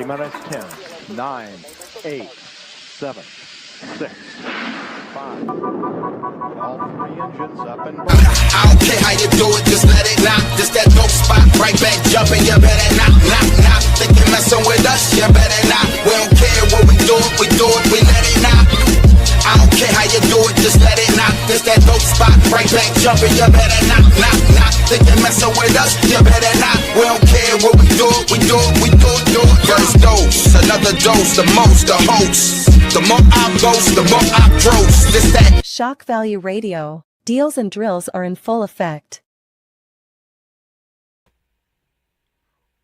minutes, 10, 9, 8, 7, 6, 5. All three engines up and running. I don't care how you do it, just let it knock. Just that dope spot, right back jumping, you better knock, knock, knock. Think you're messing with us, you better not. We don't care what we do it, we let it knock. I don't care how you do it, just let it knock. Just that dope spot, right back jumping, you better knock, knock, knock. Think you're messing with us, you better not. We don't care what we do it, we do it. First dose, another dose, the most, the host. The more I boast, the more I gross. This that Shak Value Radio. Deals and drills are in full effect.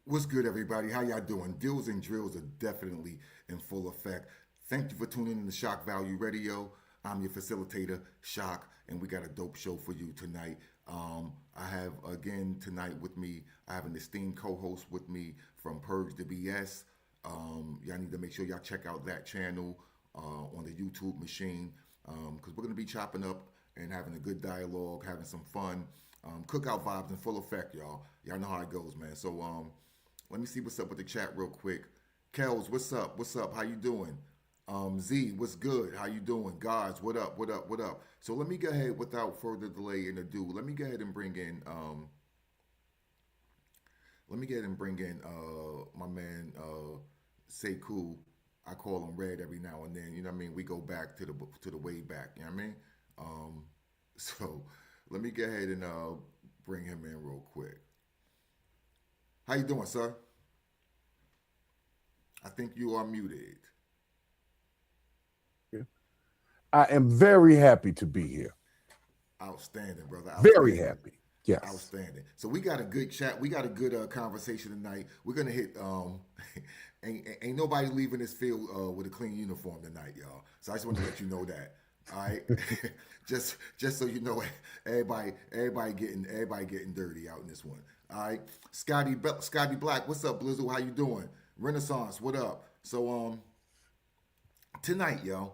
What's good, everybody? How y'all doing? Deals and drills are definitely in full effect. Thank you for tuning in to Shak Value Radio. I'm your facilitator, Shak, and we got a dope show for you tonight. I have, again, tonight with me, I have an esteemed co-host with me from Purge the BS. Y'all need to make sure y'all check out that channel on the YouTube machine, because we're going to be chopping up and having a good dialogue, having some fun. Cookout vibes in full effect, y'all. Y'all know how it goes, man. So let me see what's up with the chat real quick. Kels, what's up? What's up? How you doing? Z, what's good? How you doing? Guys, what up? What up? What up? So let me go ahead without further delay and ado. Let me go ahead and bring in my man Sekou. I call him Red every now and then. You know what I mean? We go back to the way back. You know what I mean? So let me go ahead and bring him in real quick. How you doing, sir? I think you are muted. I am very happy to be here. Outstanding, brother. Outstanding. Very happy. Yes. Outstanding. So we got a good chat. We got a good conversation tonight. We're gonna hit. Ain't nobody leaving this field with a clean uniform tonight, y'all. So I just want to let you know that. All right, just so you know, everybody getting dirty out in this one. All right, Scotty Black, what's up, Blizzle? How you doing? Renaissance, what up? So tonight, yo,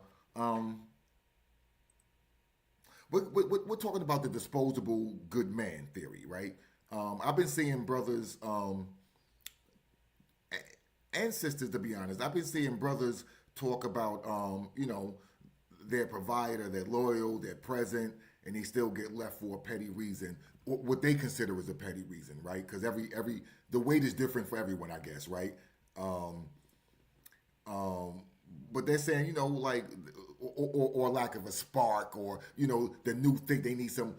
we're talking about the disposable good man theory, right? I've been seeing brothers and sisters, to be honest. I've been seeing brothers talk about, they're provider, they're loyal, they're present, and they still get left for a petty reason, what they consider as a petty reason, right? Because the weight is different for everyone, I guess, right? But they're saying, like, or lack of a spark, or the new thing, they need some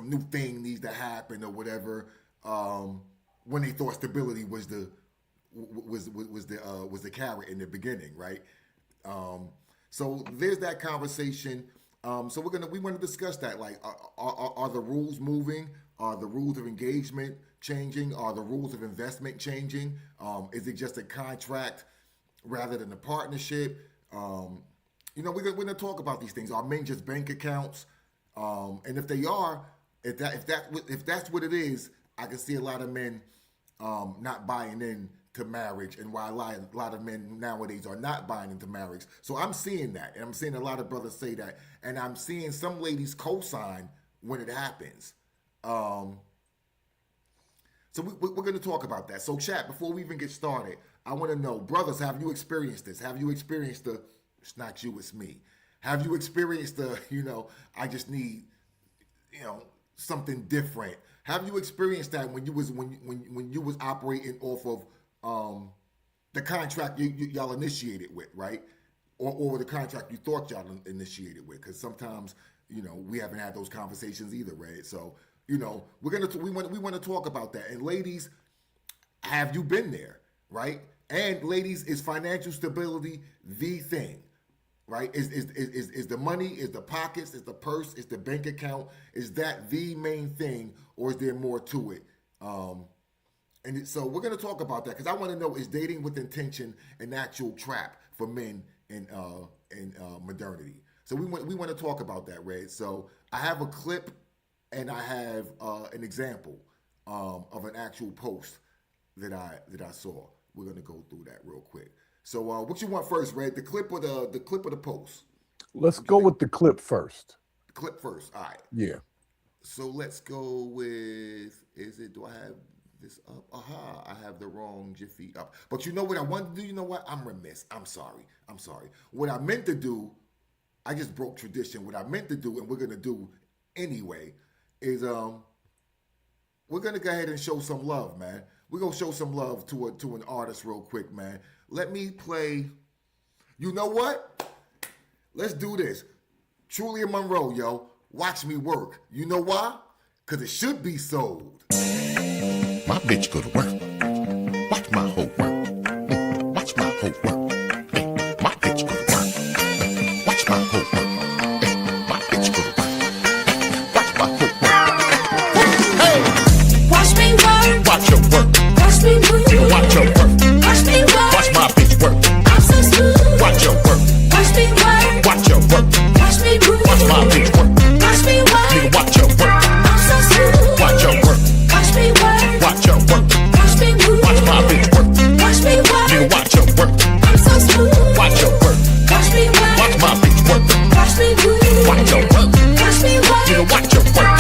new thing needs to happen or whatever. When they thought stability was the carrot in the beginning, right? So there's that conversation. So we want to discuss that. Like, are the rules moving? Are the rules of engagement changing? Are the rules of investment changing? Is it just a contract rather than a partnership? We're going to talk about these things. Are men just bank accounts? And if they are, if that's what it is, I can see a lot of men not buying in to marriage, and why a lot of men nowadays are not buying into marriage. So I'm seeing that, and I'm seeing a lot of brothers say that, and I'm seeing some ladies co-sign when it happens. So we're going to talk about that. So chat, before we even get started, I want to know, brothers, have you experienced this? Have you experienced the, it's not you, it's me. Have you experienced the, I just need, something different? Have you experienced that when you was operating off of the contract y'all initiated with, right? Or the contract you thought y'all initiated with? Because sometimes, we haven't had those conversations either, right? So, we want to talk about that. And ladies, have you been there, right? And ladies, is financial stability the thing, right? Is the money, is the pockets, is the purse, is the bank account, is that the main thing, or is there more to it? And so we're going to talk about that, because I want to know, is dating with intention an actual trap for men in modernity? So we want to talk about that, Red. So I have a clip and I have an example of an actual post that I saw. We're going to go through that real quick. So what you want first, Red? The clip or the post? Let's go with the clip first. The clip first. All right. Yeah. So let's go with, do I have this up. Aha, I have the wrong Jiffy up. But you know what I want to do? You know what? I'm remiss. I'm sorry. What I meant to do, I just broke tradition. What I meant to do, and we're going to do anyway, is we're going to go ahead and show some love, man. We're going to show some love to an artist real quick, man. Let me play, you know what? Let's do this. Trulia Monroe, yo. Watch me work. You know why? Because it should be sold. My bitch go to work. Watch my hoe work. Watch my hoe work. Hey, my bitch go to work. Watch my hoe work. Hey, my bitch go to work. Watch my hoe work. Hey, Watch me work. watch your work. Watch me move. Watch your work. Watch me work. Watch my bitch work. I'm so smooth. Watch your work. Watch me work. Watch your work. Watch me move. Watch my bitch work. Watch me work. Nigga, watch your work. I'm so smooth. Watch your work. Watch me work. Watch your work. Watch me move. Watch my bitch work. Watch me work. Nigga, watch your work. I'm so smooth. Watch your work. Watch me work. Watch my bitch work. Watch me move. Watch your work. Watch me work. Nigga, watch your work.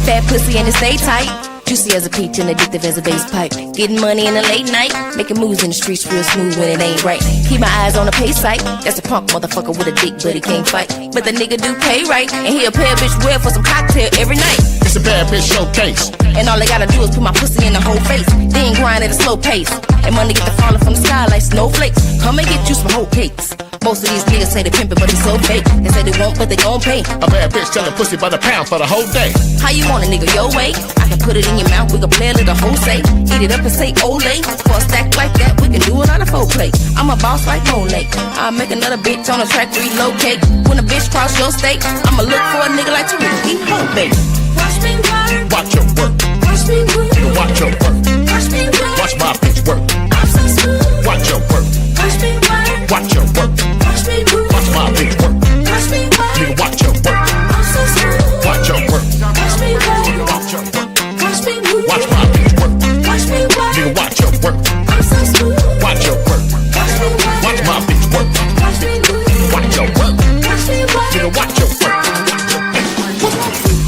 Fat pussy and it stay tight. Juicy as a peach and addictive as a bass pipe. Getting money in the late night. Making moves in the streets real smooth when it ain't right. Keep my eyes on the pay site. That's a punk motherfucker with a dick, but he can't fight. But the nigga do pay right. And he'll pay a bitch well for some cocktail every night. It's a bad bitch showcase. And all they gotta do is put my pussy in the whole face. Then grind at a slow pace. And money get to falling from the sky like snowflakes. Come and get you some whole cakes. Most of these niggas say they pimpin', but it's so fake. They say they won't, but they gon' pay. A bad bitch selling pussy by the pound for the whole day. How you want a nigga your way? I can put it in your mouth, we can play a little Jose. Eat it up and say Olay. For a stack like that, we can do it on a full plate. I'm a boss like Monet. I'll make another bitch on a track relocate. When a bitch cross your state, I'ma look for a nigga like Tariq. He hope, baby. Watch me work. Watch your work. Watch me move. Nigga, watch your work. Watch me work. Watch my bitch work. I'm so smooth. Watch your work. Watch me work. Watch your work. Watch me move. Watch my bitch work. Watch me work. Nigga, watch your work. I'm so smooth. Watch your work. Watch me work. Watch your work. Watch me move. Watch my bitch work. Watch me work. Nigga, watch your work. I'm so smooth. Watch your work. Watch me work. Watch my bitch work. Watch me move. Watch your work. Watch me work. Nigga, watch your work.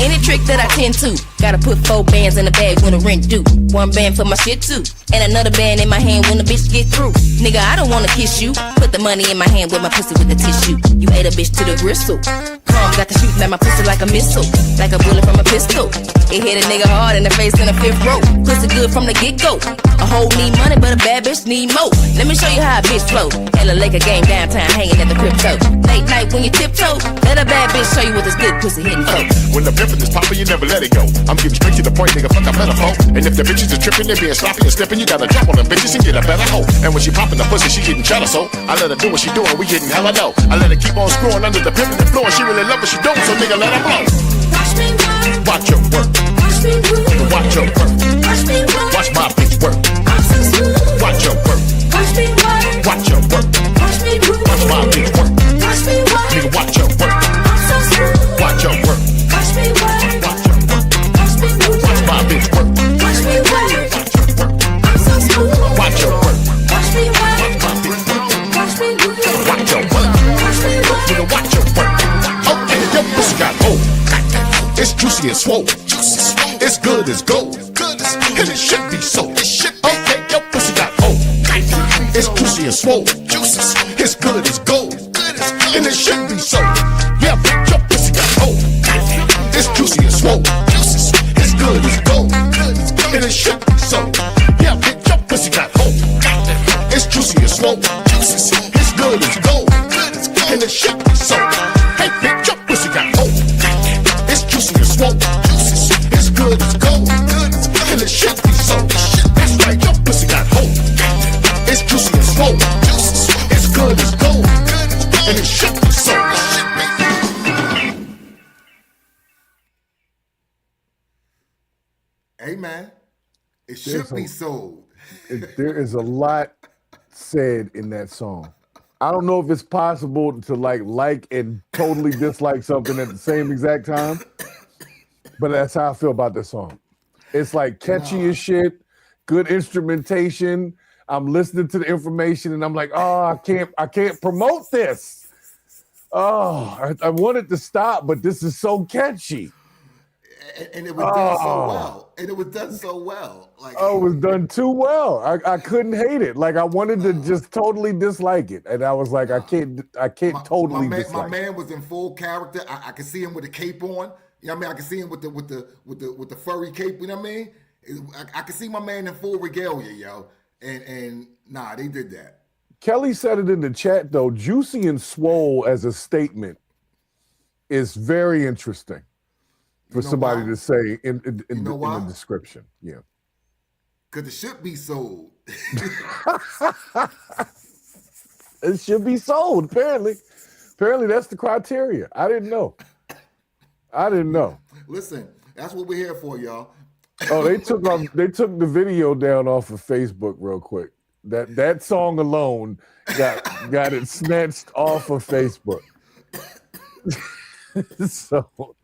Any trick that I tend to, gotta put 4 bands in the bag when the rent due. 1 band for my shit too, and another band in my hand when the bitch get through. Nigga, I don't wanna kiss you. Put the money in my hand with my pussy with the tissue. You ate a bitch to the gristle. Come, got the shooting at my pussy like a missile, like a bullet from a pistol. It hit a nigga hard in the face in the 5th row. Pussy good from the get-go. A hoe need money, but a bad bitch need more. Let me show you how a bitch flow. Ella Laker game downtown, hanging at the crypto. Late night when you tiptoe, let a bad bitch show you what this good pussy hitting for. When the pimpin' is poppin', you never let it go. I'm getting straight to the point, nigga, fuck a metaphor. And if the bitches is trippin', they being sloppy and slippin', you gotta jump on them bitches and get a better hoe. And when she poppin' the pussy, she getting cheddar, so I let her do what she doing, we getting hella dough. I let her keep on screwing under the pimpin' and floor, and she really love what she doing, so nigga, let her blow. Watch me work. Watch your work. Watch me move. Watch your work. Watch me work. Watch my bitch work. I'm so smooth. Watch your work. Watch me work. Watch your work. Watch me move. Watch my bitch work. Watch me work. Nigga, watch your work. I'm so smooth. Watch your work. Watch me work. Watch your work. Watch me move. Watch my bitch work. Watch me work. Watch your work. I'm so smooth. Watch your work. Watch me work. Watch my bitch work. Watch me move. Watch your work. Watch me work. Nigga, watch your work. Okay, your pussy got gold. It's juicy and swole. It's good as gold. And it should be so. Okay, your pussy got gold. It's juicy and swole. It's good as gold. And it should be so. Yeah, bitch, your pussy got gold. It's juicy and swole. It's good as gold. And it should be so. Yeah, bitch, your pussy got gold. It's juicy and swole. It's good as gold. And it should be so. Hey, bitch, your pussy got gold. It's juicy and swole. It's good as gold. And it should be so. That's right, your pussy got gold. It's juicy and swole. It's good as gold. And it should be so. Hey, man. It should be sold. There is a lot said in that song. I don't know if it's possible to like and totally dislike something at the same exact time, but that's how I feel about this song. It's like catchy as shit, good instrumentation. I'm listening to the information and I'm like, oh, I can't promote this. Oh, I want it to stop, but this is so catchy. and it was done so well. And it was done so well. Like, oh, it was done too well. I couldn't hate it. Like I wanted to just totally dislike it, and I was like, I can't totally dislike. My man was in full character. I could see him with a cape on. You know what I mean? I could see him with the furry cape. You know what I mean? I could see my man in full regalia, yo. And nah, they did that. Kelly said it in the chat though. Juicy and swole as a statement is very interesting for somebody to say in the description. Yeah. Because it should be sold. It should be sold, apparently. Apparently that's the criteria. I didn't know. Listen, that's what we're here for, y'all. Oh, they took the video down off of Facebook real quick. That song alone got it snatched off of Facebook. So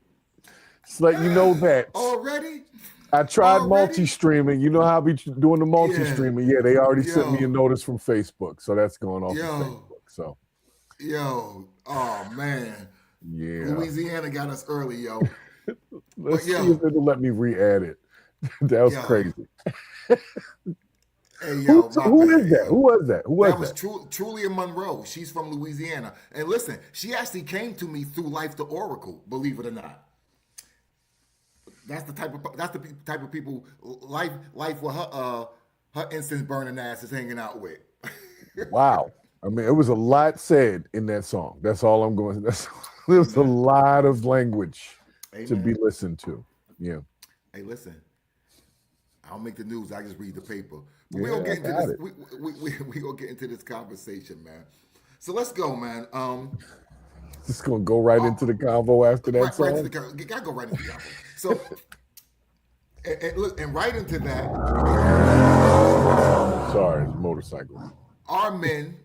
it's like, you know that. Already? I tried multi-streaming. You know how I be doing the multi-streaming? Yeah, they already sent me a notice from Facebook. So that's going off of Facebook. So. Oh man. Yeah. Louisiana got us early, yo. Let's see if it'll let me re-add it. That was crazy. Hey, yo, who is that? Who was that? That was Trulia Monroe. She's from Louisiana. And listen, she actually came to me through Life the Oracle, believe it or not. That's the type of people life with her incense burning ass is hanging out with. Wow. I mean, it was a lot said in that song. That's all I'm going. There was a lot of language to be listened to. Yeah. Hey, listen. I don't make the news. I just read the paper. But we're gonna get into this. We gonna get into this conversation, man. So let's go, man. Just gonna go right into the convo after that song. Right into the gotta go right into the convo. So, and right into that. Sorry, motorcycle. Are men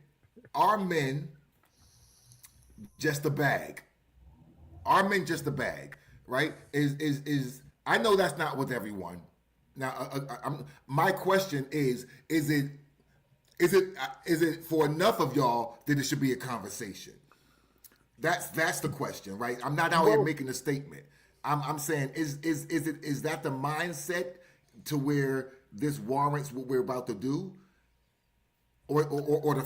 just a bag? Are men just a bag? Right? Is I know that's not with everyone. Now, my question is it for enough of y'all that it should be a conversation? That's the question, right? I'm not out here making a statement. I'm saying is that the mindset to where this warrants what we're about to do, or the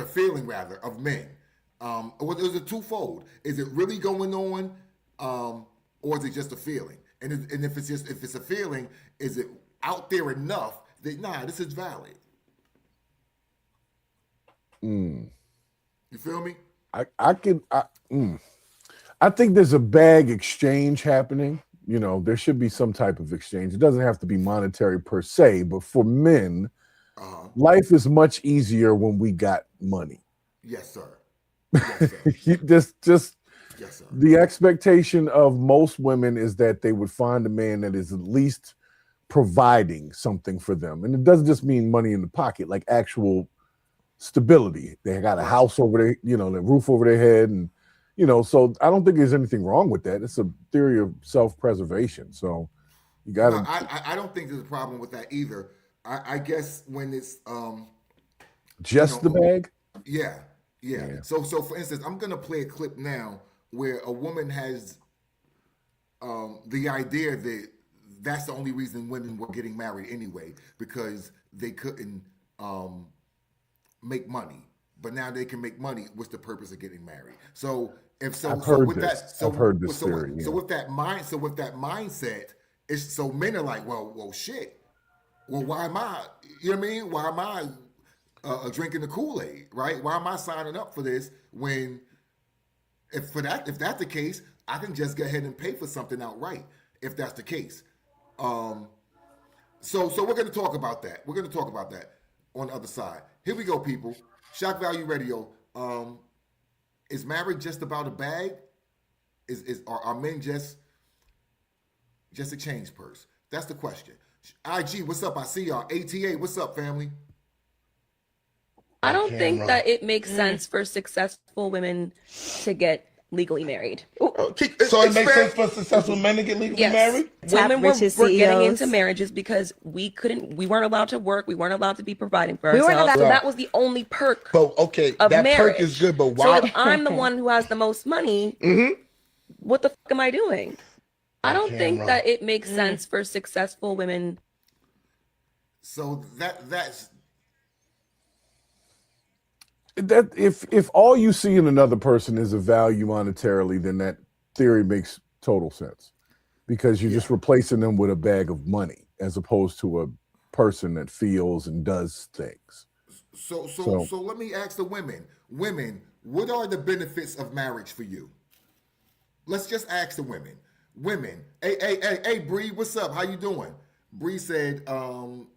feeling rather of men, or is it twofold? Is it really going on, or is it just a feeling? And if it's a feeling, is it out there enough that this is valid? You feel me? I think there's a bag exchange happening. You know, there should be some type of exchange. It doesn't have to be monetary per se, but for men, life is much easier when we got money. Yes, sir. Yes, sir. just yes, sir. The expectation of most women is that they would find a man that is at least providing something for them. And it doesn't just mean money in the pocket, like actual stability. They got a house over their, the roof over their head. And, so I don't think there's anything wrong with that. It's a theory of self-preservation. So you got to. I don't think there's a problem with that either. I guess when it's. Just the bag? Yeah. So for instance, I'm going to play a clip now where a woman has the idea that that's the only reason women were getting married anyway, because they couldn't make money. But now they can make money. What's the purpose of getting married? I've heard this theory. So with that mindset, it's so men are like, well, shit. Well, why am I? You know what I mean? Why am I drinking the Kool-Aid? Right? Why am I signing up for this when? If that's the case, I can just go ahead and pay for something outright. If that's the case, so we're going to talk about that. We're going to talk about that on the other side. Here we go, people. Shak Value Radio. Is marriage just about a bag? Are men just a change purse? That's the question. IG, what's up? I see y'all. ATA, what's up, family? I don't think that it makes sense for successful women to get legally married. So it makes sense for successful men to get legally married? Women were getting into marriages because we weren't allowed to work. We weren't allowed to be providing for ourselves. So that was the only perk of that marriage. Perk is good, but why? So if I'm the one who has the most money, what the fuck am I doing? I don't think camera. that it makes sense for successful women. So that's That if all you see in another person is a value monetarily, then that theory makes total sense, because you're just replacing them with a bag of money as opposed to a person that feels and does things. so let me ask the women. Women, what are the benefits of marriage for you? Let's just ask the women. Women, hey, Bree, what's up? How you doing? Bree said,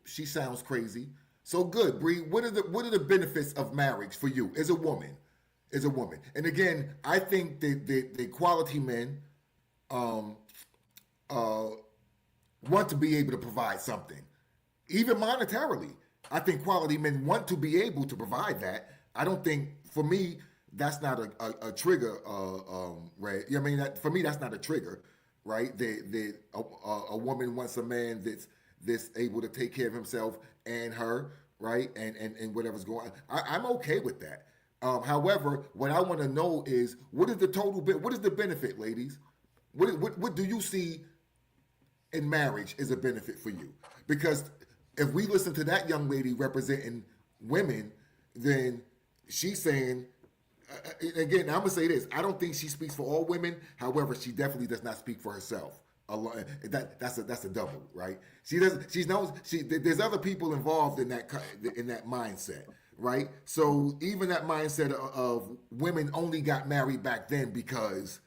she sounds crazy. So good, Bree. What are the benefits of marriage for you as a woman? As a woman, and again, I think the quality men want to be able to provide something, even monetarily. I think quality men want to be able to provide that. I don't think, for me, that's not a trigger, right? I mean, for me, that's not a trigger, right? A woman wants a man that's able to take care of himself and her, right? And whatever's going on. I'm okay with that. However, what I want to know is, what is the total what is the benefit, ladies? What do you see in marriage as a benefit for you? Because if we listen to that young lady representing women, then she's saying, again, I'm gonna say this: I don't think she speaks for all women. However, she definitely does not speak for herself. That's a double, right? She doesn't. She knows. There's other people involved in that mindset, right? So even that mindset of women only got married back then because,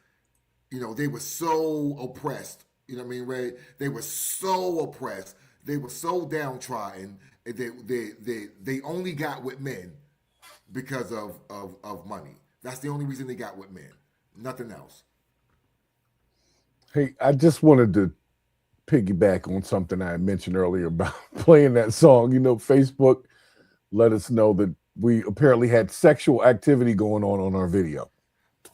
they were so oppressed. You know what I mean, Ray? They were so oppressed. They were so downtrodden. They only got with men because of money. That's the only reason they got with men. Nothing else. Hey, I just wanted to piggyback on something I mentioned earlier about playing that song. Facebook let us know that we apparently had sexual activity going on our video.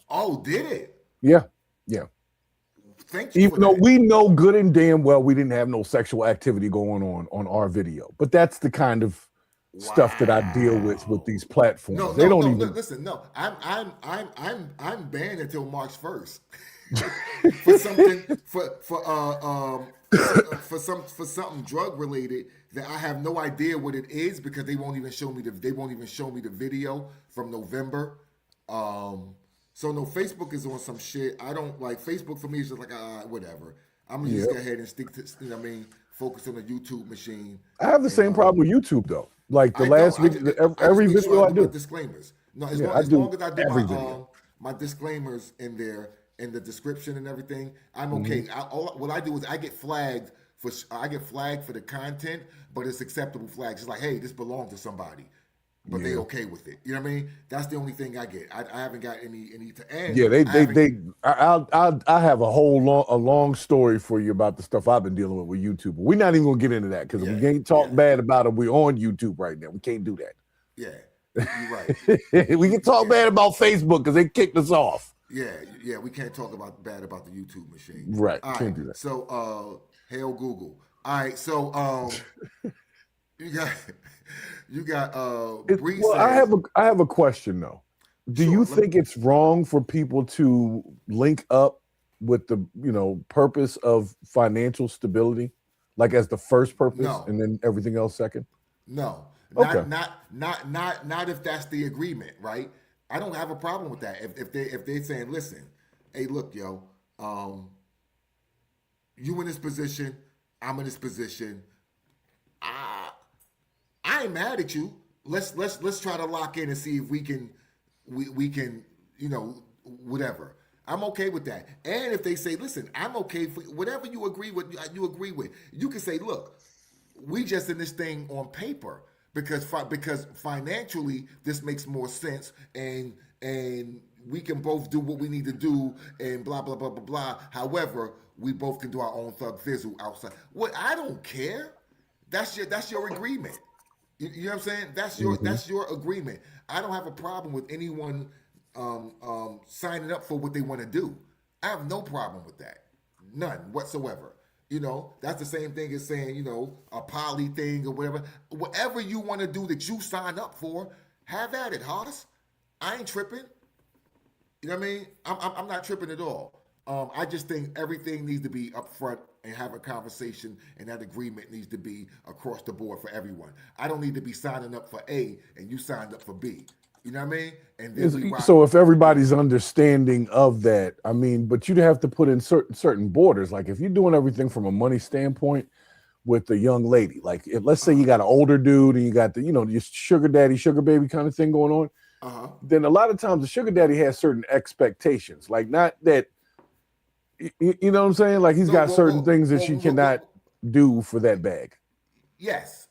Oh, did it? Yeah. Thank you. Even though we know good and damn well we didn't have no sexual activity going on our video, but that's the kind of stuff that I deal with these platforms. No, they don't even listen. No, I'm banned until March 1st for something for something drug related that I have no idea what it is, because they won't even show me the video from November. So no, Facebook is on some shit. I don't like Facebook. For me, it's just like whatever. I'm gonna just go ahead and stick to focus on the YouTube machine. I have the same problem with YouTube though. Like every video I do. Disclaimers. No, as long as I do my disclaimers in there, in the description and everything, I'm okay. What I do is I get flagged for the content, but it's acceptable flags. It's like, hey, this belongs to somebody, but they okay with it. You know what I mean? That's the only thing I get. I haven't got any to end. Yeah, I have a long story for you about the stuff I've been dealing with YouTube. We're not even gonna get into that because we can't talk bad about it. We're on YouTube right now. We can't do that. Yeah, you're right. We can talk bad about Facebook because they kicked us off. Yeah, we can't talk bad about the YouTube machine. Right, all can't right. do that. So, hail Google. All right, so you got Bree well, says, I have a question though. Do you think it's wrong for people to link up with the purpose of financial stability, like as the first purpose, and then everything else second? No. Okay. Not if that's the agreement, right? I don't have a problem with that. If they're saying, listen, hey, look, yo, you in this position, I'm in this position. I ain't mad at you. Let's try to lock in and see if we can whatever. I'm okay with that. And if they say, listen, I'm okay for whatever you agree with. You can say, look, we just in this thing on paper. Because financially this makes more sense, and we can both do what we need to do, and blah blah blah blah blah. However, we both can do our own thug fizzle outside. What I don't care. That's your agreement. You know what I'm saying? That's your agreement. I don't have a problem with anyone signing up for what they want to do. I have no problem with that. None whatsoever. That's the same thing as saying, a poly thing or whatever. Whatever you want to do that you sign up for, have at it, Hoss. I ain't tripping. You know what I mean? I'm not tripping at all. I just think everything needs to be upfront and have a conversation, and that agreement needs to be across the board for everyone. I don't need to be signing up for A and you signed up for B. You know what I mean? And then so if everybody's understanding of that, I mean, but you'd have to put in certain borders. Like if you're doing everything from a money standpoint with the young lady, like if, let's say you got an older dude and you got the, your sugar daddy, sugar baby kind of thing going on, then a lot of times the sugar daddy has certain expectations. Like not that, you know what I'm saying? Like he's got certain things that she cannot do for that bag. Yes.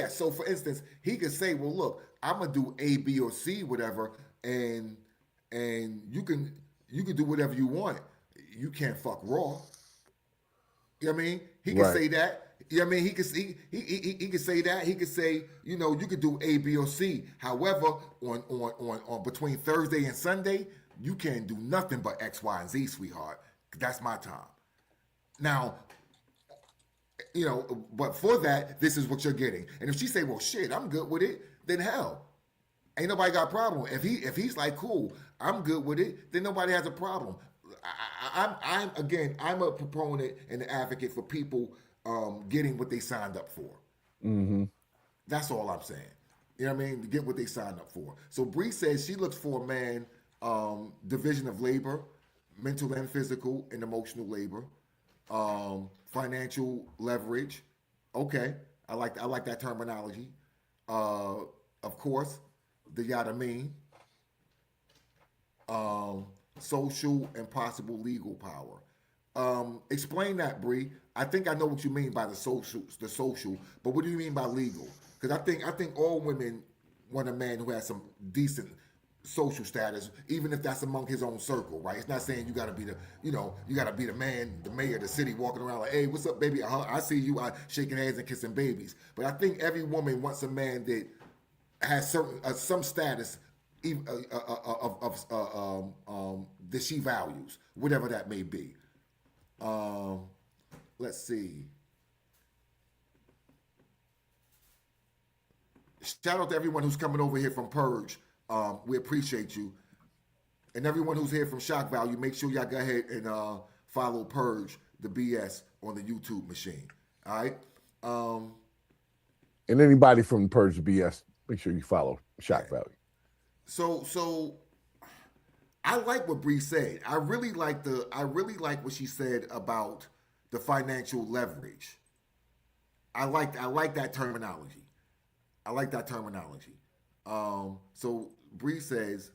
So for instance, he could say, well, look, I'm gonna do A, B, or C, whatever, and you can do whatever you want. You can't fuck raw. You know what I mean? He can say that. You know what I mean? He could say that. He could say, you could do A, B, or C. However, on between Thursday and Sunday, you can't do nothing but X, Y, and Z, sweetheart. That's my time. Now, but for that, this is what you're getting. And if she say, well, shit, I'm good with it, then hell, ain't nobody got a problem. If he's like, cool, I'm good with it, then nobody has a problem. I'm a proponent and an advocate for people getting what they signed up for. Mm-hmm. That's all I'm saying. You know what I mean? To get what they signed up for. So Bree says she looks for a man, division of labor, mental and physical and emotional labor, financial leverage. Okay, I like that terminology. Of course, the yada mean. Social and possible legal power. Explain that, Bree. I think I know what you mean by the social, but what do you mean by legal? Because I think all women want a man who has some decent social status, even if that's among his own circle, right? It's not saying you got to be the man, the mayor of the city, walking around like, hey, what's up, baby? I see you shaking hands and kissing babies. But I think every woman wants a man that has certain some status that she values, whatever that may be. Let's see. Shout out to everyone who's coming over here from Purge. We appreciate you. And everyone who's here from Shak Value, make sure y'all go ahead and follow Purge, the BS, on the YouTube machine. All right? And anybody from Purge the BS, make sure you follow Shak Value. So I like what Bree said. I really like what she said about the financial leverage. I like that terminology. So Bree says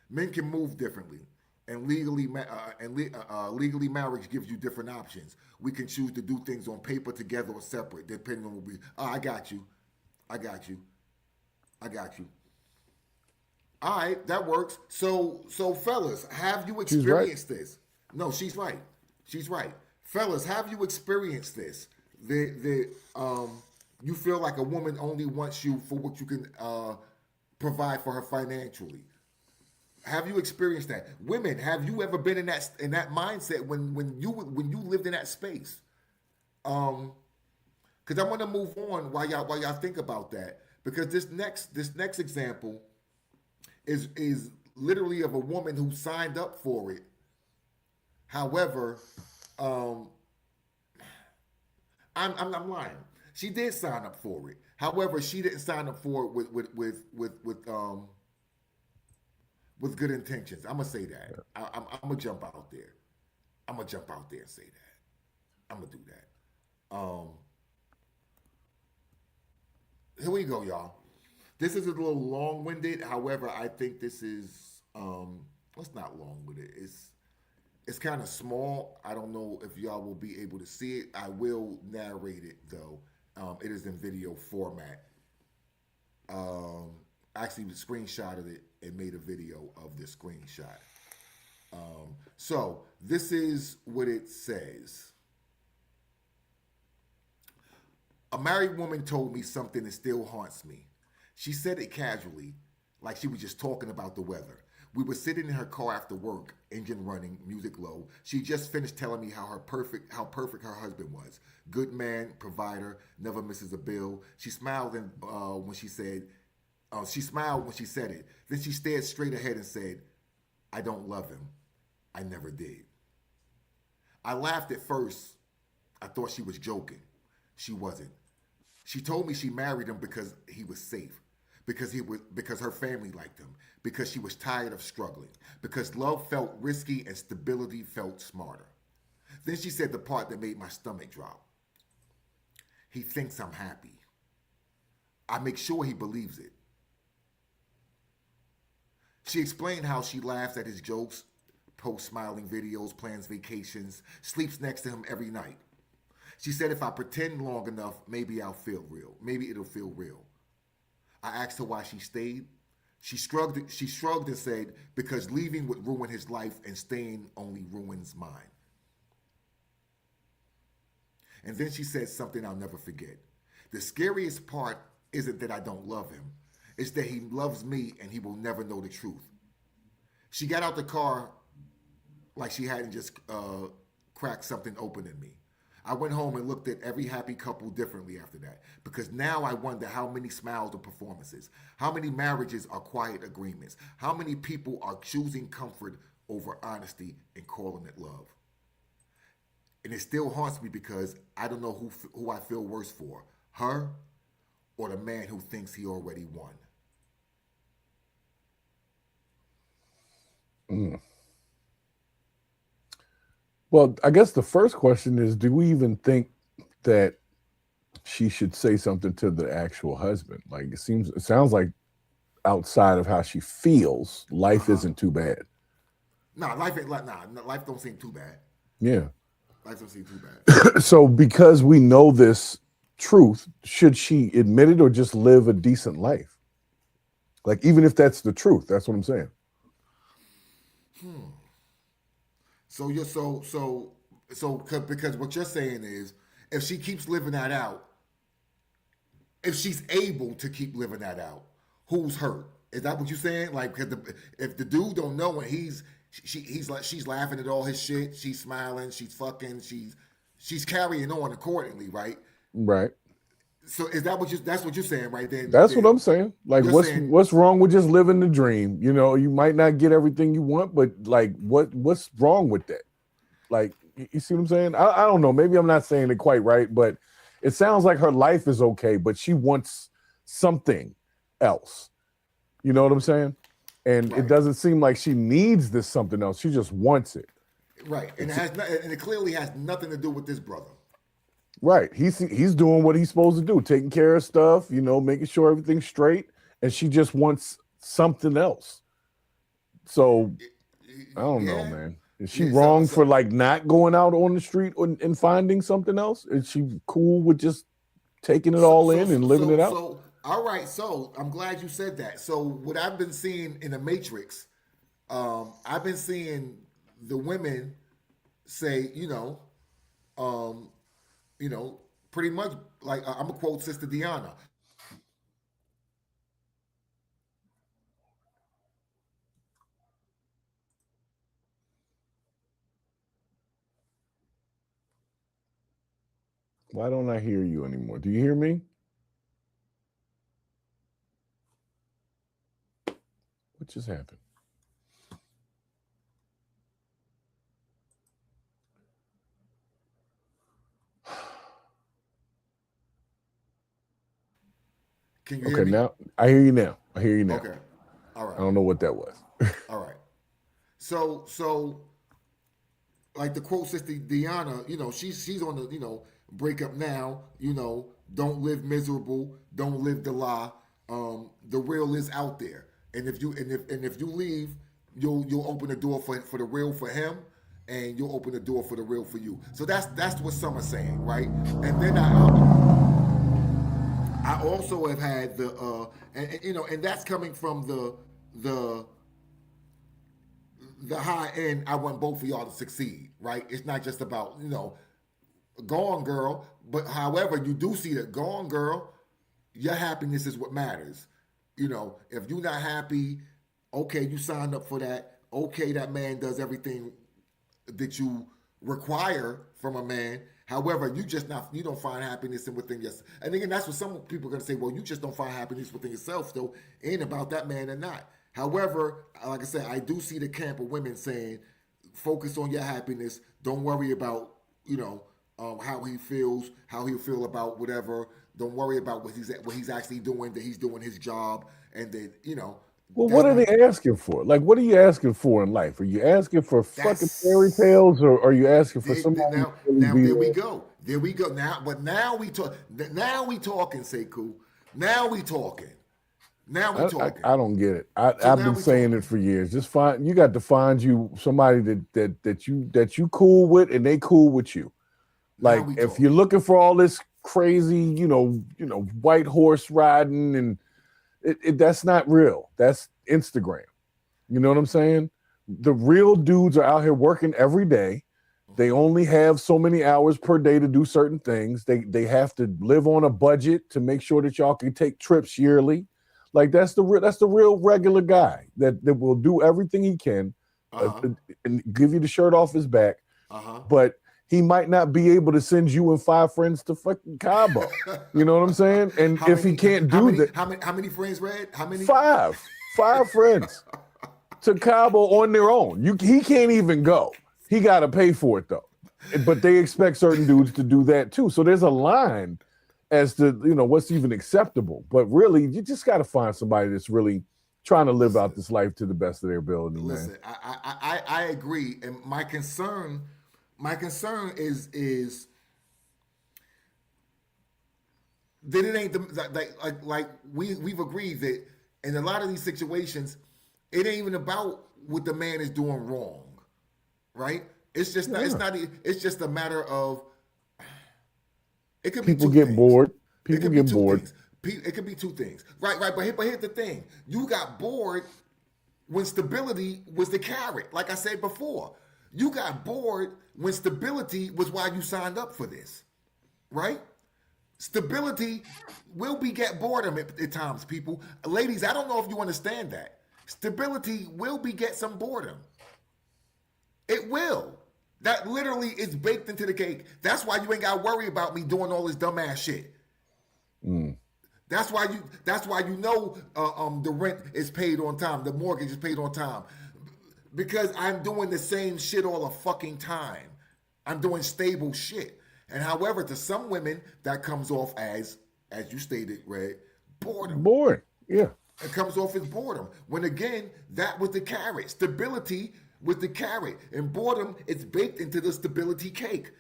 men can move differently, and legally marriage gives you different options. We can choose to do things on paper together or separate, depending on what we. Oh, I got you. All right, that works. So fellas, have you experienced this? No, she's right. Fellas, have you experienced this? You feel like a woman only wants you for what you can provide for her financially. Have you experienced that? Women, have you ever been in that mindset when you lived in that space? Because I want to move on while y'all think about that, because this next example is literally of a woman who signed up for it. However, I'm lying. She did sign up for it. However, she didn't sign up for it with good intentions. I'm gonna say that. I'm gonna jump out there. I'm gonna jump out there and say that. I'm gonna do that. Here we go, y'all. This is a little long-winded. However, I think this is it's not long-winded. It's kind of small. I don't know if y'all will be able to see it. I will narrate it though. It is in video format. Actually, we screenshotted it and made a video of this screenshot. So this is what it says. A married woman told me something that still haunts me. She said it casually, like she was just talking about the weather. We were sitting in her car after work, engine running, music low. She just finished telling me how perfect her husband was. Good man, provider, never misses a bill. She smiled when she said it. Then she stared straight ahead and said, I don't love him. I never did. I laughed at first. I thought she was joking. She wasn't. She told me she married him because he was safe, because her family liked him, because she was tired of struggling, because love felt risky and stability felt smarter. Then she said the part that made my stomach drop. He thinks I'm happy. I make sure he believes it. She explained how she laughs at his jokes, posts smiling videos, plans vacations, sleeps next to him every night. She said if I pretend long enough, maybe I'll feel real. Maybe it'll feel real. I asked her why she stayed. She shrugged and said, because leaving would ruin his life and staying only ruins mine. And then she said something I'll never forget. The scariest part isn't that I don't love him. It's that he loves me and he will never know the truth. She got out the car like she hadn't just cracked something open in me. I went home and looked at every happy couple differently after that, because now I wonder how many smiles are performances, how many marriages are quiet agreements, how many people are choosing comfort over honesty and calling it love. And it still haunts me because I don't know who I feel worse for, her or the man who thinks he already won. Well, I guess the first question is, do we even think that she should say something to the actual husband? Like, it sounds like outside of how she feels, life isn't too bad. Life don't seem too bad. Yeah. Life don't seem too bad. So because we know this truth, should she admit it or just live a decent life? Like, even if that's the truth, that's what I'm saying. Because what you're saying is, if she keeps living that out, if she's able to keep living that out, who's hurt? Is that what you're saying? Like, if the dude don't know and she's laughing at all his shit, she's smiling, she's fucking, she's carrying on accordingly, right? Right. So is that that's what you're saying, right? That's what I'm saying. Like, what's wrong with just living the dream? You know, you might not get everything you want, but like, what's wrong with that? Like, you see what I'm saying? I don't know. Maybe I'm not saying it quite right, but it sounds like her life is okay, but she wants something else. You know what I'm saying? And It doesn't seem like she needs this something else. She just wants it. Right. And it clearly has nothing to do with this brother. Right. He's doing what he's supposed to do, taking care of stuff, you know, making sure everything's straight. And she just wants something else. So I don't know, man. Is she wrong for like not going out on the street and finding something else? Is she cool with just taking it all in and living it out? So, all right. So I'm glad you said that. So what I've been seeing in the Matrix, I've been seeing the women say, pretty much like, I'm gonna quote Sister Deanna. Why don't I hear you anymore? Do you hear me? What just happened? Can you hear me? Now I hear you now. Okay. All right. I don't know what that was. All right. So like the quote Sister Deanna, she's on the, break up now, don't live miserable, don't live the lie. The real is out there. And if you leave, you'll open the door for the real for him, and you'll open the door for the real for you. So that's what Summer's saying, right? And then I also have had and that's coming from the high end. I want both of y'all to succeed, right? It's not just about, go on, girl. But however, you do see that, go on, girl, your happiness is what matters. If you're not happy, okay, you signed up for that. Okay, that man does everything that you require from a man. However, you don't find happiness within yourself. And again, that's what some people are going to say, well, you just don't find happiness within yourself, though. It ain't about that man or not. However, like I said, I do see the camp of women saying focus on your happiness. Don't worry about, how he feels, how he'll feel about whatever. Don't worry about what he's actually doing, that he's doing his job, and that, Well, what are they asking for? Like, what are you asking for in life? Are you asking for fucking fairy tales, or are you asking for somebody? Now there we go. There we go. Now we talk. Now we talking, Sekou. Now we talking. Now we talking. I don't get it. I've been saying it for years. Just you got to find you somebody that you cool with, and they cool with you. Like, if you're looking for all this crazy, white horse riding, and that's not real. That's Instagram. You know what I'm saying? The real dudes are out here working every day. They only have so many hours per day to do certain things. They have to live on a budget to make sure that y'all can take trips yearly. Like, that's the real regular guy that will do everything he can and give you the shirt off his back. But he might not be able to send you and 5 friends to fucking Cabo. You know what I'm saying? And he can't do that. How many friends, Red? How many? 5 friends to Cabo on their own. He can't even go. He got to pay for it though. But they expect certain dudes to do that too. So there's a line as to, what's even acceptable. But really, you just got to find somebody that's really trying to live out this life to the best of their ability. Listen, I agree. And my concern is that it ain't like we've agreed that in a lot of these situations, it ain't even about what the man is doing wrong, right? It's just not. It's not. It's just a matter of. It could people be get bored. People get bored. It could be 2 things, right? But here's the thing: you got bored when stability was the carrot. Like I said before, you got bored when stability was why you signed up for this, right? Stability will beget boredom at times, people. Ladies, I don't know if you understand that. Stability will beget some boredom. It will. That literally is baked into the cake. That's why you ain't got to worry about me doing all this dumbass shit. That's why you know the rent is paid on time, the mortgage is paid on time, because I'm doing the same shit all the fucking time. I'm doing stable shit. And however, to some women, that comes off as you stated, Red, boredom. Bored, yeah. It comes off as boredom. When again, that was the carrot. Stability with the carrot, and boredom, it's baked into the stability cake.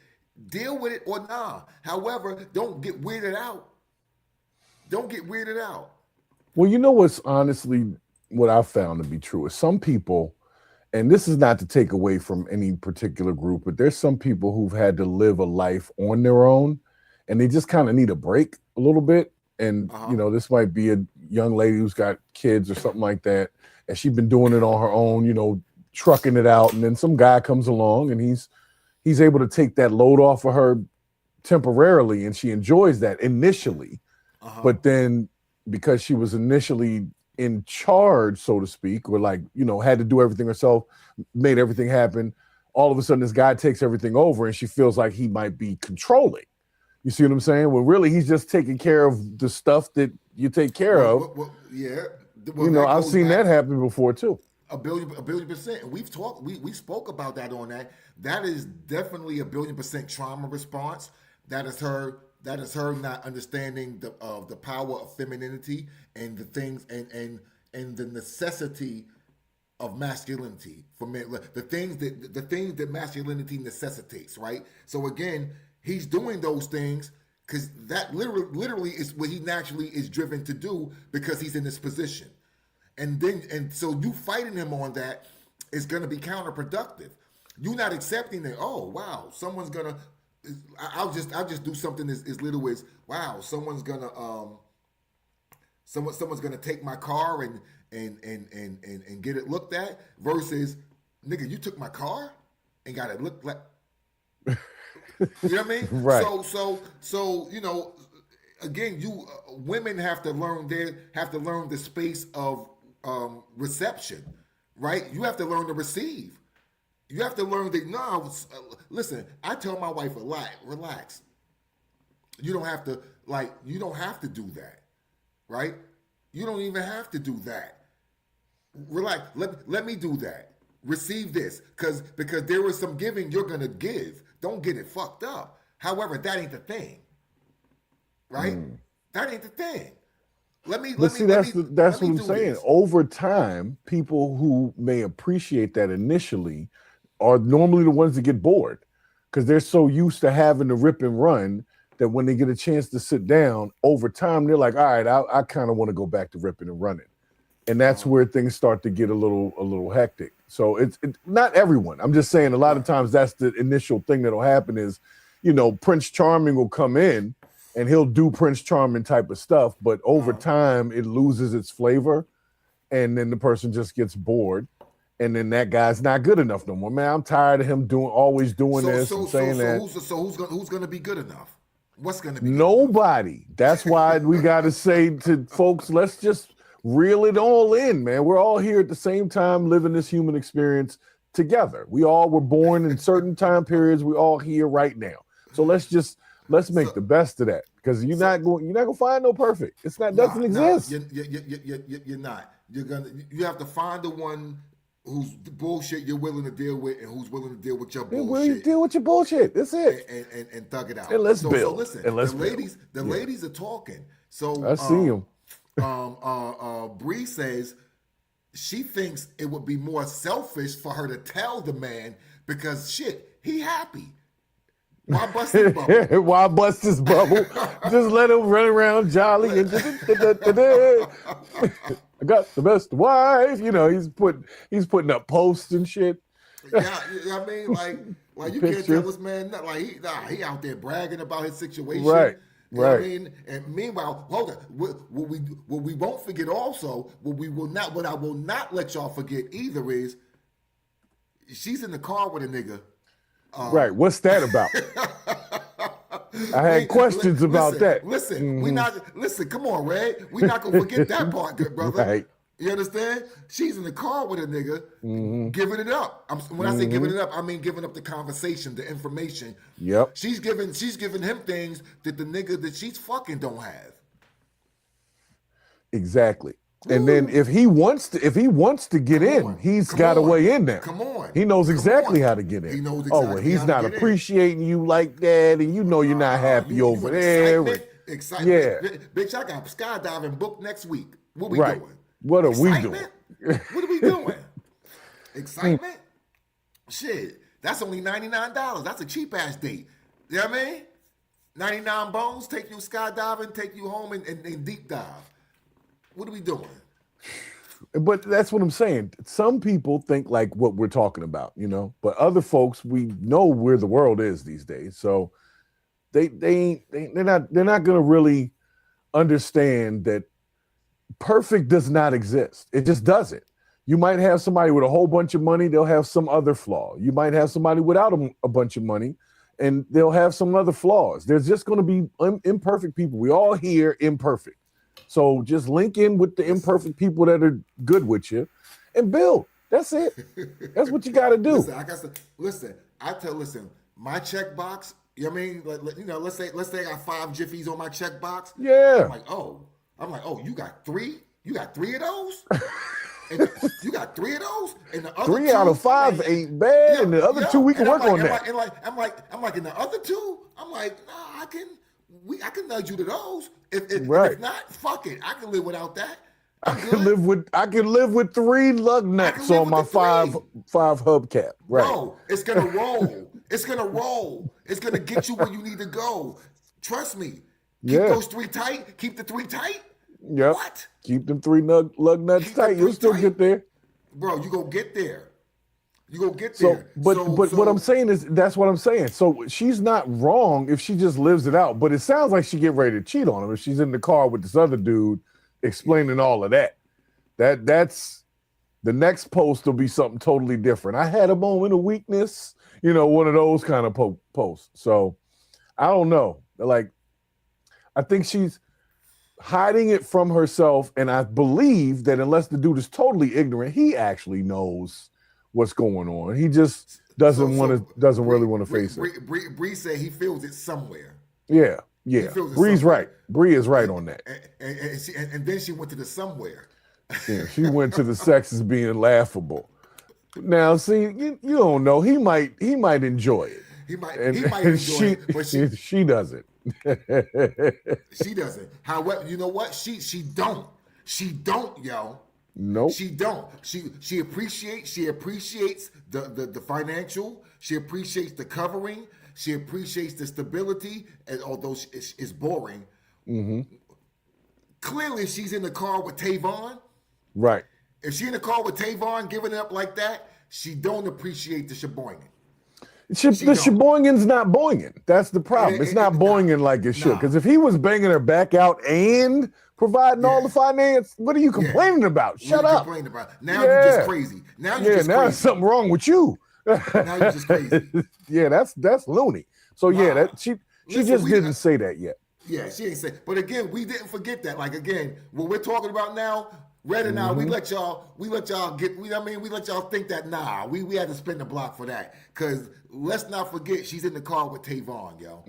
Deal with it or nah. However, don't get weirded out. Don't get weirded out. Well, you know what's honestly what I've found to be true is some people, and this is not to take away from any particular group, but there's some people who've had to live a life on their own, and they just kind of need a break a little bit. And, this might be a young lady who's got kids or something like that, and she's been doing it on her own, trucking it out, and then some guy comes along and he's able to take that load off of her temporarily, and she enjoys that initially. But then because she was initially in charge, so to speak, or had to do everything herself, made everything happen, all of a sudden this guy takes everything over and she feels like he might be controlling. You see what I'm saying? Well, really, he's just taking care of the stuff that you take care of. Yeah. I've seen that happen before too. A billion %. And we've talked, we spoke about that on that. That is definitely a 1,000,000,000% trauma response. That is her not understanding the power of femininity and the things and the necessity of masculinity for men. The things that masculinity necessitates, right? So again, he's doing those things because that literally is what he naturally is driven to do because he's in this position. And so you fighting him on that is going to be counterproductive. You're not accepting that. Oh wow, someone's gonna. I'll just do something as little as wow. Someone's gonna take my car and get it looked at versus nigga, you took my car and got it looked like. You know what I mean? Right. So again, you women have to learn the space of reception, right? You have to learn to receive. You have to learn that. Listen, I tell my wife a lot. Relax. You don't have to do that, right? You don't even have to do that. Relax. Let me do that. receive this, because there is some giving you're gonna give. Don't get it fucked up. However, that ain't the thing, right? That ain't the thing. That's what I'm saying. Over time, people who may appreciate that initially are normally the ones that get bored because they're so used to having to rip and run that when they get a chance to sit down, over time, they're like, all right, I kind of want to go back to ripping and running. And that's where things start to get a little hectic. So it's not everyone. I'm just saying a lot of times that's the initial thing that'll happen is, Prince Charming will come in and he'll do Prince Charming type of stuff, but over time it loses its flavor, and then the person just gets bored, and then that guy's not good enough no more. Man, I'm tired of him always doing this and saying that. Who's gonna be good enough? What's gonna be? Nobody. That's why we got to say to folks, let's just reel it all in, man. We're all here at the same time living this human experience together. We all were born in certain time periods. We're all here right now. So let's make the best of that, because you're not gonna find no perfect. It's not doesn't exist. You're not. You have to find the one whose bullshit you're willing to deal with and who's willing to deal with your bullshit. Will you deal with your bullshit? That's it. And thug it out. And let's build. So listen, and let's the ladies are talking. So I see them. Bree says she thinks it would be more selfish for her to tell the man because shit, he happy. Why bust his bubble? Why bust his bubble? Just let him run around jolly and I got the best wife. He's putting up posts and shit. Yeah, I mean, like you can't tell this man nothing. Like he out there bragging about his situation. Right. You know what I mean? And meanwhile, hold on. What we won't forget also, what I will not let y'all forget either is she's in the car with a nigga. Right. What's that about? I had questions about that. Listen, come on, Ray. We're not gonna forget that part, good brother. Right. You understand? She's in the car with a nigga, giving it up. When I say giving it up, I mean giving up the conversation, the information. Yep. She's giving him things that the nigga that she's fucking don't have. Exactly. And then if he wants to get in, he's got a way in there. Come on. He knows exactly how to get in. He knows exactly he's not appreciating you like that, and you're not happy over there. Excitement. Yeah. Bitch, I got skydiving booked next week. What we doing? What are we doing? What are we doing? Excitement? Shit. That's only $99. That's a cheap ass date. You know what I mean? 99 bones, take you skydiving, take you home and deep dive. What are we doing? But that's what I'm saying. Some people think like what we're talking about, but other folks, we know where the world is these days. So they're not going to really understand that perfect does not exist. It just doesn't. You might have somebody with a whole bunch of money. They'll have some other flaw. You might have somebody without a bunch of money and they'll have some other flaws. There's just going to be imperfect people. We all here imperfect. So just link in with the imperfect people that are good with you and build. That's it. That's what you got to do. Listen, my checkbox, you know what I mean? Let's say I got 5 Jiffies on my checkbox. Yeah. I'm like, you got 3? You got 3 of those? And you got 3 of those? And the other 3 out of 5 ain't bad. And the other 2 we can work on that. I'm like, in the other 2, I'm like, nah, I can nudge you to those. If not, fuck it. I can live without that. I can live with 3 lug nuts on my 5 hubcap. Right. No, it's gonna roll. It's gonna roll. It's gonna get you where you need to go. Trust me. Keep those 3 tight. Keep the 3 tight. Yep. What? Keep them 3 lug nuts tight. You'll still get there. Bro, you go get there. So what I'm saying is, that's what I'm saying. So she's not wrong if she just lives it out, but it sounds like she get ready to cheat on him if she's in the car with this other dude explaining all of that. That's the next post will be something totally different. I had a moment of weakness, one of those kind of posts. So I don't know. Like, I think she's hiding it from herself, and I believe that unless the dude is totally ignorant, he actually knows what's going on. He just doesn't really want to face it. Bree said he feels it somewhere. Yeah. Bree's right. Bree is right on that. And then she went to the somewhere. Yeah, she went to the sex as being laughable. Now, see, you don't know. He might enjoy it. He might enjoy it, but she doesn't. She doesn't. However, you know what? She don't. She don't, yo. Nope. She don't. She appreciates the financial. She appreciates the covering. She appreciates the stability. And although it's boring, clearly she's in the car with Tavon. Right. If she in the car with Tavon giving it up like that, she don't appreciate the sheboygan. The sheboygan's not boinging. That's the problem. It's not boinging like it should. Because if he was banging her back out and providing all the finance, what are you complaining about? Shut up. Complaining about? Now you're just crazy. Now you're just crazy. There's something wrong with you. Now you're just crazy. Yeah, that's loony. So she just didn't say that yet. Yeah, she ain't say. But again, we didn't forget that. Like again, what we're talking about now, Red and I, we let y'all get. We let y'all think that. Nah, we had to spin the block for that. Cause let's not forget, she's in the car with Tavon, yo.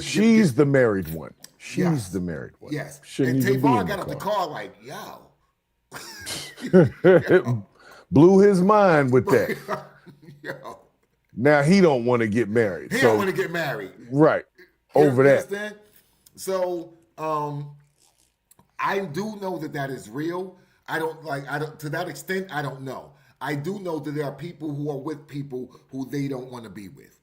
She's the married one. She's the married one. Yes. Shouldn't and Tavon got out the car like, yo. Blew his mind with that. Yo. Now he don't want to get married. He don't want to get married. Right. Over that. Understand? So, I do know that is real. To that extent, I don't know. I do know that there are people who are with people who they don't want to be with.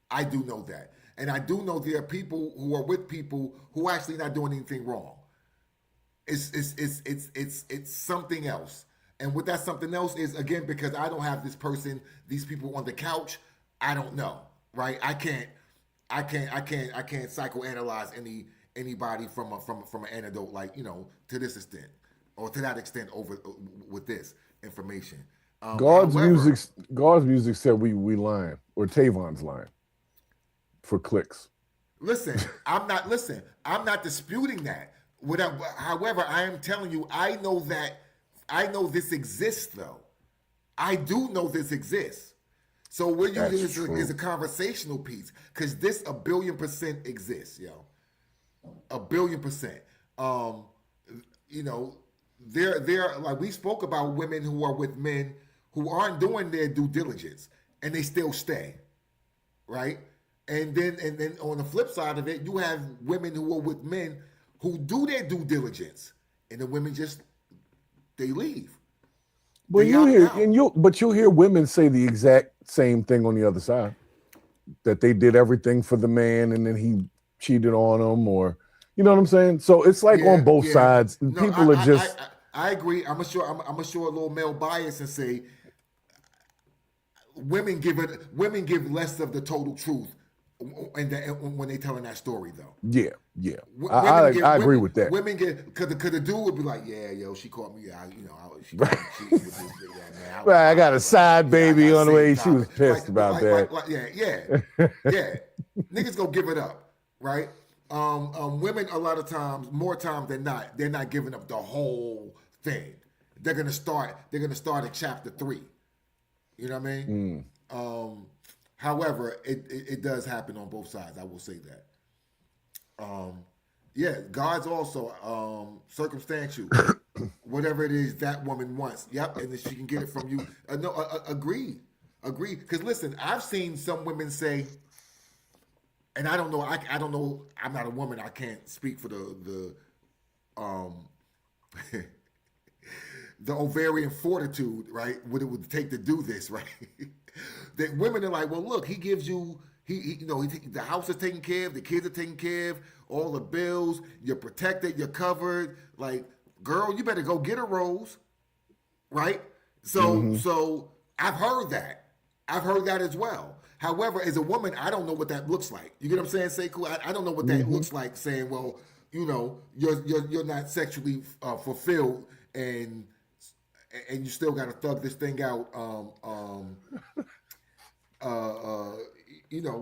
I do know that. And I do know there are people who are with people who actually not doing anything wrong. It's something else. And what that something else is, again, because I don't have these people on the couch, I don't know, right? I can't psychoanalyze anybody from an anecdote, like, to this extent or to that extent over with this information. God's music said we lying, or Tavon's lying for clicks. Listen, I'm not disputing that. However, I am telling you, I know this exists, though. I do know this exists. So we're using this as a conversational piece, because this 1,000,000,000% exists, yo. 1,000,000,000%. There, like we spoke about, women who are with men who aren't doing their due diligence and they still stay, right? And then on the flip side of it, you have women who are with men who do their due diligence, and the women they leave. Well, you'll hear women say the exact same thing on the other side, that they did everything for the man and then he cheated on them, or you know what I'm saying? So it's like on both sides. And people are just. I agree. I'm gonna show a little male bias and say women give less of the total truth when they telling that story, though. Yeah. I agree with that. Women get, cause the dude would be like, yeah, yo, she caught me. She caught me cheating with this big man. I got a side baby on the way. She was pissed about that. Yeah. Niggas gonna give it up, right? Women a lot of times, more times than not, they're not giving up the whole thing. They're gonna start at chapter 3. You know what I mean? However, it does happen on both sides. I will say that. God's also circumstantial. Whatever it is that woman wants. Yep, and then she can get it from you. Agreed. Because listen, I've seen some women say, and I don't know. I don't know. I'm not a woman. I can't speak for the the ovarian fortitude, right? What it would take to do this, right? That women are like, well, look, he gives you, the house is taken care of, the kids are taken care of, all the bills, you're protected, you're covered. Like, girl, you better go get a rose, right? So I've heard that. I've heard that as well. However, as a woman, I don't know what that looks like. You get what I'm saying, Sekou? I don't know what that looks like, saying, well, you're not sexually fulfilled and you still got to thug this thing out,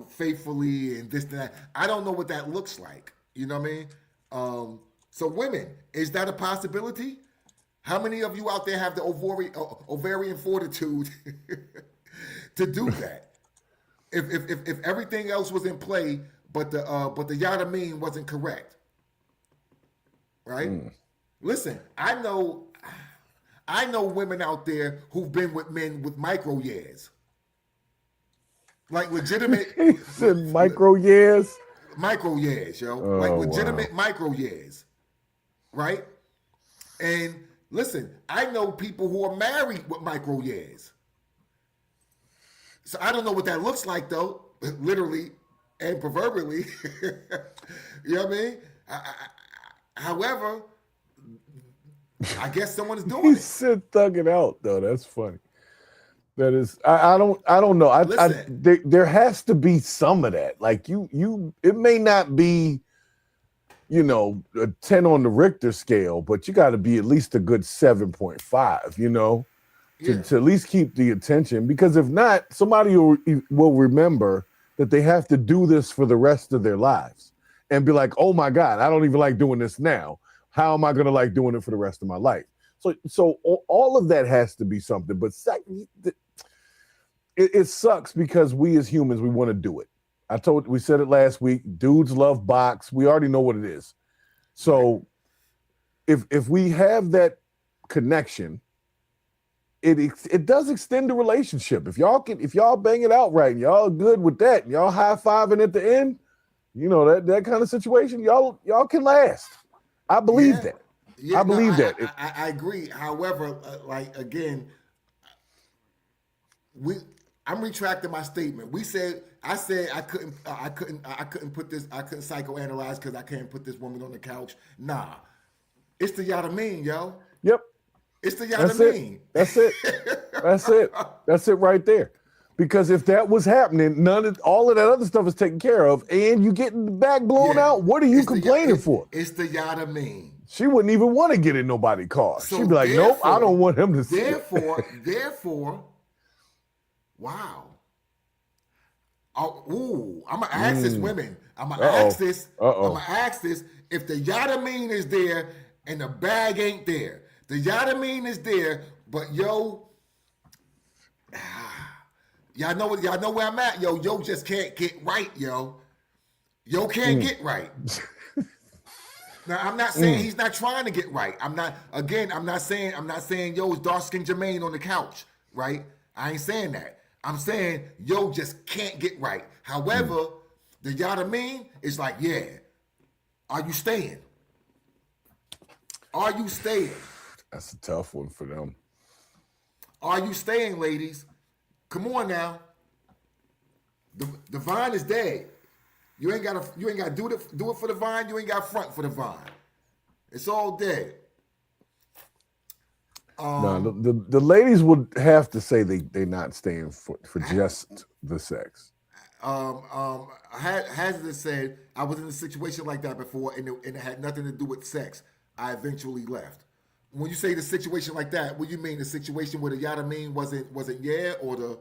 faithfully and this and that. I don't know what that looks like. You know what I mean? So women, is that a possibility? How many of you out there have the ovarian fortitude to do that? If everything else was in play, but the Yadameen wasn't correct, right? Listen, I know I know women out there who've been with men with micro years. Like legitimate He said micro years. Micro years, yo. Like legitimate micro years. Right? And listen, I know people who are married with micro years. So I don't know what that looks like though, literally and proverbially. You know what I mean? However, I guess someone is doing He it. said thug it out though. That's funny. That is, I don't know. There has to be some of that. Like it may not be, a 10 on the Richter scale, but you got to be at least a good 7.5, to at least keep the attention. Because if not, somebody will remember that they have to do this for the rest of their lives and be like, oh my God, I don't even like doing this now. How am I going to like doing it for the rest of my life? So all of that has to be something. But it sucks because we as humans, we want to do it. We said it last week, dudes love box. We already know what it is. So if we have that connection, it does extend the relationship. If y'all bang it out right and y'all good with that and y'all high-fiving at the end, that kind of situation, y'all can last. I believe that. Yeah, I believe that. I agree. However, again, I'm retracting my statement. I said I couldn't put this. I couldn't psychoanalyze because I can't put this woman on the couch. Nah, it's the yada mean, yo. Yep. It's the yada mean. That's it. That's it. That's it right there. Because if that was happening, all of that other stuff is taken care of, and you getting the back blown out. What are you complaining for? It's the yada mean. She wouldn't even want to get in nobody's car. So she'd be like, nope, I don't want him to see it. Therefore, wow. I'm gonna ask this women. I'm gonna ask this. I'm gonna ask this. If the yada mean is there and the bag ain't there, the yada mean is there, but y'all know where I'm at, yo just can't get right, yo can't get right. Now I'm not saying he's not trying to get right. I'm not saying yo's dark-skinned Jermaine on the couch, right? I ain't saying that. I'm saying yo just can't get right. However, the yada mean is like, yeah, are you staying? Are you staying? That's a tough one for them. Are you staying, ladies? Come on now. The vine is dead. You ain't gotta do it for the vine. You ain't got front for the vine. It's all dead. No, the ladies would have to say they not staying for just the sex. Hazard said, I was in a situation like that before, and it had nothing to do with sex. I eventually left. When you say the situation like that, what do you mean? The situation where the yada mean wasn't yeah, or the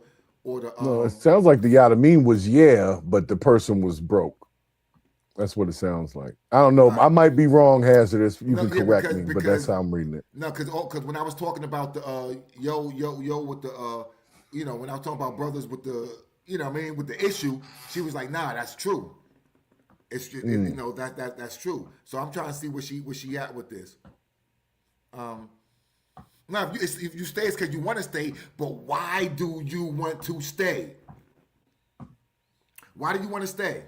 No, it sounds like the yada mean was yeah, but the person was broke. That's what it sounds like. I don't know. I might be wrong, Hazardous. You can correct me, but that's how I'm reading it. No, because when I was talking about the yo with the when I was talking about brothers with the with the issue, she was like, nah, that's true. It's that's true. So I'm trying to see where she at with this. Now if you stay, it's because you want to stay, but why do you want to stay? Why do you want to stay?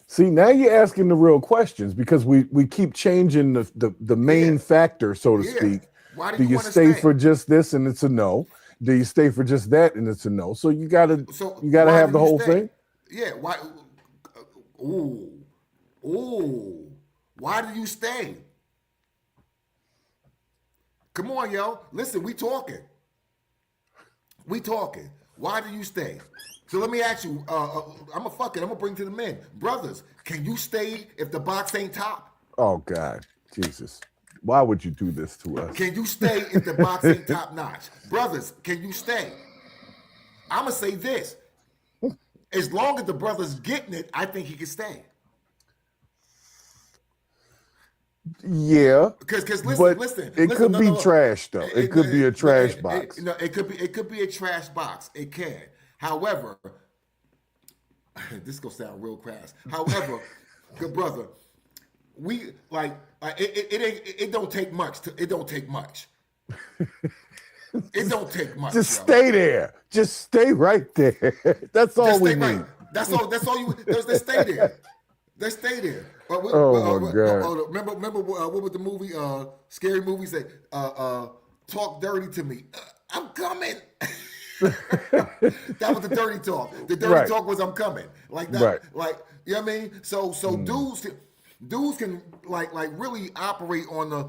See, now you're asking the real questions because we keep changing the main factor, so to speak. Why do you want to stay for just this and it's a no? Do you stay for just that and it's a no? So you gotta have the whole thing. Yeah. Why? Why do you stay? Come on, yo. Listen, we talking. Why do you stay? So let me ask you, I'm gonna bring to the men. Brothers, can you stay if the box ain't top? Oh God, Jesus. Why would you do this to us? Can you stay if the box ain't top notch? Brothers, can you stay? I'm gonna say this. As long as the brother's getting it, I think he can stay. Yeah. Because listen. It could be trash though. It could be a trash box. It could be a trash box. It can. However, this is gonna sound real crass. However, good brother, it don't take much. It don't take much. It don't take much. Just stay there. Just stay right there. That's all we need. Right. That's all you. Just stay there. Just stay there. My God. Remember what was the movie? Scary movie said, "Talk dirty to me. I'm coming." That was the dirty talk. The dirty talk was, "I'm coming." Like that. Right. Like, you know what I mean? So dudes can like really operate on the,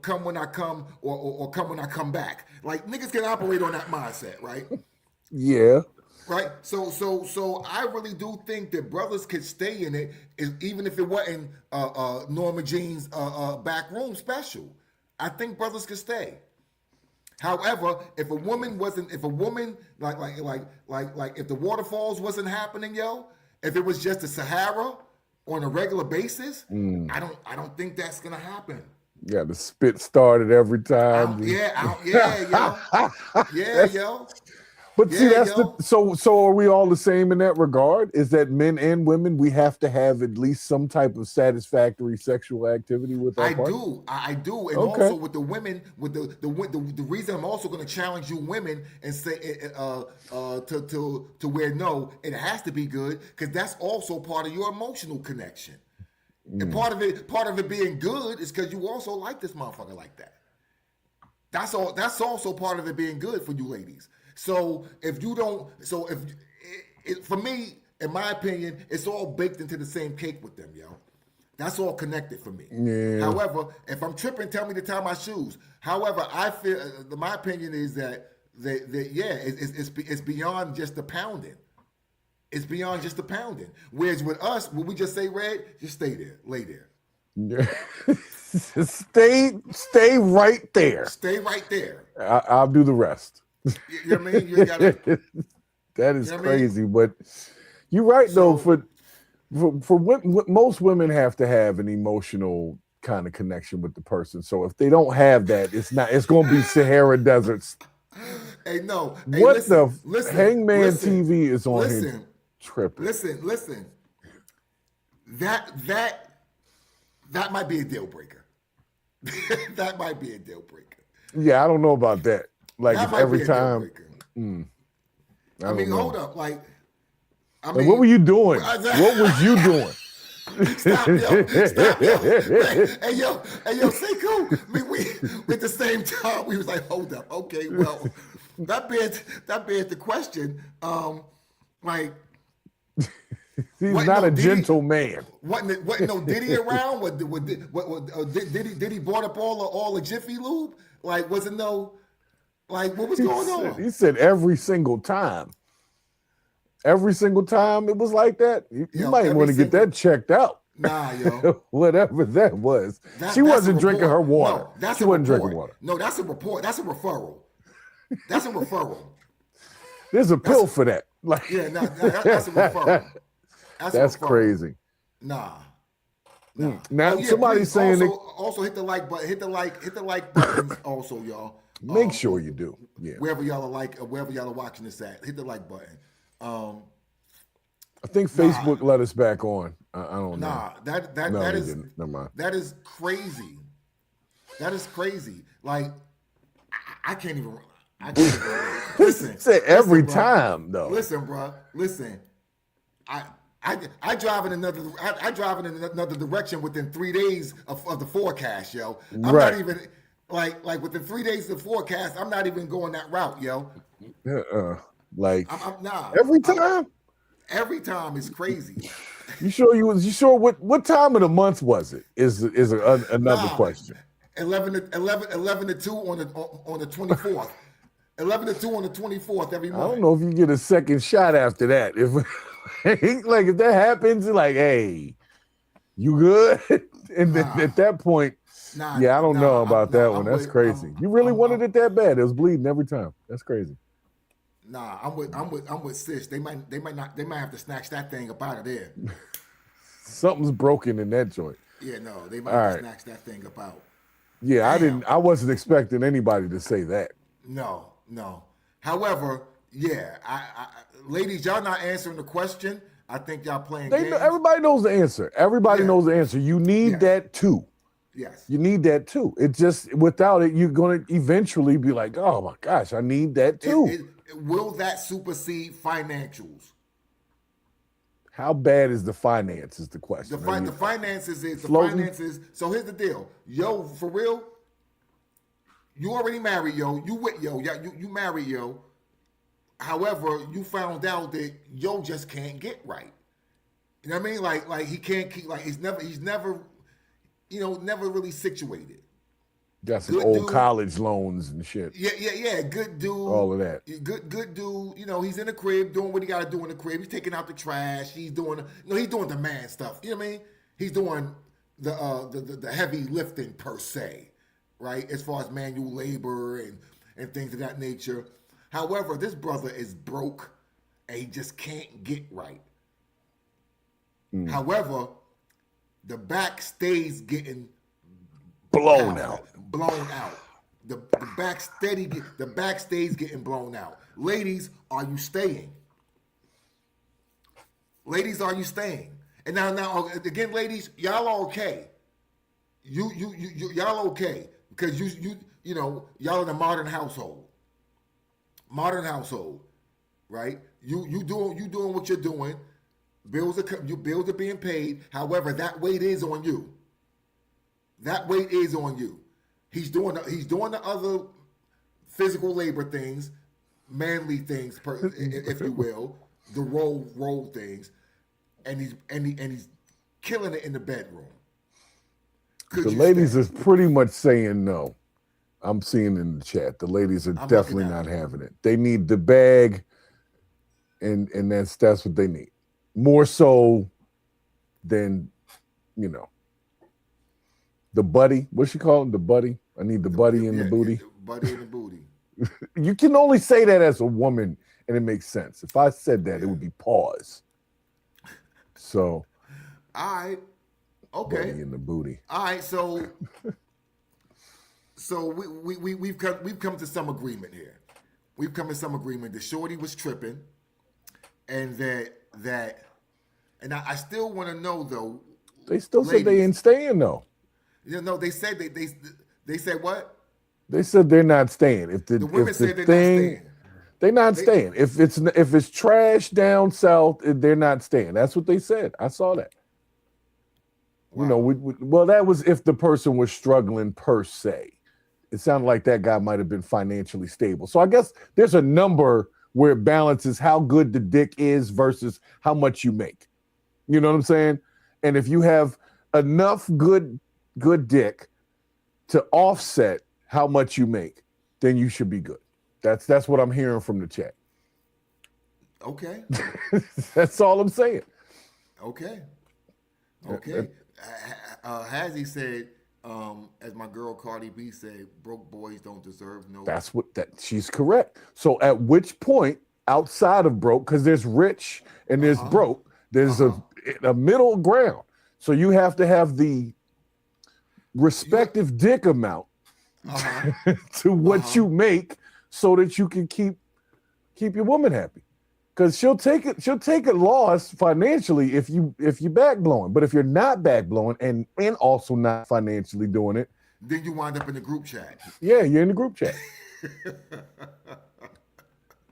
come when I come or come when I come back. Like, niggas can operate on that mindset, right? Yeah. Right. So I really do think that brothers could stay in it, even if it wasn't Norma Jean's back room special. I think brothers could stay. However, if a woman like if the waterfalls wasn't happening, if it was just the Sahara on a regular basis, I don't think that's gonna happen. Yeah, the spit started every time. Yo. But see, that's so are we all the same in that regard? Is that men and women, we have to have at least some type of satisfactory sexual activity with our partner? I do. And also with the women, with the reason I'm also going to challenge you women and say to where no, it has to be good, because that's also part of your emotional connection. And part of it being good is because you also like this motherfucker like that. That's also part of it being good for you ladies. So for me, in my opinion, it's all baked into the same cake with them, That's all connected for me. Yeah. However, if I'm tripping, tell me to tie my shoes. However, I feel my opinion is that it's beyond just the pounding. It's beyond just the pounding. Whereas with us, when we just say red, just stay there, lay there. Yeah. Stay right there. Stay right there. I'll do the rest. You know what I mean? You gotta, that is crazy, but you're right though. For most women have to have an emotional kind of connection with the person. So if they don't have that, it's going to be Sahara deserts. Hey, no. Hey, listen, Hangman TV is on here tripping. Listen. That might be a deal breaker. That might be a deal breaker. Yeah, I don't know about that. Like, if every time. Hold up. What were you doing? What was you doing? Stop, yo. Hey, yo, say cool. We at the same time, we was like, hold up. Okay, well, that begs the question. He's not a gentle man. Wasn't no Diddy around? Did he bought up all the Jiffy Lube? Like, wasn't no... Like, what was going on? He said every single time. Every single time it was like that. You might want to get that checked out. Nah, yo. Whatever that was. She wasn't drinking her water. No, she wasn't drinking water. No, that's a report. That's a referral. That's a referral. There's a pill for that. Like, that's a referral. That's crazy. Nah. Now somebody's saying also hit the like button. Hit the like buttons also, y'all. Make sure you do. Yeah. Wherever y'all are watching this at, hit the like button. I think Facebook let us back on. I don't know. Nah, that is never mind. That is crazy. That is crazy. Like, I can't even listen. Every time though. Listen, bro. Listen. I drive in another direction within 3 days of the forecast, yo. I'm not even like within 3 days of the forecast. I'm not even going that route, yo. Every time. Every time is crazy. You sure what time of the month was it? Is another question. 11 to 2 on the 24th. 11 to 2 on the 24th every month. I don't know if you get a second shot after that. If that happens, like, hey, you good? And then at that point, I don't know about that one. That's crazy. You really wanted it that bad? It was bleeding every time. That's crazy. Nah, I'm with sis. They might have to snatch that thing up out of there. Something's broken in that joint. Yeah, no, they might have to snatch that thing up out. Yeah, I wasn't expecting anybody to say that. No. However, yeah, I ladies, y'all not answering the question. I think y'all playing They games. know, everybody knows the answer. Everybody Yeah. knows the answer. You need Yes. that too. Yes. You need that too. It just without it, you're gonna eventually be like, oh my gosh, I need that too. Will that supersede financials? How bad is the finance? Is the question. The finances is the floating? finances. So here's the deal, yo, for real. You already married, yo. You with yo, yeah. You married, yo. However, you found out that yo just can't get right. You know what I mean? Like he can't keep. Like he's never, never really situated. Got some Good old dude. college loans and shit. Yeah. Good dude. All of that. Good dude. He's in the crib doing what he got to do in the crib. He's taking out the trash. He's doing, he's doing the man stuff. You know what I mean? He's doing the heavy lifting per se, right? As far as manual labor and things of that nature. However, this brother is broke and he just can't get right. However, the back stays getting Blown out. The back stays getting blown out. Ladies, are you staying? Ladies, are you staying? And now again, ladies, y'all are okay. Y'all okay because y'all in a modern household. Modern household, right? You doing what you're doing. Bills are being paid. However, that weight is on you. That weight is on you. He's doing the other physical labor things, manly things, if you will, the role things, and he's killing it in the bedroom. The ladies is pretty much saying no. I'm seeing in the chat. The ladies are definitely not having it. They need the bag, and that's what they need. More so than, the buddy. What's she calling the buddy? I need the buddy in the booty. Buddy in the booty. You can only say that as a woman, and it makes sense. If I said that, it would be pause. So, all right, okay. Buddy in the booty. All right, so we've come to some agreement here. We've come to some agreement that Shorty was tripping, and and I still want to know though. They still said they ain't staying though. No, they said they said what? They said they're not staying. If the women said they're not staying. They're not staying. If it's trash down south, they're not staying. That's what they said. I saw that. Wow. Well, that was if the person was struggling per se. It sounded like that guy might have been financially stable. So I guess there's a number where it balances how good the dick is versus how much you make. You know what I'm saying? And if you have enough good dick to offset how much you make, then you should be good. That's what I'm hearing from the chat. Okay. That's all I'm saying. Okay. Hazzy said, as my girl Cardi B said, broke boys don't deserve no. She's correct. So at which point, outside of broke, because there's rich and there's broke, there's a middle ground. So you have to have the respective dick amount to what you make so that you can keep your woman happy. Because she'll take a loss financially if you back blowing. But if you're not back blowing and also not financially doing it, then you wind up in the group chat. Yeah, you're in the group chat.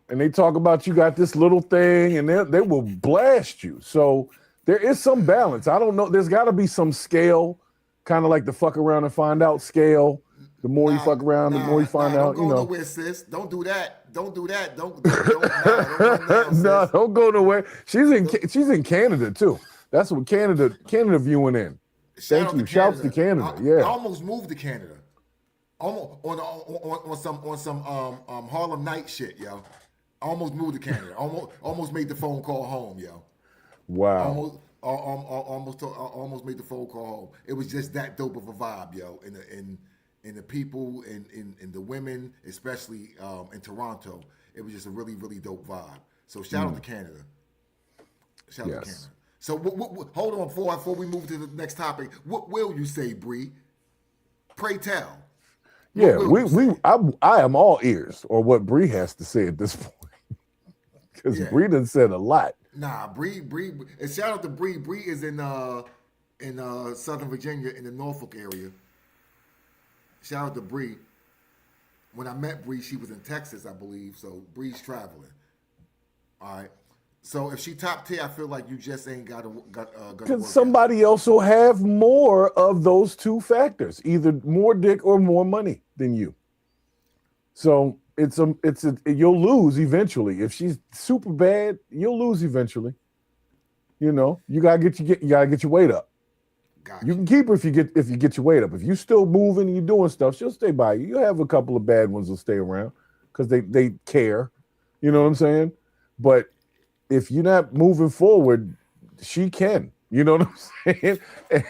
And they talk about you got this little thing and they will blast you. So there is some balance. I don't know. There's got to be some scale, kind of like the fuck around and find out scale. The more you fuck around, the more you find out. Don't go nowhere, sis. Don't do that. Don't do that. Don't go nowhere. She's in Canada too. That's what Canada viewing in. Thank you. Shouts to Canada. I almost moved to Canada. Almost on some Harlem Night shit, yo. I almost moved to Canada. Almost made the phone call home, yo. Wow. Almost made the phone call home. It was just that dope of a vibe, yo. And the people and the women, especially in Toronto, it was just a really, really dope vibe. So shout out to Canada. Shout out to Canada. So hold on before we move to the next topic. What will you say, Bree? Pray tell. Yeah, I am all ears, or what Bree has to say at this point, because Bree done said a lot. Nah, Bree. And shout out to Bree. Bree is in Southern Virginia in the Norfolk area. Shout out to Bree. When I met Bree, she was in Texas, I believe. So Bree's traveling. All right. So if she top tier, I feel like you just ain't got to Because somebody else will have more of those two factors, either more dick or more money than you. So you'll lose eventually. If she's super bad, you'll lose eventually. You know, you gotta get your weight up. Gotcha. You can keep her if you get your weight up. If you still moving and you're doing stuff, she'll stay by you. You'll have a couple of bad ones that'll stay around because they care. You know what I'm saying? But if you're not moving forward, she can. You know what I'm saying?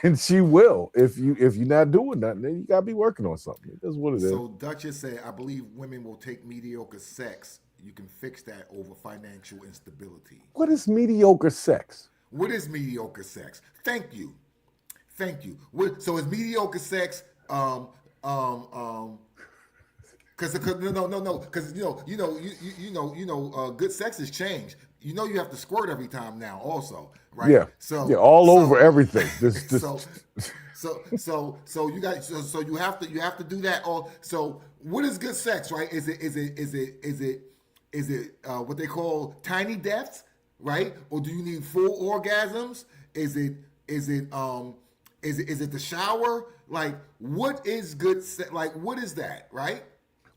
And she will. If you're not doing nothing, then you gotta be working on something. That's what it is. So Duchess said, I believe women will take mediocre sex. You can fix that over financial instability. What is mediocre sex? What is mediocre sex? Thank you. So is mediocre sex because no, because good sex has changed. You know you have to squirt every time now, also, right? Yeah. So all over everything. So you have to do that. All so what is good sex, right? Is it what they call tiny deaths, right? Or do you need full orgasms? Is it the shower? Like, what is good sex? Like, what is that, right?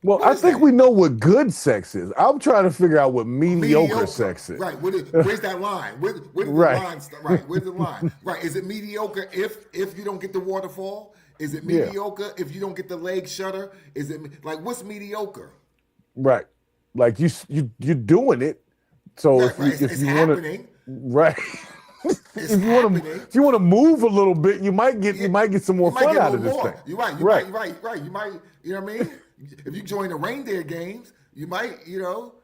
Well, I think we know what good sex is. I'm trying to figure out what mediocre sex is. Right. Where's that line? Where's the line? Right. Where's the line? Right. Is it mediocre if you don't get the waterfall? Is it mediocre if you don't get the leg shutter? Is it like what's mediocre? Right. Like you're doing it. So if you want to, right. If you want to move a little bit, you might get some more fun out of this thing. You're right. You might, you know what I mean? If you join the reindeer games, you might,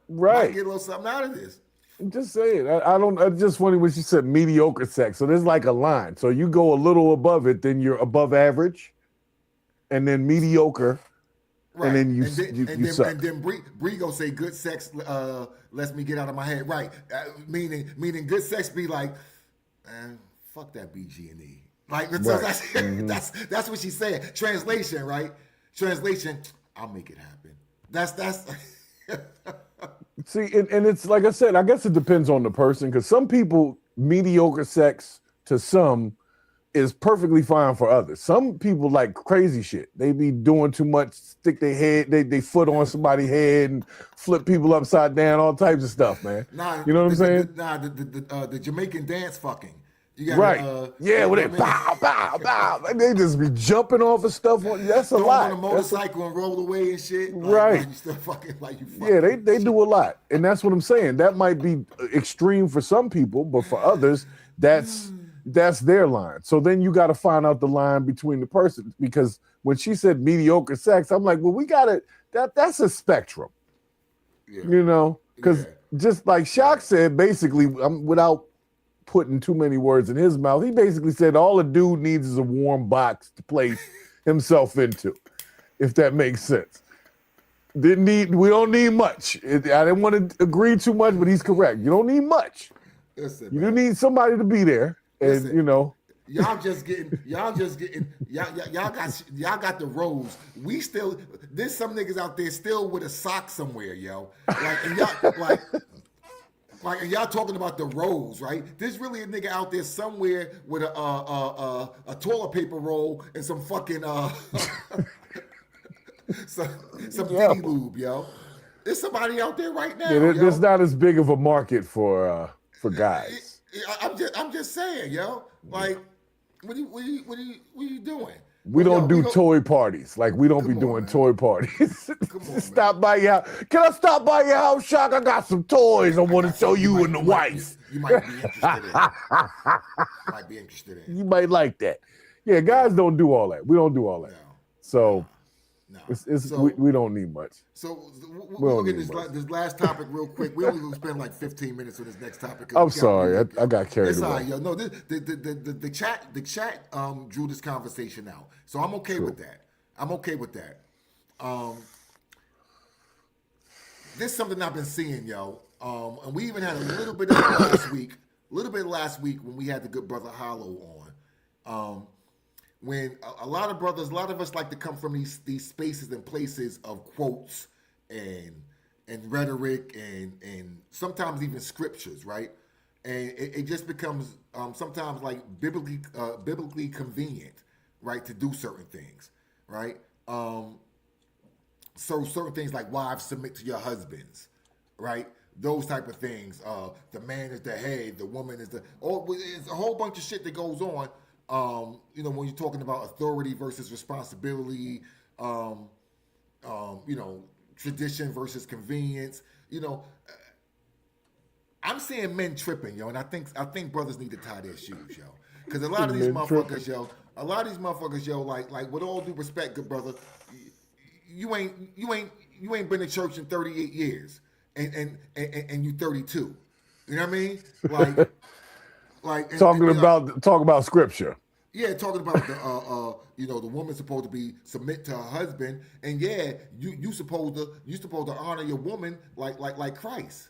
might get a little something out of this. I'm just saying. I just funny when she said mediocre sex. So there's like a line. So you go a little above it, then you're above average, and then mediocre, right. And then you suck. And then Bree gonna say good sex lets me get out of my head. Right. Meaning good sex be like, fuck that BG&E. Like that's what she said. Translation, right? Translation. I'll make it happen. That's. See, and it's like I said, I guess it depends on the person because some people, mediocre sex to some is perfectly fine for others. Some people like crazy shit. They be doing too much, stick their head, they foot on somebody's head and flip people upside down, all types of stuff, man. You know what I'm saying? The Jamaican dance fucking. You got right. Where they bow, bow, bow. Like they just be jumping off of stuff. That's a lot. On a motorcycle and roll away and shit. Right. You still fucking like you fucking. Yeah, they do a lot. And that's what I'm saying. That might be extreme for some people, but for others, that's their line. So then you got to find out the line between the person. Because when she said mediocre sex, I'm like, well, we got to, that's a spectrum. Yeah. Because just like Shak said, basically, without putting too many words in his mouth, he basically said all a dude needs is a warm box to place himself into, if that makes sense. We don't need much. I didn't want to agree too much, but he's correct. You don't need much. Listen, you need somebody to be there, and Listen, y'all got the rose. We still, there's some niggas out there still with a sock somewhere, yo. And y'all talking about the rose, right? There's really a nigga out there somewhere with a toilet paper roll and some fucking some ditty lube, yo. There's somebody out there right now. Yeah, there's not as big of a market for guys. I'm just saying, yo. Like, what are you doing? We don't do toy parties. Like, we don't be doing toy parties. Come on, stop by your house. Can I stop by your house, Shak? I got some toys I want to show you and the wife. You might be interested in. You might like that. Yeah, guys don't do all that. We don't do all that. No. So, we don't need much. So we'll get this last topic real quick. We only going to spend like 15 minutes on this next topic. I'm sorry, I got carried away. All right, yo. No, the chat drew this conversation out, so I'm okay with that. This is something I've been seeing, yo. And we even had a little bit of it last week. A little bit last week when we had the good brother Hollow on. When a lot of brothers, a lot of us like to come from these spaces and places of quotes and rhetoric and sometimes even scriptures, right? And it just becomes sometimes like biblically convenient, right, to do certain things, right? So certain things like wives submit to your husbands, right? Those type of things. The man is the head, the woman is it's a whole bunch of shit that goes on. When you're talking about authority versus responsibility, tradition versus convenience, I'm seeing men tripping, yo, and I think brothers need to tie their shoes, yo, because a lot of these motherfuckers, yo, like with all due respect, good brother, you ain't been to church in 38 years, and you 32, you know what I mean? Talk about scripture. Yeah, talking about the woman's supposed to be submit to her husband, and yeah, you supposed to honor your woman like Christ.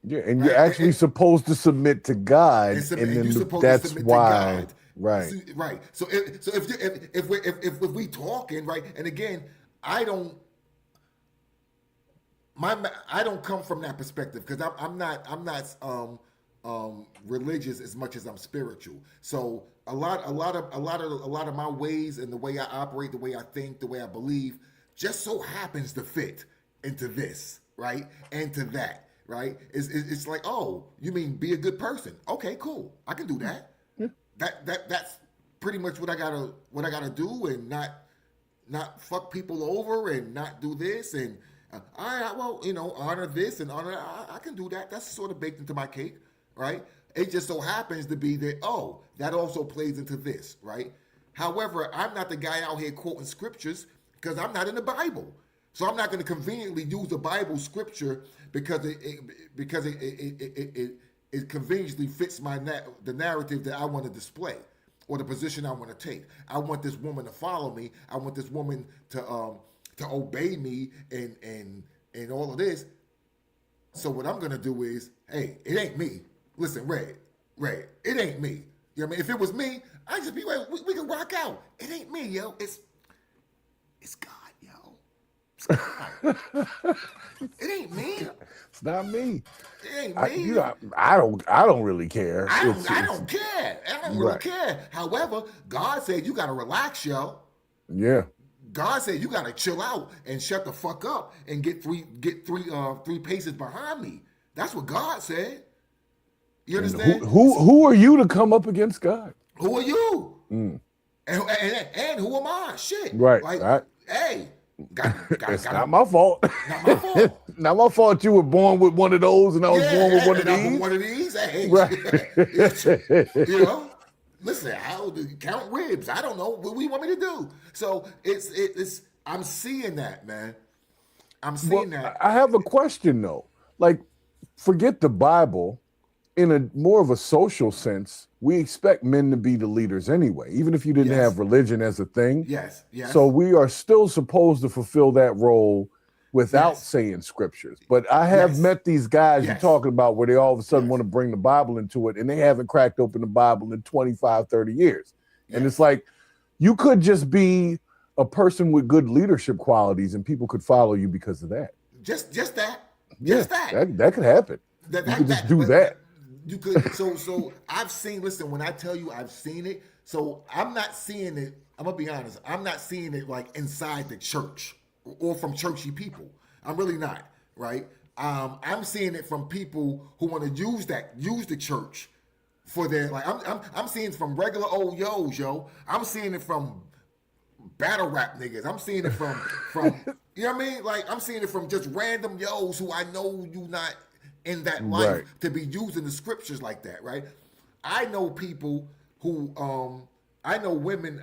Yeah, and you're actually supposed to submit to God, and then that's why, right? Right. So if we talking, right, and again, I don't come from that perspective because I'm not religious as much as I'm spiritual. So a lot of my ways and the way I operate, the way I think, the way I believe, just so happens to fit into this, right, and to that. Right? It's like, oh, you mean be a good person? Okay, cool. I can do that. Yeah. That's pretty much what I gotta do, and not fuck people over and not do this and honor this and honor that. I can do that. That's sort of baked into my cake, right? It just so happens to be that that also plays into this, right? However, I'm not the guy out here quoting scriptures because I'm not in the Bible. So I'm not going to conveniently use the Bible scripture because it conveniently fits the narrative that I want to display or the position I want to take. I want this woman to follow me. I want this woman to obey me and all of this. So what I'm going to do is, hey, it ain't me. Listen, Red, it ain't me. You know what I mean? If it was me, I'd just be like, we can rock out. It ain't me, yo. It's God. It ain't me. It's not me. It ain't me. I don't really care. I don't care. I don't really care. However, God said you gotta relax, yo. Yeah. God said you gotta chill out and shut the fuck up and get three paces behind me. That's what God said. You understand? Who are you to come up against God? Who are you? And who am I? Shit. Right. Hey. It's not my fault. Not my fault. Not my fault you were born with one of those and I was born with one of these. Hey, right. Listen, I'll count ribs. I don't know what we want me to do. So it's I'm seeing that, man. I'm seeing that. I have a question though. Like, forget the Bible. In a more of a social sense, we expect men to be the leaders anyway, even if you didn't have religion as a thing. Yes. So we are still supposed to fulfill that role without saying scriptures. But I have met these guys you're talking about where they all of a sudden want to bring the Bible into it, and they haven't cracked open the Bible in 25, 30 years. And it's like, you could just be a person with good leadership qualities and people could follow you because of that. Just that. That could happen. You could just do that. You could, so I've seen, listen, when I tell you I've seen it, so I'm not seeing it, I'm gonna be honest, I'm not seeing it like inside the church or from churchy people. I'm really not, right? I'm seeing it from people who want to use the church for their, like, I'm seeing it from regular old yos, yo. I'm seeing it from battle rap niggas. I'm seeing it from you know what I mean? Like, I'm seeing it from just random yos who I know you not in that life to be using the scriptures like that, right? I know people who, I know women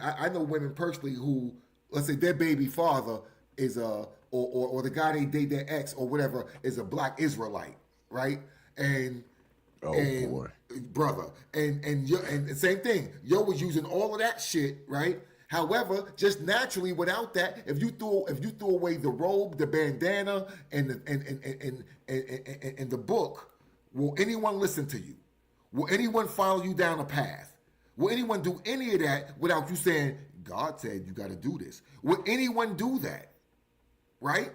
personally who, let's say their baby father is or the guy they date, their ex or whatever, is a black Israelite, right? And boy, brother, and same thing. Yo was using all of that shit, right? However, just naturally, without that, if you threw away the robe, the bandana, and the book, will anyone listen to you? Will anyone follow you down a path? Will anyone do any of that without you saying, God said you got to do this? Will anyone do that? Right?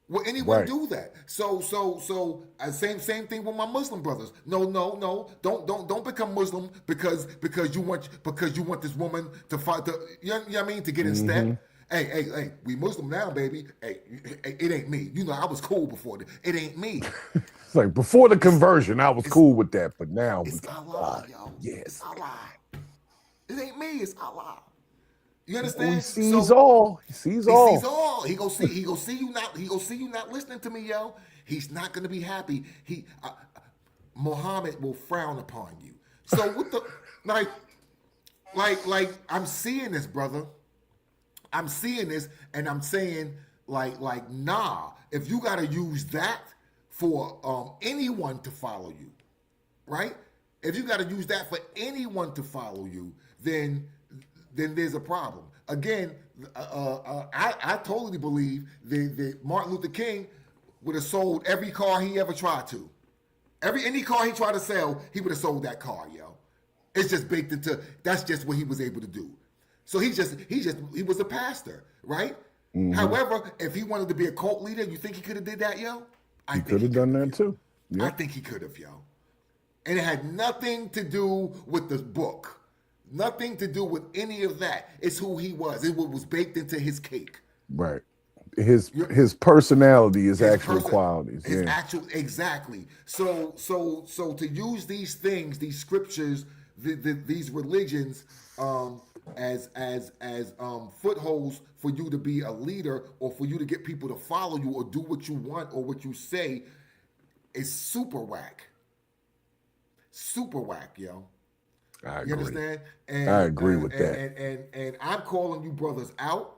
Will anyone do that? So same thing with my Muslim brothers. No, don't become Muslim because you want this woman to fight. You know what I mean? To get in step. Hey, we Muslim now, baby. Hey, it ain't me. You know, I was cool before. It ain't me. It's like before the conversion, I was cool with that, but now it's Allah, yo. Yes, it's Allah. It ain't me. It's Allah. You understand? He sees all. He sees all. He sees all. He go see you not. He go see you not listening to me, yo. He's not gonna be happy. Muhammad will frown upon you. So what the like? I'm seeing this, brother. I'm seeing this, and I'm saying like nah. If you gotta use that for anyone to follow you, right? If you gotta use that for anyone to follow you, then there's a problem. Again, I totally believe that Martin Luther King would have sold every car he ever tried to. Any car he tried to sell, he would have sold that car, yo. It's just baked into, that's just what he was able to do. So he was a pastor, right? However, if he wanted to be a cult leader, you think he could have did that, yo? He could have done that too. Yep. I think he could have, yo. And it had nothing to do with the book. Nothing to do with any of that. It's who he was. It was baked into his cake. Right. His personality, his actual qualities. His actual, exactly. So to use these things, these scriptures, these religions, as footholds for you to be a leader or for you to get people to follow you or do what you want or what you say, is super whack. Super whack, yo. I agree. You understand? I agree with that. And I'm calling you brothers out.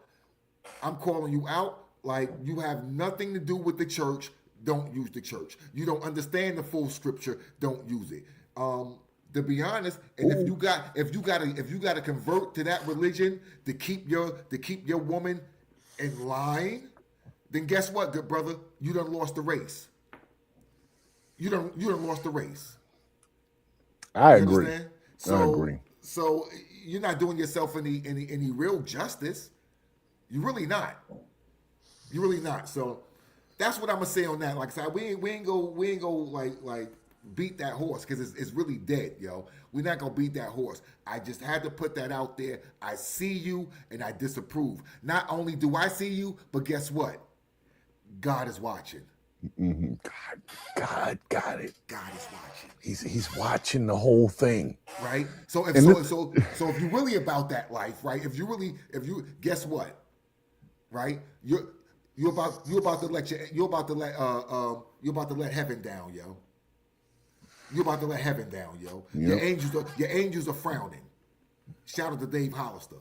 I'm calling you out. Like, you have nothing to do with the church. Don't use the church. You don't understand the full scripture. Don't use it. To be honest, and if you got to convert to that religion to keep your woman in line, then guess what, good brother? You done lost the race. You done lost the race. I agree. Understand? I agree. So you're not doing yourself any real justice. You're really not. You're really not. So that's what I'm gonna say on that. Like I said, we ain't go like beat that horse because it's really dead, yo. We're not gonna beat that horse. I just had to put that out there. I see you and I disapprove. Not only do I see you, but guess what? God is watching. Mm-hmm. God got it. God is watching. He's watching the whole thing, right? So if you're really about that life, right? If you guess what, right? You're about to let heaven down, yo. You're about to let heaven down, yo. Yep. Your angels are frowning. Shout out to Dave Hollister.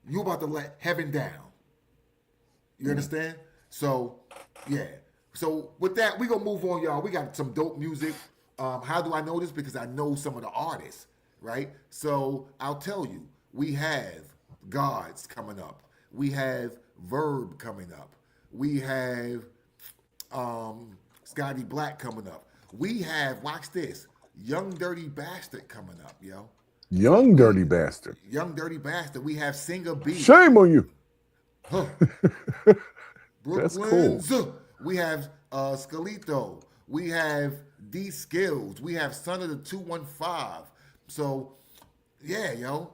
You're about to let heaven down. You understand? So, yeah. So with that, we're going to move on, y'all. We got some dope music. How do I know this? Because I know some of the artists, right? So I'll tell you, we have Gods coming up. We have Verb coming up. We have Scotty Black coming up. We have, watch this, Young Dirty Bastard coming up, yo. Young Dirty Bastard. Young Dirty Bastard. We have Singer B. Shame on you. Huh. That's cool. We have Scalito. We have D Skills. We have Son of the 215. So, yeah, yo.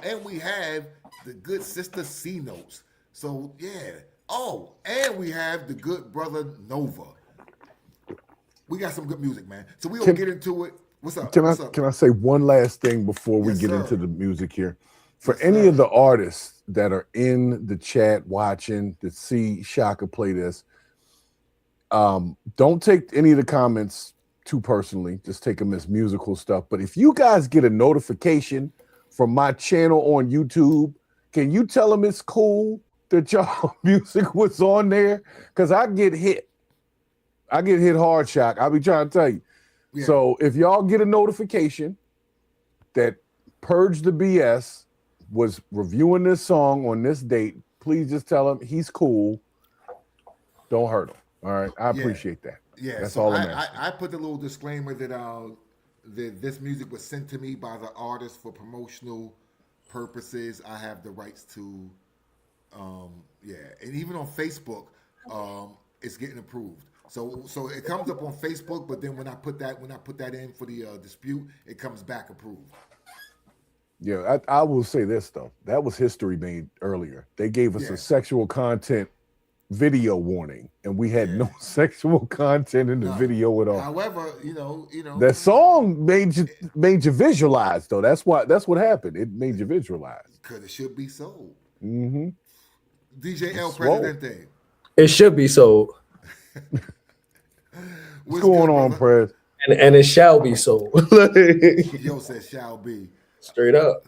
And we have the good sister C Notes. So, yeah. Oh, and we have the good brother Nova. We got some good music, man. So we gonna get into it. What's up? Can I say one last thing before we get into the music here? For any of the artists that are in the chat watching to see Shaka play this, don't take any of the comments too personally. Just take them as musical stuff. But if you guys get a notification from my channel on YouTube, can you tell them it's cool that y'all music was on there? Because I get hit. I get hit hard, Shaq. I'll be trying to tell you. Yeah. So if y'all get a notification that Purge the BS was reviewing this song on this date, please just tell him he's cool. Don't hurt him. All right. I appreciate that. Yeah. That's so all I'm asking. I put the little disclaimer that this music was sent to me by the artist for promotional purposes. I have the rights to, and even on Facebook, it's getting approved. So it comes up on Facebook, but then when I put that in for the dispute, it comes back approved. Yeah, I will say this though. That was history made earlier. They gave us a sexual content video warning, and we had no sexual content in the video at all. However, you know, that song made you visualize though. That's what happened. It made you visualize. Because it should be sold. Mm-hmm. DJ El Presidente. It should be sold. What's going on, Prez? And it shall be sold. Yo says shall be. Straight up.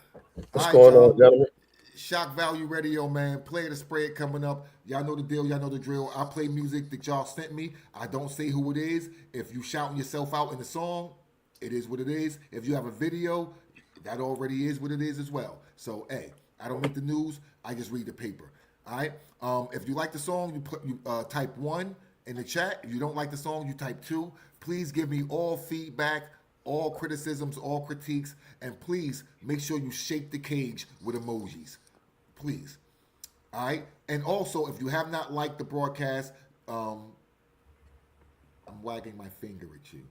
What's going on, gentlemen? Shak Value Radio, man. Play the spread coming up. Y'all know the deal. Y'all know the drill. I play music that y'all sent me. I don't say who it is. If you shouting yourself out in the song, it is what it is. If you have a video, that already is what it is as well. So, hey, I don't make the news. I just read the paper. All right. If you like the song, you type 1 in the chat. If you don't like the song, you type 2. Please give me all feedback, all criticisms, all critiques, and please make sure you shake the cage with emojis. Please. All right. And also, if you have not liked the broadcast, I'm wagging my finger at you.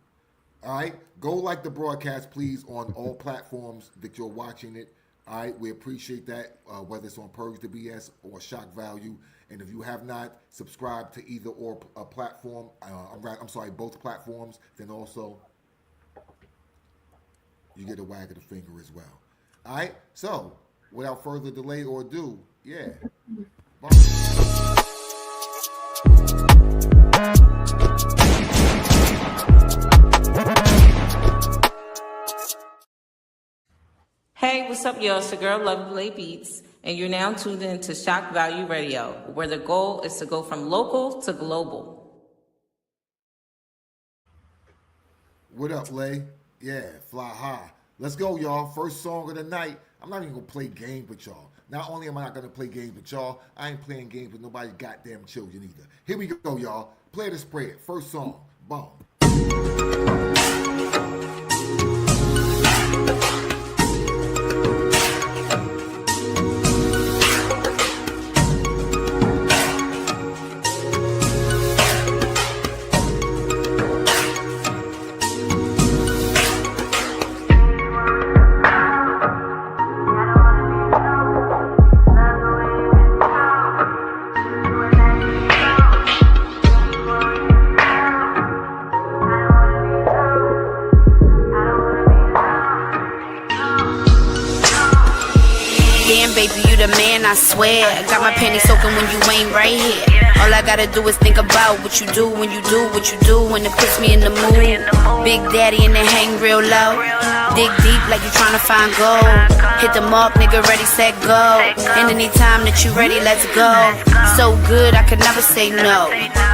All right. Go like the broadcast, please, on all platforms that you're watching it. All right. We appreciate that, whether it's on Purge the BS or Shak Value. And if you have not subscribed to either or platform, both platforms, then also you get a wag of the finger as well. All right. So, without further delay or ado, bye. Hey, what's up, y'all? It's your girl, Lovely Beats, and you're now tuned in to Shak Value Radio, where the goal is to go from local to global. What up, Lay? Yeah, fly high. Let's go, y'all. First song of the night. I'm not even going to play games with y'all. Not only am I not going to play games with y'all, I ain't playing games with nobody's goddamn children either. Here we go, y'all. Play the spread. First song. Boom. I swear, got my panties soaking when you ain't right here. All I gotta do is think about what you do when you do what you do, and it puts me in the mood. Big daddy and they hang real low. Dig deep like you tryna find gold. Hit the mark, nigga, ready, set, go. And anytime that you ready, let's go. So good, I could never say no.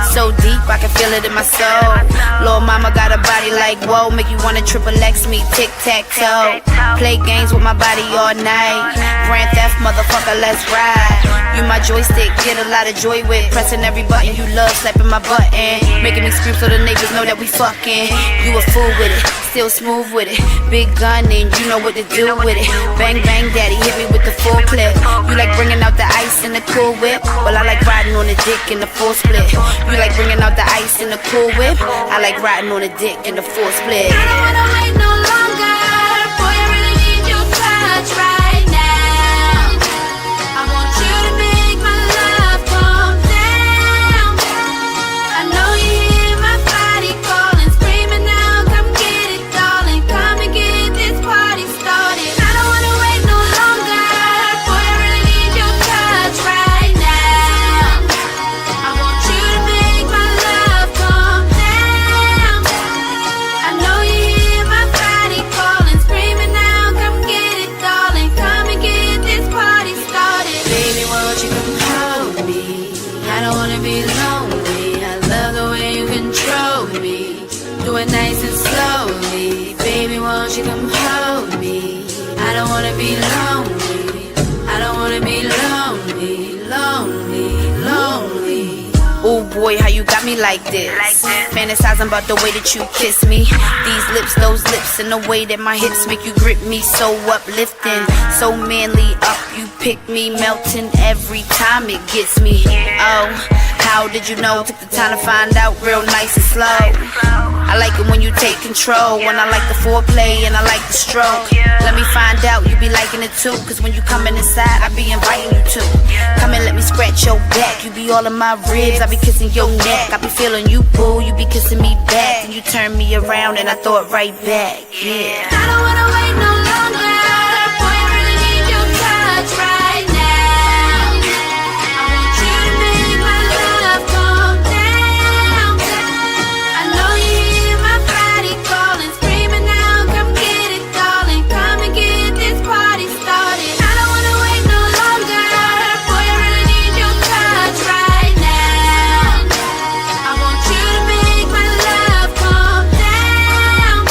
So deep, I can feel it in my soul. Lil' mama got a body like whoa, make you wanna triple X me, tic-tac-toe. Play games with my body all night. Grand theft, motherfucker, let's ride. You my joystick, get a lot of joy with. Pressing every button you love, slapping my button. Making me scream so the neighbors know that we fucking. You a fool with it, still smooth with it. Big gun and you know what to do with it. Bang bang daddy, hit me with the full clip. You like bringing out the ice in the cool whip. Well I like riding on the dick in the full split. You like bringing out the ice in the cool whip. I like riding on the dick in the full split. I don't wanna wait no longer. Boy, I really need your touch right now. I want you to make my love calm down. I know you hear my body calling, screaming out, come get it, darling. Come and get this party started. I don't wanna wait no longer. Boy, I really need your touch right now. I want you to make my love calm down. I know you hear my body calling, screaming out, come get it, darling. Come and get this party started. Baby, won't you come hold me? I don't wanna be lonely. I love the way you control me. Do it nice and slowly. Baby, won't you come hold me? I don't wanna be lonely. boy, how you got me like this? Fantasizing about the way that you kiss me. These lips, those lips, and the way that my hips make you grip me. So uplifting, so manly. Up, you pick me, melting every time it gets me. Oh, how did you know? Took the time to find out, real nice and slow. I like it when you take control, when I like the foreplay and I like the stroke. Let me find out, you be liking it too, cause when you coming inside, I be inviting you to. Come and let me scratch your back, you be all in my ribs, I be kissing your neck. I be feeling you, boo, you be kissing me back. Then you turn me around and I throw it right back, yeah. I don't wanna wait no longer. Boy, I really need your touch right now. I want you to make my love calm down. I know you hear my body calling, screaming now, come get it, darling. Come and get this party started. I don't wanna wait no longer. Boy, I really need your touch right now. I want you to make my love calm down.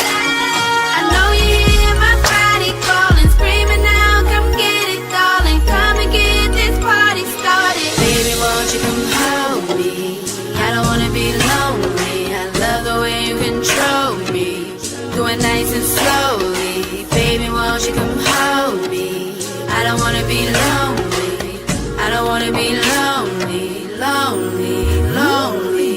I know you hear my body calling, screaming now, come get it, darling. Come and get this party started. Baby, won't you come hold me? I don't wanna be lonely. I love the way you control me. Do it nice and slowly. Baby, won't you come hold me? I don't wanna be lonely. I don't wanna be lonely, lonely, lonely.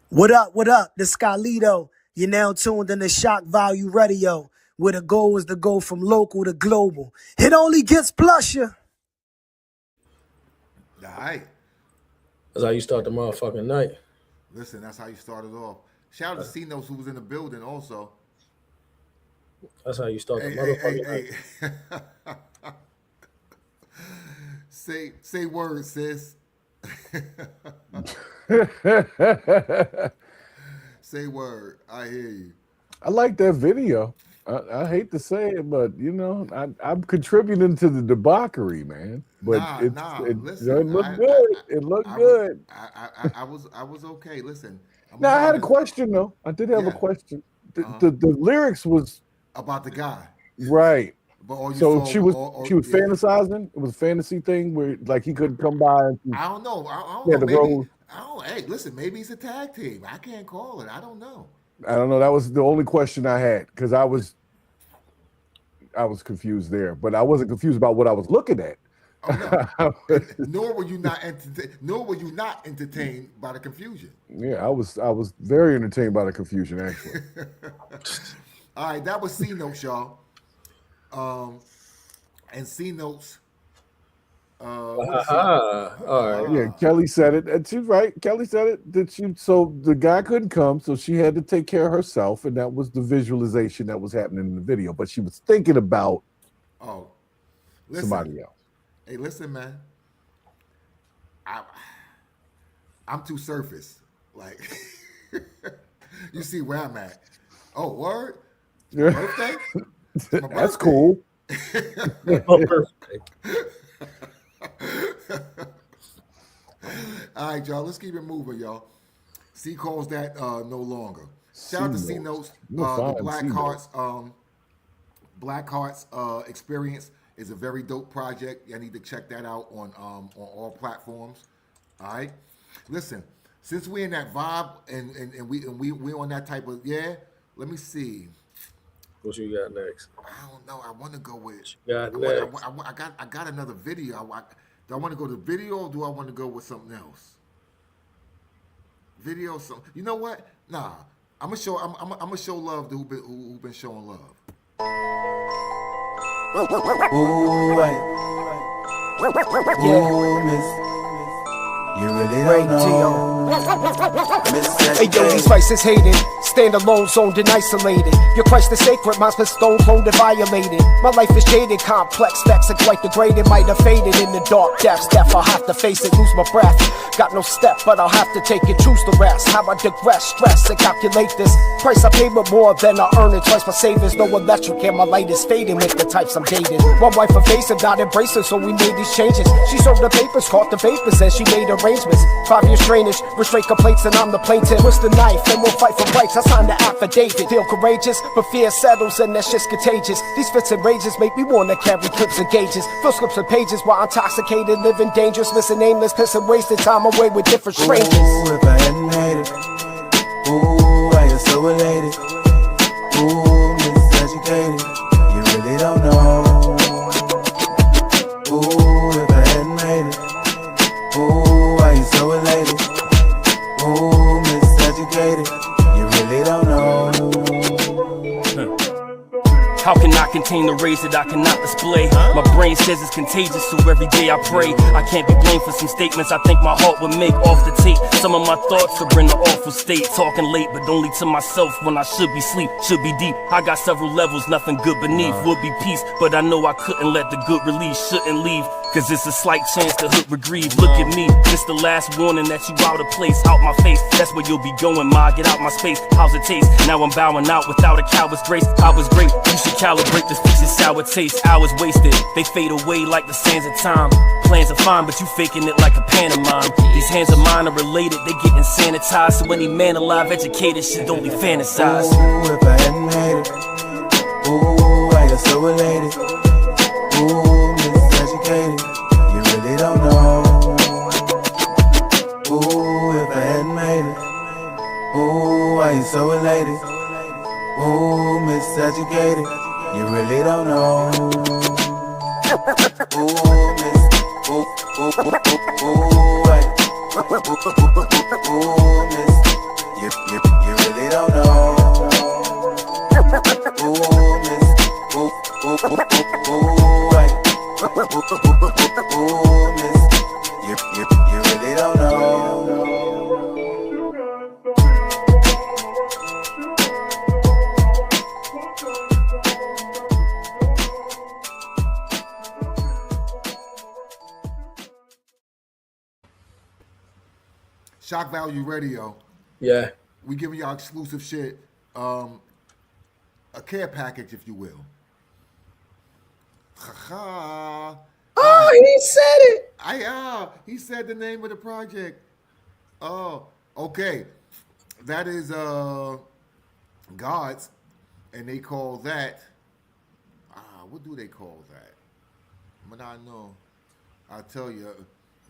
What up, what up? This Scalito. You're now tuned in to Shak Value Radio, where the goal is to go from local to global. It only gets plusher. All right. That's how you start the motherfucking night. Listen, that's how you started off. Shout out to C-Notes who was in the building also. That's how you start the motherfucking night. Say words, sis. Say word. I hear you. I like that video. I hate to say it, but you know, I'm contributing to the debauchery, man. But listen, it looked good. It looked good. I was okay. Listen. Now I had a question though. I did have a question. The lyrics was about the guy, right? But so she was fantasizing. It was a fantasy thing where like he couldn't come by. And I don't know. I don't know. Maybe, hey, listen. Maybe it's a tag team. I can't call it. I don't know. That was the only question I had because I was confused there, but I wasn't confused about what I was looking at. Oh, no. Nor were you not entertained by the confusion. Yeah, I was very entertained by the confusion actually. All right, that was C-Notes, y'all. And C-Notes. All right. Yeah, Kelly said it. And she's right. Kelly said it. So the guy couldn't come, so she had to take care of herself, and that was the visualization that was happening in the video. But she was thinking about somebody else. Hey, listen, man. I'm too surface. Like, you see where I'm at. Oh, word? My birthday? That's cool. All right, y'all. Let's keep it moving, y'all. C calls that no longer. Shout out to C-Notes. The Black Hearts Experience is a very dope project. I need to check that out on all platforms. All right. Listen, since we're in that vibe and we on that type of let me see. What you got next? I don't know. I want to go with. I got another video. Do I want to go to video or do I want to go with something else? Video, you know what? Nah, I'm gonna show love to who been showing love. Ooh, miss, you really don't know. Hey yo, these vices hated, stand alone, zoned and isolated. Your Christ is sacred, mine's been stone cold and violated. My life is jaded, complex, facts are quite degraded. Might have faded in the dark depths, death, I'll have to face it, lose my breath. Got no step, but I'll have to take it, choose the rest. How I digress, stress, and calculate this. Price I pay with more than I earn it, twice my savings. No electric and my light is fading with the types I'm dating. One wife evasive, not embracing, so we made these changes. She sold the papers, caught the vapors, and she made arrangements. 5 years drainage, restraint complaints, and I'm the plaintiff. Twist the knife, and we'll fight for rights. I signed the affidavit. Feel courageous, but fear settles, and that shit's contagious. These fits and rages make me wanna carry clips and gauges. Fill slips and pages while intoxicated, living dangerous, missing aimless, pissing, wasting time away with different strangers. Ooh, if I hadn't made it. Ooh, I am so elated. Ooh, miseducated. You really don't know. Ooh, if I hadn't made it. Ooh, I am so elated. Ooh, miseducated. You really don't know. How can I contain the rage that I cannot display? My brain says it's contagious, so every day I pray. I can't be blamed for some statements I think my heart would make off the tape. Some of my thoughts are in an awful state. Talking late, but only to myself when I should be sleep, should be deep. I got several levels, nothing good beneath. Would be peace, but I know I couldn't let the good release. Shouldn't leave, cause it's a slight chance the hood would grieve. Look at me, it's the last warning that you out of place. Out my face, that's where you'll be going, ma. Get out my space, how's it taste? Now I'm bowing out without a coward's grace. I was great, you should calibrate this fish, sour taste. Hours wasted, they fade away like the sands of time. Plans are fine, but you faking it like a pantomime. These hands of mine are related, they getting sanitized. So any man alive educated should only fantasize. Ooh, if I hadn't made it. Ooh, I am so elated. Ooh, miseducated. You really don't know. Ooh, if I hadn't made it. Ooh, I am so elated. Ooh, miseducated. You really don't know. Ooh, miss. Ooh, ooh, ooh, ooh, ooh, ooh, miss. You really don't know. Ooh, miss. Ooh, ooh, ooh, ooh, ooh, miss. You really don't know. Shak Value Radio. Yeah. We giving y'all exclusive shit. A care package, if you will. Ha-ha. Oh, he said it. He said the name of the project. Oh, okay. That is God's, and they call that. What do they call that? But I know. I'll tell you,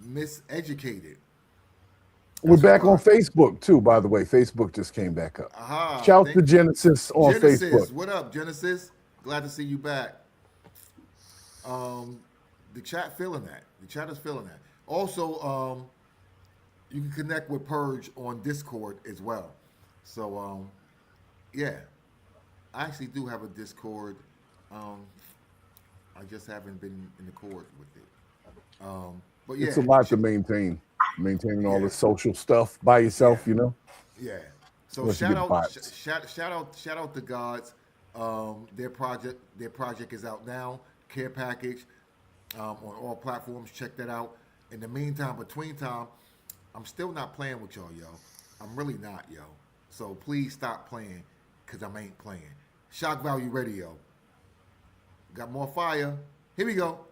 miseducated. We're back on Facebook too, by the way. Facebook just came back up. Shout to Genesis on Facebook. What up, Genesis? Glad to see you back. The chat feeling that. The chat is feeling that. Also, you can connect with Purge on Discord as well. So, yeah. I actually do have a Discord. I just haven't been in accord with it. But yeah. It's a lot to maintain. Maintaining all the social stuff by yourself, you know. Yeah. So shout out to Gods. Their project is out now. Care package on all platforms. Check that out. In the meantime, between time, I'm still not playing with y'all, yo. I'm really not, yo. So please stop playing, cause I ain't playing. Shak Value Radio. Got more fire. Here we go.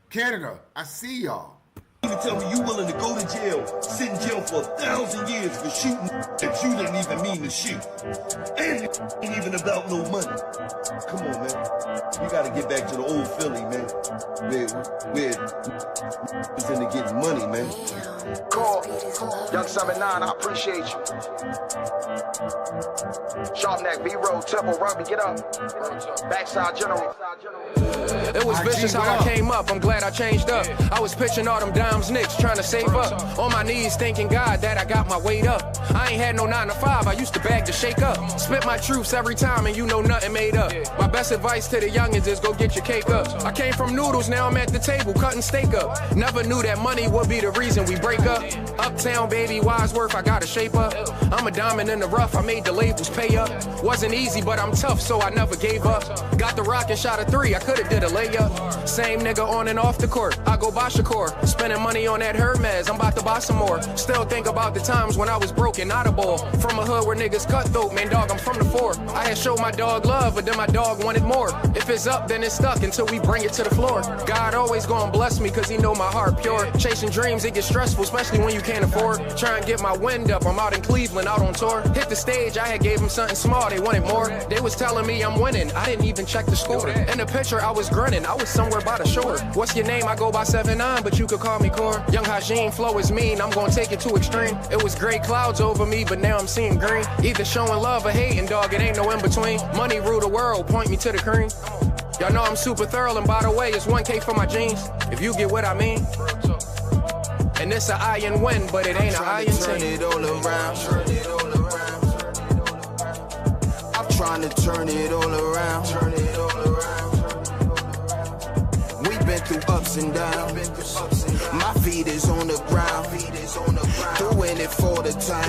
Canada, I see y'all. You tell me you willing to go to jail, sit in jail for 1,000 years for shooting that you didn't even mean to shoot. And it ain't even about no money. Come on, man. We gotta get back to the old Philly, man. Where it's into getting money, man. Call Young 79, I appreciate you. Sharp Neck, B-Road, Temple, Rugby, get up. Backside General. It was vicious how I came up, I'm glad I changed up. I was pitching all them down times Knicks trying to save up. On my knees thanking God that I got my weight up. I ain't had no 9 to 5, I used to bag to shake up. Spit my truths every time and you know nothing made up. My best advice to the youngins is go get your cake up. I came from noodles, now I'm at the table cutting steak up. Never knew that money would be the reason we break up. Uptown baby, Wadsworth, I gotta shape up. I'm a diamond in the rough, I made the labels pay up. Wasn't easy, but I'm tough, so I never gave up. Got the rock and shot a 3, I could've did a layup. Same nigga on and off the court, I go by Shakur. Spending money on that Hermes, I'm about to buy some more. Still think about the times when I was broken, not a ball. From a hood where niggas cutthroat, man dog, I'm from the 4. I had showed my dog love, but then my dog wanted more. If it's up, then it's stuck until we bring it to the floor. God always gonna bless me, cause he know my heart pure. Chasing dreams, it gets stressful, especially when you can't afford. Try and get my wind up, I'm out in Cleveland, out on tour. Hit the stage, I had gave them something small, they wanted more. They was telling me I'm winning, I didn't even check the score. In the picture, I was grinning, I was somewhere by the shore. What's your name? I go by 7'9", but you could call me Core. Young Hajim, flow is mean, I'm gonna take it to extreme. It was gray clouds over me, but now I'm seeing green. Either showing love or hating, dog, it ain't no in between. Money rule the world, point me to the cream. Y'all know I'm super thorough, and by the way, it's 1K for my jeans, if you get what I mean. And it's an iron win, but it ain't an iron team. Turn it all around. I'm trying to turn it all around. We've been through ups and downs. My feet is on the ground. Doing it for the time.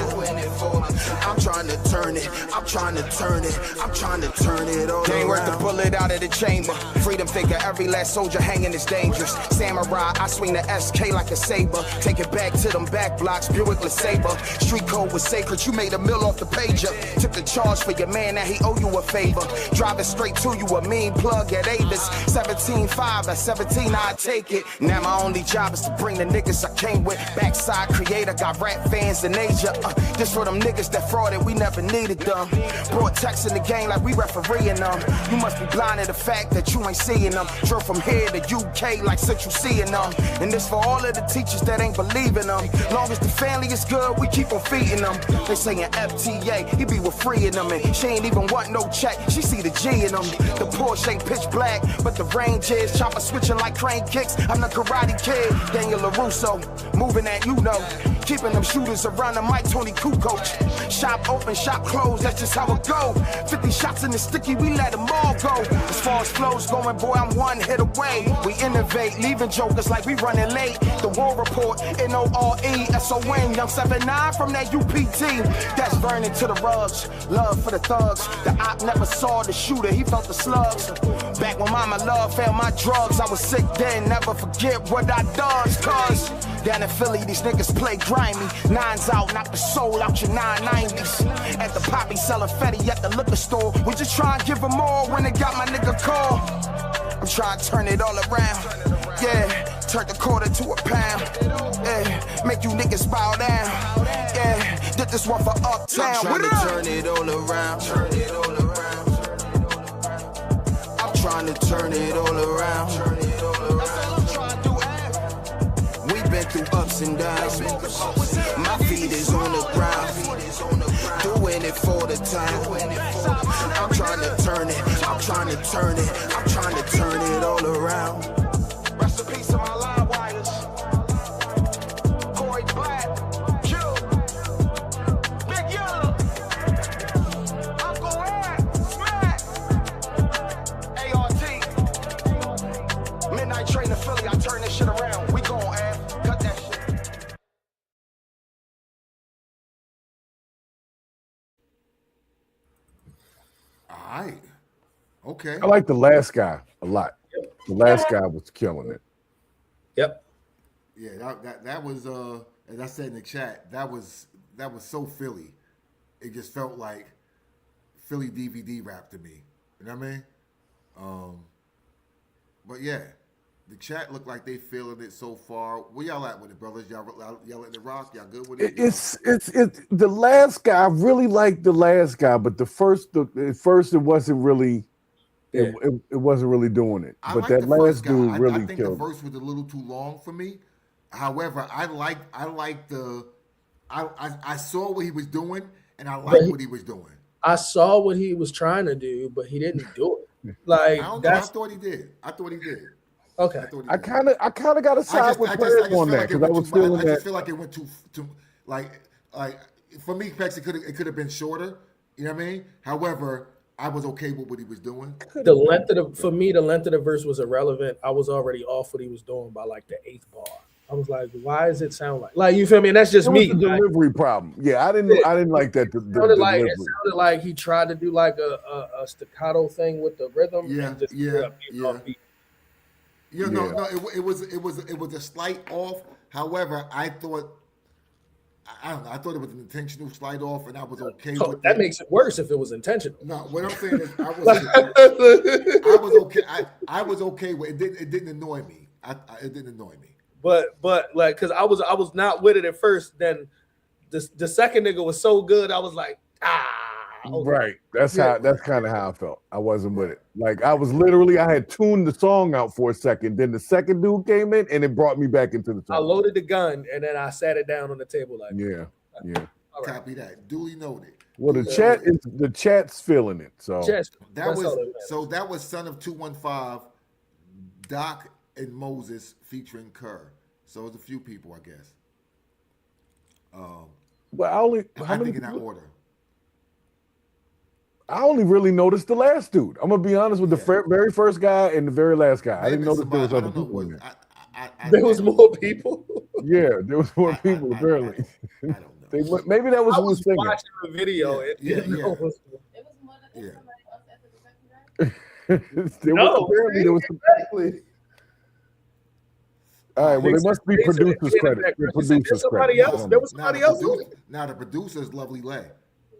I'm trying to turn it. I'm trying to turn it. I'm trying to turn it all around. Ain't worth the bullet out of the chamber. Freedom figure, every last soldier hanging is dangerous. Samurai, I swing the SK like a saber. Take it back to them back blocks, Buick LeSabre. Street code was sacred, you made a mill off the pager. Took the charge for your man, now he owe you a favor. Driving straight to you, a mean plug at Avis. 17.5, at 17 I take it. Now my only job is to bring the niggas I came with. Backside creator, got rap fans in Asia. This for them niggas that frauded, we never needed them. Brought text in the game like we refereeing them. You must be blind to the fact that you ain't seeing them. Drove from here to UK like Central seeing them. And this for all of the teachers that ain't believing them. Long as the family is good, we keep on feeding them. They saying FTA, he be with freeing them. And she ain't even want no check, she see the G in them. The Porsche ain't pitch black, but the range is. Chopper switching like crane kicks, I'm the Karate Kid. Daniel LaRusso, moving that you know. Keeping them shooters around the mic, Tony Kukoc. Shop open, shop closed, that's just how it go. 50 shots in the sticky, we let them all go. As far as flows going, boy, I'm one hit away. We innovate, leaving jokers like we running late. The War Report, NORE-SON, young 7'9" from that UPT. That's Vernon to the rugs, love for the thugs. The op never saw the shooter, he felt the slugs. Back when mama love found my drugs, I was sick then, never forget what I done. Cause down in Philly, these niggas play grimy. Nines out, knock the soul out your 990s. At the poppy, selling Fetty at the liquor store. We just try and give them more when they got my nigga call. I'm trying to turn it all around. Yeah, turn the quarter to a pound. Yeah, make you niggas bow down. Yeah, did this one for Uptown. I'm trying to turn it all around. I'm trying to turn it all around. Been through ups and downs. My feet is on the ground. Doing it for the time. I'm trying to turn it. I'm trying to turn it. I'm trying to turn it all around. Rest in peace to my line wires. Corey Black. Q. Big Yellow. Uncle Ed. Smack. ART. Midnight train to Philly. I turn this shit around. We gon' Ed. Alright. Okay. I like the last guy a lot. The last guy was killing it. Yep. Yeah, that was as I said in the chat, that was so Philly. It just felt like Philly DVD rap to me. You know what I mean? But yeah, the chat looked like they feeling it so far. Where y'all at with it, brothers? Y'all letting it rock? Y'all good with it? It's the last guy. I really liked the last guy, but at first it wasn't really. It wasn't really doing it. But that last dude really killed. I think the verse was a little too long for me. However, I saw what he was doing, and I liked what he was doing. I saw what he was trying to do, but he didn't do it. Like I thought he did. Okay. I kind of got a side with Prez on that because I was feeling that. I just feel like it went too like for me, Pex, it could have been shorter. You know what I mean? However, I was okay with what he was doing. The length of the verse was irrelevant. I was already off what he was doing by like the 8th bar. I was like, why does it sound like you feel me? And that's just me. The delivery problem. Yeah, I didn't like that. It sounded like he tried to do like a staccato thing with the rhythm. Yeah, and just no, it was a slight off. However, I thought it was an intentional slide off, and I was okay with that. Makes it worse if it was intentional. No, what I'm saying is I was okay. I was okay with it. It didn't annoy me. It didn't annoy me. But like, because I was not with it at first. Then the second nigga was so good, I was like, Right. That's kind of how I felt. I wasn't with it. Like I had tuned the song out for a second. Then the second dude came in and it brought me back into the song. I loaded the gun and then I sat it down on the table like yeah. All right. Copy that. Duly noted. Well, the chat's feeling it. So that was Son of 215, Doc and Moses featuring Kerr. So it's a few people, I guess. Well, I think in that order. I only really noticed the last dude. I'm gonna be honest with the very first guy and the very last guy. I didn't notice there was other people in there. There was more people. Yeah, there was more people. Apparently, I don't know. Maybe that was who was singing. Watching the video. Yeah. There was exactly. All right. Well, they must be producers' credit. Producers' credit. There was somebody else. Now the producer is Lovely Lay.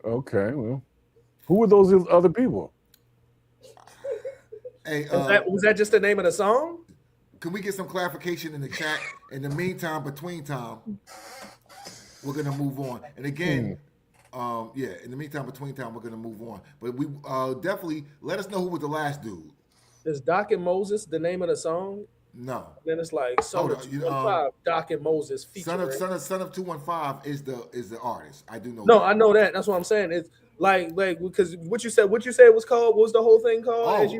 Okay. Well. Who were those other people? Hey, was that just the name of the song? Can we get some clarification in the chat? In the meantime, between time, we're gonna move on. And again, in the meantime, between time, we're gonna move on. But we definitely let us know who was the last dude. Is Doc and Moses the name of the song? No. Then it's like Son of 215, Doc and Moses featuring. Son of 215 is the artist. I do know. No, that. I know that. That's what I'm saying. It's like because what you said was called. What was the whole thing called?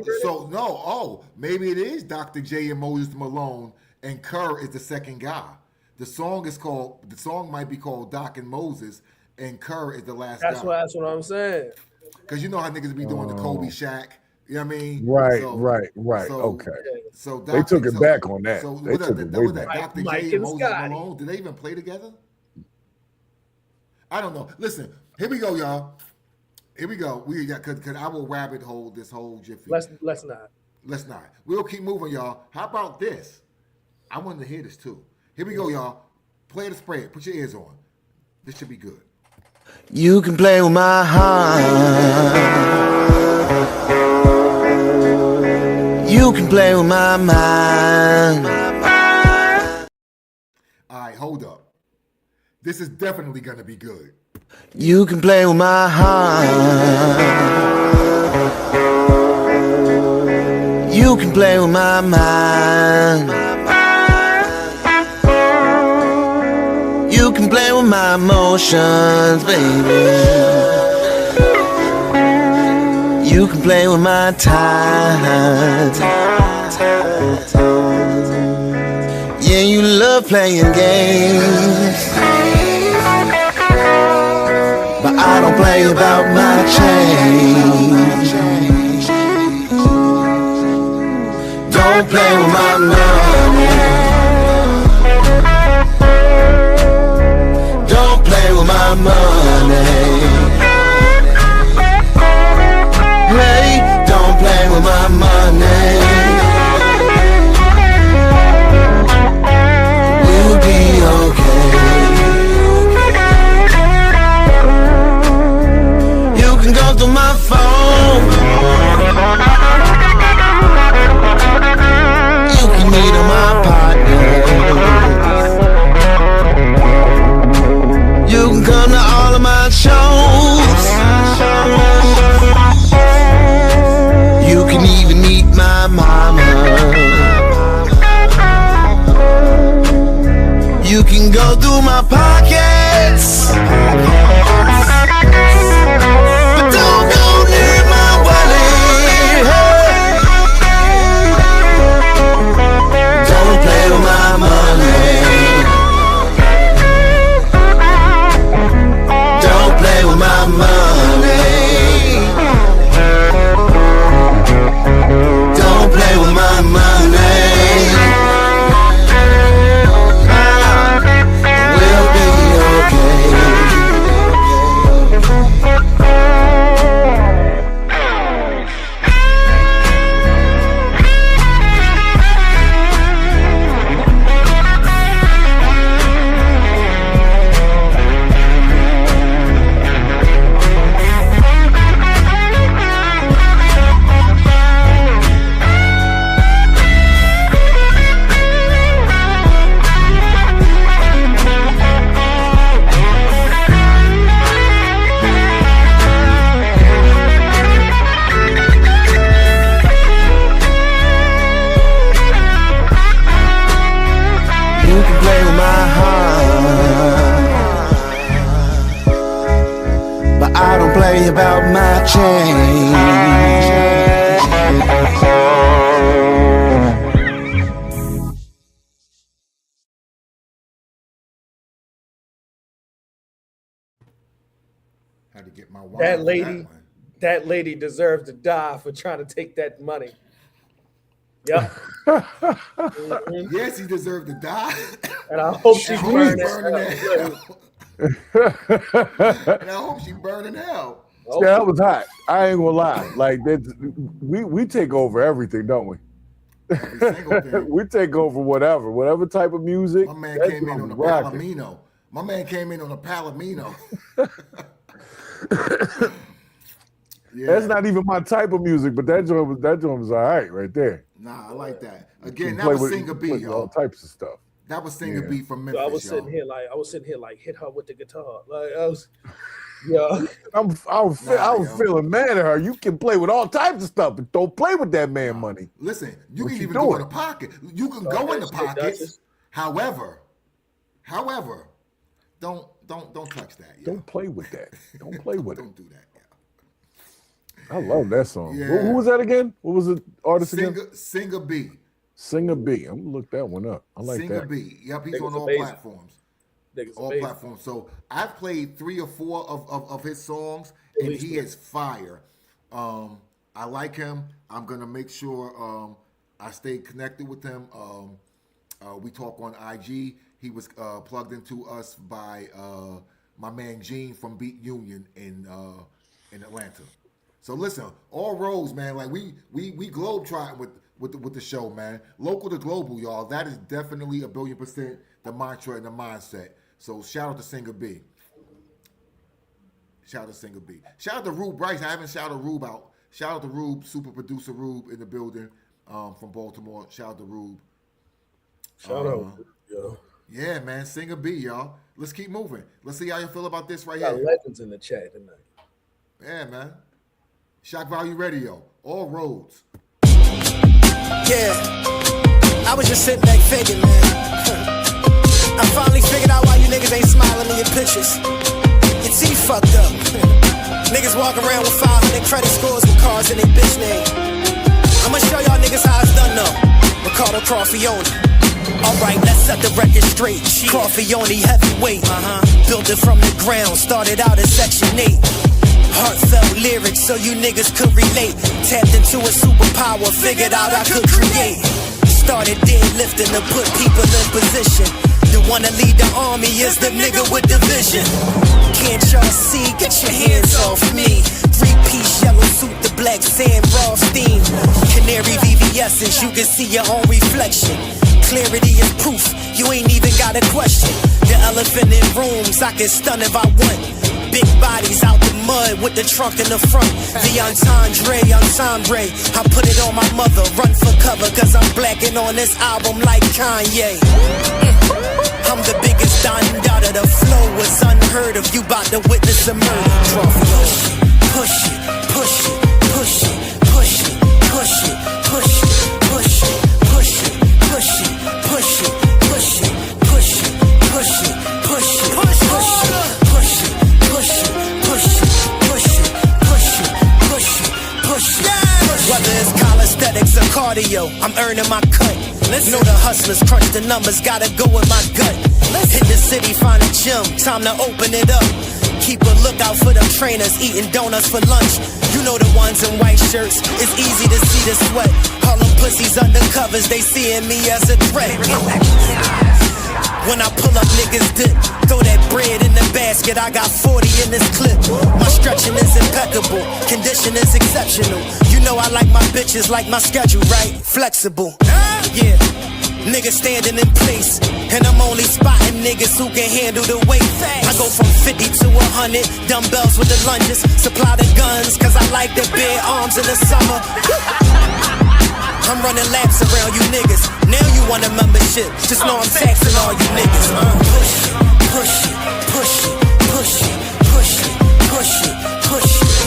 Maybe it is Dr. J and Moses Malone, and Kerr is the second guy. The song might be called Doc and Moses, and Kerr is the last guy. That's what I'm saying. Because you know how niggas be doing the Kobe Shaq. You know what I mean? Right. Okay. So they took it back on that. So they took it way back. Dr. J and Moses Malone, did they even play together? I don't know. Listen, here we go, y'all. Here we go. Because I will rabbit hole this whole jiffy. Let's not. Let's not. We'll keep moving, y'all. How about this? I wanted to hear this too. Here we go, y'all. Play the spread. Put your ears on. This should be good. You can play with my heart. You can play with my mind. All right, hold up. This is definitely going to be good. You can play with my heart. You can play with my mind. You can play with my emotions, baby. You can play with my time. Yeah, you love playing games, but I don't play about my change. Don't play with my money. Don't play with my money. Hey, don't play with my money. We'll be okay. You can go through my phone. You can meet on my partners. You can come to all of my shows. You can even meet my mama. You can go through my pockets, but don't go near my wallet. Had to get my wine. That lady deserved to die for trying to take that money. Yep. Yes, he deserved to die. And I hope she burned in hell. And I hope she burned in hell. Yeah, that was hot. I ain't gonna lie. Like we take over everything, don't we? We take over whatever type of music. My man came in on a Palomino. Yeah. That's not even my type of music, but that joint was all right there. Nah, I like that. Again, that was Singer B, y'all. All types of stuff. That was Singer B from Memphis. So I was sitting here like hit her with the guitar. Like I was, yeah. I was feeling mad at her. You can play with all types of stuff, but don't play with that man money. Listen, you can even go in the pocket. You can go in the pockets. However, don't touch that. Yo. Don't play with that. Don't play with it. Don't do that. I love that song. Yeah. Who was that again? What was the artist again? Singer B. Singer B. I'm gonna look that one up. I like Singer that. B. Yep, he's on all platforms. All platforms. So I've played 3 or 4 of his songs, and he is fire. I like him. I'm gonna make sure I stay connected with him. We talk on IG. He was plugged into us by my man Gene from Beat Union in Atlanta. So listen, all roads, man. Like we globe trotting with the show, man. Local to global, y'all. That is definitely 1,000,000,000% the mantra and the mindset. So shout out to Singer B. Shout out to Rube Bryce. I haven't shouted Rube out. Shout out to Rube, super producer Rube in the building from Baltimore. Shout out to Rube. Shout out, yo. Yeah, man. Singer B, y'all. Let's keep moving. Let's see how you feel about this right here. Got legends in the chat tonight. Yeah, man. Shak Value Radio, all roads. Yeah, I was just sitting back thinking, man. I finally figured out why you niggas ain't smiling in your pictures. Your teeth fucked up. Niggas walk around with 500 credit scores with cars in their bitch name. I'ma show y'all niggas how it's done though. Ricardo Crawfione. Alright, let's set the record straight. Crawfione heavyweight. Built it from the ground, started out in Section 8. Heartfelt lyrics so you niggas could relate. Tapped into a superpower, figured out I could create. Started deadlifting to put people in position. The one to lead the army is the nigga with the vision. Can't y'all see? Get your hands off me. 3-piece yellow suit, the black sand, raw steam. Canary VVS's, you can see your own reflection. Clarity is proof, you ain't even got a question. The elephant in rooms, I can stun if I want. Big bodies out the mud with the trunk in the front. The entendre, I put it on my mother. Run for cover cause I'm blacking on this album like Kanye. I'm the biggest Don Dada. The flow was unheard of. You bout to witness a murder. Push it, push it, push it, push it, push it, push it, push it, push it, push it, push it, push it, push it, push it, push it, push it, push it. Whether it's calisthenics or cardio, I'm earning my cut. Know the hustlers crunch the numbers, gotta go with my gut. Hit the city, find a gym, time to open it up. Keep a lookout for them trainers, eating donuts for lunch. You know the ones in white shirts, it's easy to see the sweat. All them pussies under covers, they seeing me as a threat. When I pull up, niggas dip. Throw that bread in the basket, I got 40 in this clip. My stretching is impeccable, condition is exceptional. You know I like my bitches like my schedule, right? Flexible, yeah. Niggas standing in place, and I'm only spotting niggas who can handle the weight. I go from 50 to 100, dumbbells with the lunges. Supply the guns, cause I like the bare arms in the summer. I'm running laps around you niggas. Now you want a membership, just know I'm taxing all you niggas. Push it, push it, push it, push it, push it, push it, push it,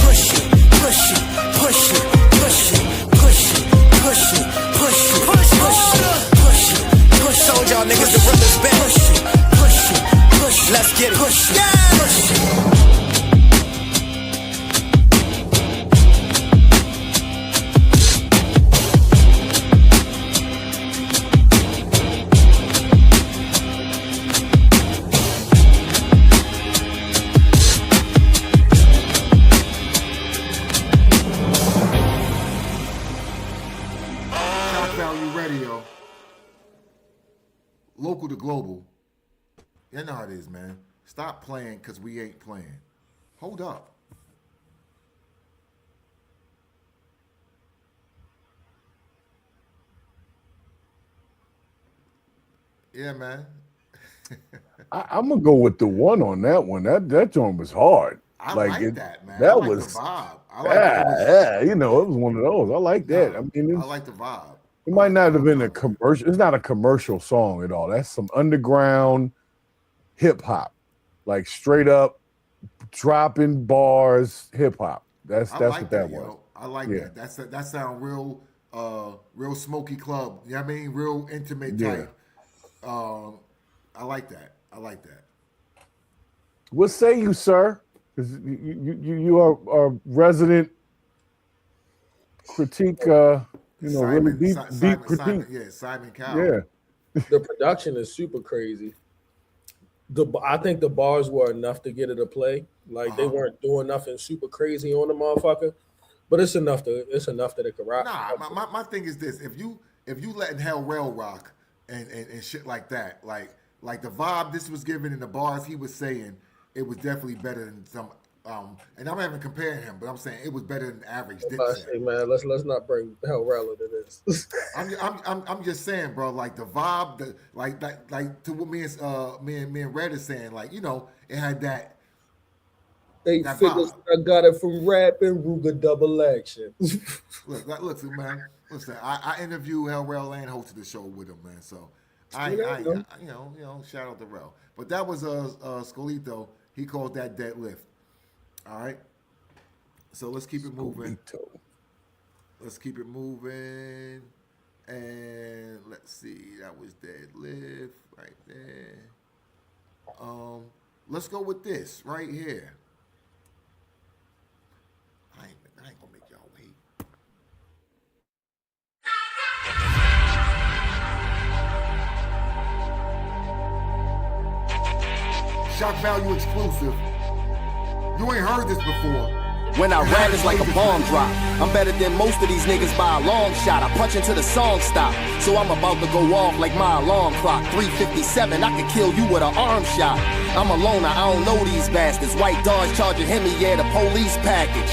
push it, push it, push it, push it, push it, push it, push it, push it, push it, push it. Told y'all niggas to run this back. Push it, push it, push it. Let's get it. Push it, push it. Radio, local to global. You know how it is, man. Stop playing because we ain't playing. Hold up. Yeah, man. I'm gonna go with the one on that one. That joint was hard. I like that, man. That I like was the vibe. yeah. You know, it was one of those. I like that. I mean, I like the vibe. It might not have been a commercial. It's not a commercial song at all. That's some underground hip hop, like straight up dropping bars hip hop. That's like what that was. Yo. I like that. That sound real, real smoky club. You know what I mean? Real intimate type. I like that. I like that. What say you, sir? Because you are a resident critique. Really deep critique. Simon Cowell. Yeah. The production is super crazy. I think the bars were enough to get it to play. Like they weren't doing nothing super crazy on the motherfucker, but it's enough that it could rock. Nah, my thing is this: if you letting Hell Rail rock and shit like that, like the vibe this was given in the bars he was saying, it was definitely better than some. And I'm not even comparing him, but I'm saying it was better than average. Hey man, let's not bring Hell Rail into this. I'm just saying, bro. Like the vibe, like to what me and Red is saying, like it had that. 8 figures. I got it from rapping Ruger double action. look, man. Listen, I interviewed Hell Rail and hosted the show with him, man. So I shout out to Rail. But that was Scolito. He called that deadlift. All right. So let's keep it moving. Let's keep it moving. And let's see. That was deadlift right there. Let's go with this right here. I ain't gonna make y'all wait. Shak Value exclusive. You ain't heard this before. When I rap, it's like a bomb drop. I'm better than most of these niggas by a long shot. I punch until the song stop. So I'm about to go off like my alarm clock. 357, I could kill you with an arm shot. I'm a loner, I don't know these bastards. White Dodge charging Hemi, yeah, the police package.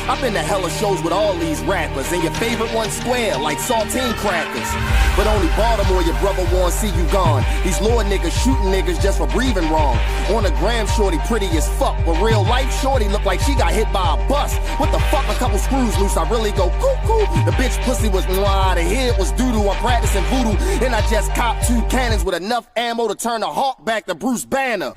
I've been to hella shows with all these rappers, and your favorite one's square, like saltine crackers. But only Baltimore, your brother wanna see you gone. These lord niggas shooting niggas just for breathing wrong. On the gram, shorty pretty as fuck, but real life shorty look like she got hit by a bus. What the fuck, a couple screws loose, I really go cuckoo. The bitch pussy was mwah, the head was doo-doo. I'm practicing voodoo, and I just copped 2 cannons with enough ammo to turn the Hawk back to Bruce Banner.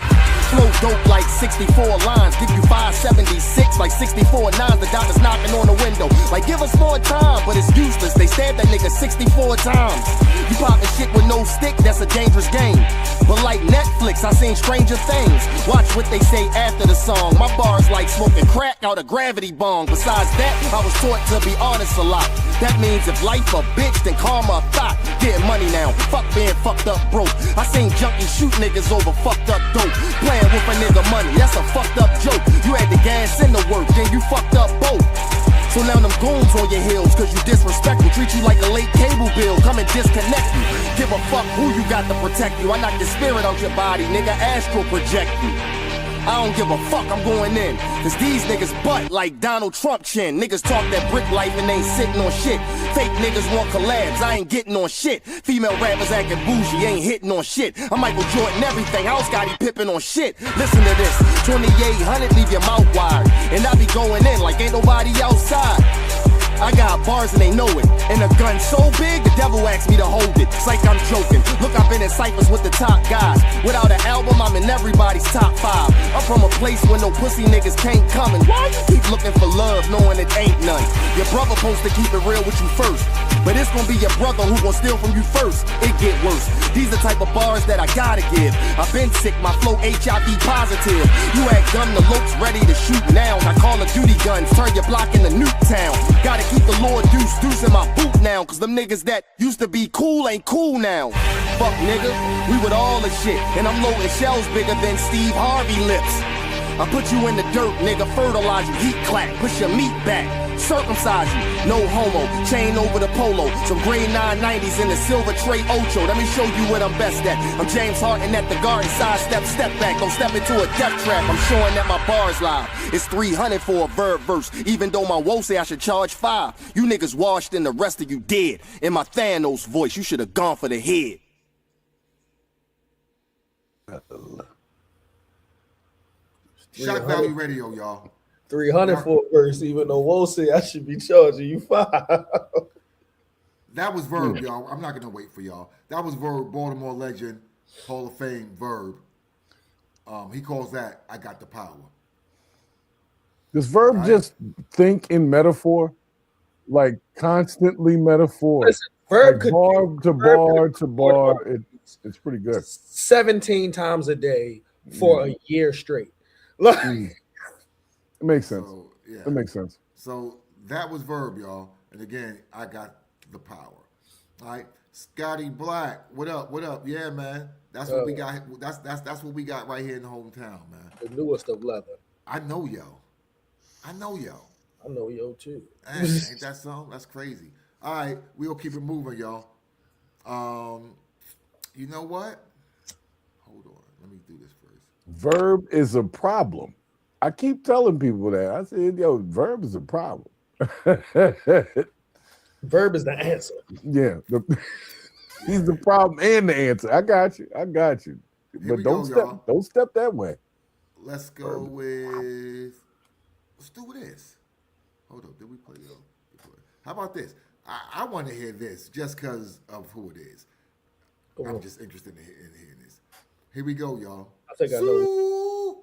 Flow dope like 64 lines, give you 576 like 64 nines. The doctor's knocking on the window, like give us more time, but it's useless. They stabbed that nigga 64 times. You poppin' shit with no stick, that's a dangerous game. But like Netflix, I seen Stranger Things. Watch what they say after the song. My bars like smoking crack out a gravity bong. Besides that, I was taught to be honest a lot. That means if life a bitch, then karma a thought. Getting money now, fuck being fucked up broke. I seen junkies shoot niggas over fucked up dope. Playing with a nigga money, that's a fucked up joke. You had the gas and the work, then you fucked up both. So now them goons on your heels, cause you disrespectful. Treat you like a late cable bill, come and disconnect you. Give a fuck who you got to protect you. I knock the spirit out your body, nigga, astral project you. I don't give a fuck, I'm going in. Cause these niggas butt like Donald Trump chin. Niggas talk that brick life and ain't sitting on shit. Fake niggas want collabs, I ain't getting on shit. Female rappers acting bougie, ain't hitting on shit. I'm Michael Jordan everything, I was Scottie Pippen on shit. Listen to this, 2800, leave your mouth wide. And I be going in like ain't nobody outside. I got bars and they know it. And a gun so big, the devil asked me to hold it. It's like I'm joking. Look, I've been in ciphers with the top guys. Without an album, I'm in everybody's top 5. I'm from a place where no pussy niggas can't come. And why you keep looking for love knowing it ain't none? Your brother supposed to keep it real with you first. But it's gonna be your brother who gon' steal from you first. It get worse. These the type of bars that I gotta give. I've been sick, my flow HIV positive. You had gun the lopes ready to shoot now. I Call of Duty guns, turn your block into Nuketown. Gotta keep the Lord deuce in my boot now. Cause them niggas that used to be cool ain't cool now. Fuck nigga, we with all the shit. And I'm loading shells bigger than Steve Harvey lips. I put you in the dirt, nigga, fertilize you, heat clap, push your meat back. circumcise you. No homo, chain over the polo. Some gray 990s in the silver tray Ocho. Let me show you what I'm best at. I'm James Harden at the garden, sidestep, step back. Don't step into a death trap. I'm showing that my bars live. It's 300 for a verb verse. Even though my woe say I should charge 5. You niggas washed and the rest of you dead. In my Thanos voice, you should have gone for the head. Shak Value Radio, y'all. 300 for a verse, even though Woe say I should be charging you 5. That was Verb, y'all. I'm not gonna wait for y'all. That was Verb, Baltimore legend, Hall of Fame Verb. He calls that "I Got the Power." Does Verb just think in metaphor, like constantly metaphor? Listen, Verb Like could bar to bar to bar. It's pretty good. 17 times a day for a year straight. Like, It makes sense. So, yeah. It makes sense. So that was Verb, y'all. And again, I got the power. All right, Scotty Black, what up? What up? Yeah, man. That's what we got. That's what we got right here in the hometown, man. The newest of leather. I know yo. I know yo. I know yo too. Man, ain't that something? That's crazy. All right, we'll keep it moving, y'all. You know what? Hold on. Let me do this first. Verb is a problem. I keep telling people that. I said, yo, Verb is a problem. Verb is the answer. Yeah. He's the problem and the answer. I got you. I got you. But don't step that way. Let's go with. Let's do this. Hold up. Did we play yo? How about this? I want to hear this just because of who it is. I'm just interested in hearing this. Here we go, y'all. I think I know.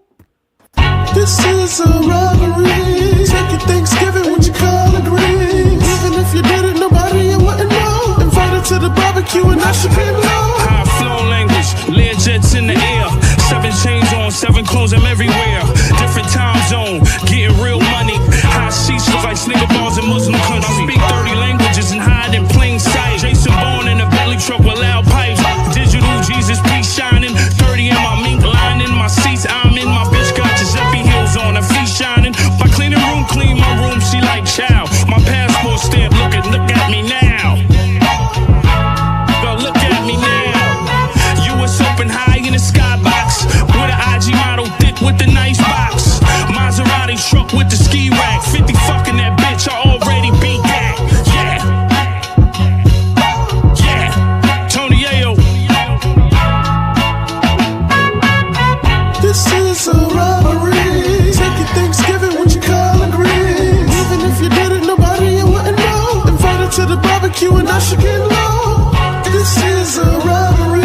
This is a robbery. Take your Thanksgiving with your collard greens. Even if you did it, nobody you wouldn't know. Invited to the barbecue and I should be low. High flow language, Learjets in the air. 7 chains on, 7 clothes, I'm everywhere. Different time zone, getting real money. High seats look like sneaker bars in Muslim countries. I speak 30 languages and hide in plain sight. Jason Bourne in a belly truck with loud pipes. Digital Jesus, peace shining. 30 in my mink line in my seats. I'm in my bitch got Giuseppe heels on, her feet shining. My cleaning room clean my room, she like chow. My passport stamp, look at me now. Girl, look at me now. US open high in the skybox with an IG model thick with the nice box. Maserati truck with the ski rack. 50 fucking that bitch, I already beat that. Yeah. Tony Ayo. This is a robbery. Take your Thanksgiving with your collard greens. Even if you did it, nobody you wouldn't know. Invited to the barbecue and I should get low. This is a robbery.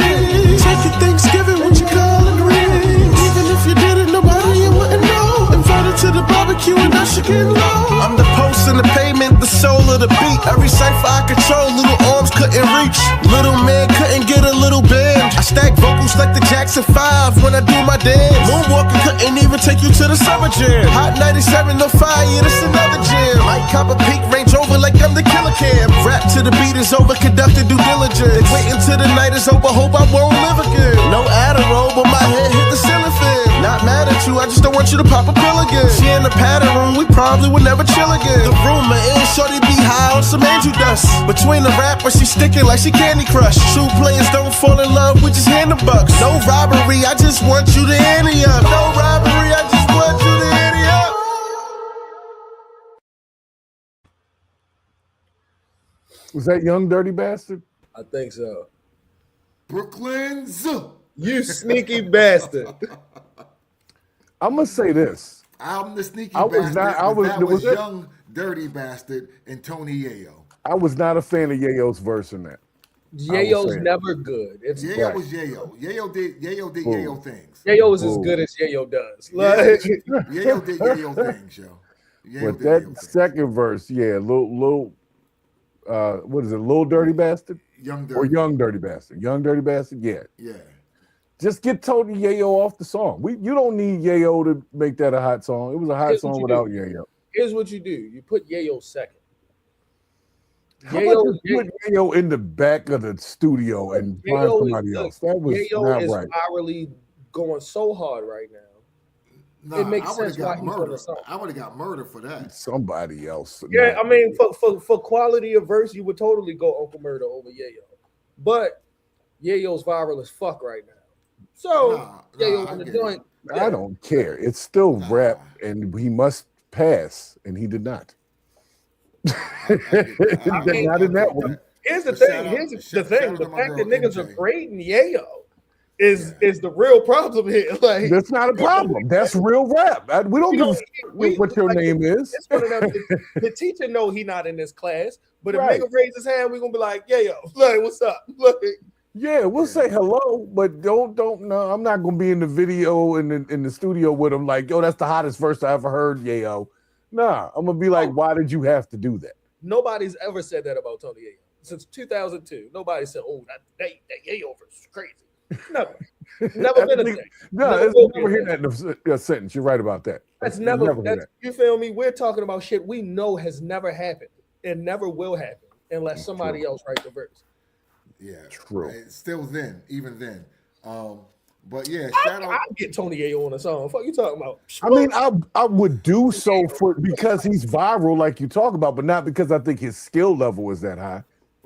Take your Thanksgiving with your collard greens. Even if you did it, nobody you wouldn't know. Invited to the barbecue and I should get low. I'm the post in the pavement, the soul of the beat. Every cipher I control, little arms couldn't reach. Little man couldn't get a little band. I stack vocals like the Jackson 5 when I do my dance. Moonwalking couldn't even take you to the summer jam. Hot 97 no fire, yeah, this another jam. Might cop a peak Range Rover like I'm the killer cam. Rap to the beat is over, conducted due diligence. Wait until the night is over, hope I won't live again. No Adderall, but my head hit the ceiling fan. Not mad at you, I just don't want you to pop a pill again. She in the pattern room, we probably would never chill again. The rumor is shorty be high on some angel dust. Between the rappers, she sticking like she Candy Crush. True players don't fall in love, we just hand the bucks. No robbery, I just want you to ante up. No robbery, I just want you to ante up. Was that Young Dirty Bastard? I think so. Brooklyn's. You sneaky bastard. I'm gonna say this. I'm the sneaky I was bastard. not- I was- that was was it- Young Dirty Bastard and Tony Yayo. I was not a fan of Yayo's verse in that. Yayo's never good. It's Yayo was Yayo. Yayo did Ooh. Yayo things. Yayo is as good as Yayo does. Like, Yayo did Yayo things, yo. Yayo But did that Yayo things. second verse, yeah, little what is it, Little Dirty Bastard? Young Or Dirty. Young Dirty Bastard. Young Dirty Bastard, yeah. Yeah. Just get Tony Yayo off the song. You don't need Yayo to make that a hot song. It was a hot Here's what song you without do. Yayo. here's what you do: you put Yayo second. How about you put Yayo in the back of the studio and find Yayo somebody else? That was Yayo not is right. virally going so hard right now. it makes sense why he's on the song. I would have got murdered for that. Somebody else. Yeah, I mean, for quality of verse, you would totally go Uncle Murder over Yayo. But Yayo's viral as fuck right now. So Yayo on the joint. I don't care. It's still rap, and he must pass, and he did not. Not in that one. Here's the thing. The fact that niggas are grading Yayo is the real problem here. Like, that's not a problem. That's real rap. We don't give a what your name is. It's one of them, the teacher know he not in this class, but if nigga raise his hand, we're gonna be like, Yayo, like, what's up? Look. Yeah, we'll say hello, but don't. No, I'm not gonna be in the video in the studio with him. Like, yo, that's the hottest verse I ever heard, Yayo. Nah, I'm gonna be like, why did you have to do that? Nobody's ever said that about Tony Yayo since 2002. Nobody said, "Oh, that Yayo verse is crazy." Never been a thing. No, never hear that in a sentence. You're right about that. That's never. You feel me? We're talking about shit we know has never happened and never will happen unless somebody else writes the verse. Yeah, true. Even then. But yeah, shout out. I get Tony Yayo on a song. What the fuck you talking about? I mean, I would do so because he's viral, like you talk about, but not because I think his skill level is that high.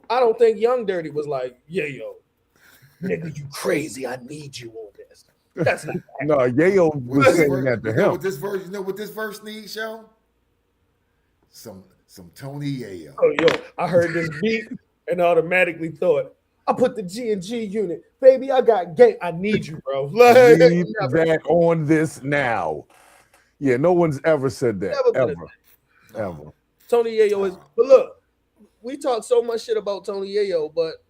I don't think Young Dirty was like, Yayo, nigga, you crazy. I need you on this. That's not. No, Yayo was saying that to him. You know what this verse needs, yo? Some Tony Yayo. Oh, yo, I heard this beat and automatically thought, I put the G&G unit. Baby, I got game. I need you, bro. Like, need that on this now. Yeah, no one's ever said that. Ever. Tony Yayo is. But look, we talk so much shit about Tony Yayo, but